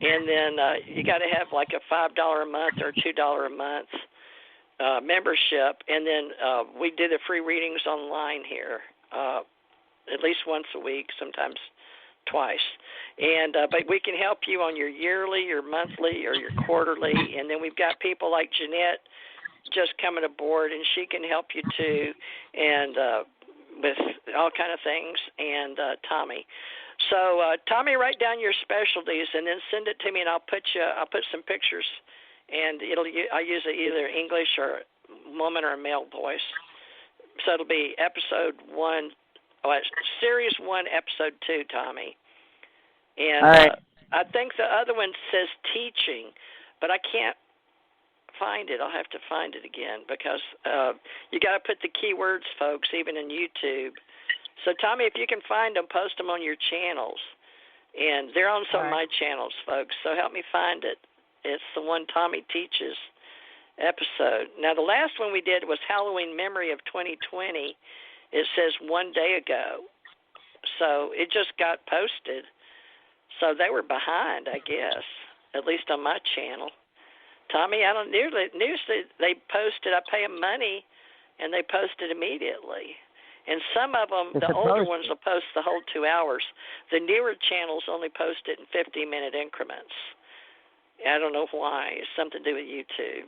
C: And then you got to have like a $5 a month or $2 a month membership. And then we do the free readings online here at least once a week, sometimes twice. And but we can help you on your yearly, your monthly, or your quarterly. And then we've got people like Ginette just coming aboard, and she can help you too, and with all kind of things, and Tommy. So Tommy, write down your specialties and then send it to me, and I'll put some pictures, and I use either English or woman or male voice. So it'll be series 1, episode 2, Tommy. And
F: all right.
C: I think the other one says teaching, but I can't find it. I'll have to find it again because you got to put the keywords, folks, even in YouTube. So, Tommy, if you can find them, post them on your channels. And they're on some of my channels, folks, so help me find it. It's the one Tommy Teaches episode. Now, the last one we did was Halloween Memory of 2020. It says 1 day ago. So it just got posted. So they were behind, I guess, at least on my channel. Tommy, I don't usually they posted. I pay them money, and they post it immediately. And some of them, the older ones, will post the whole 2 hours. The newer channels only post it in 50-minute increments. I don't know why. It's something to do with YouTube.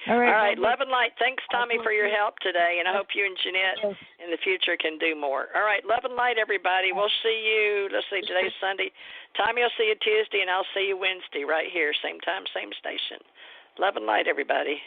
F: All right.
C: Love and light. Thanks, Tommy, for your help today, and I hope you and Ginette in the future can do more. All right, love and light, everybody. We'll see you. Let's see, today's Sunday. Tommy, I'll see you Tuesday, and I'll see you Wednesday right here, same time, same station. Love and light, everybody.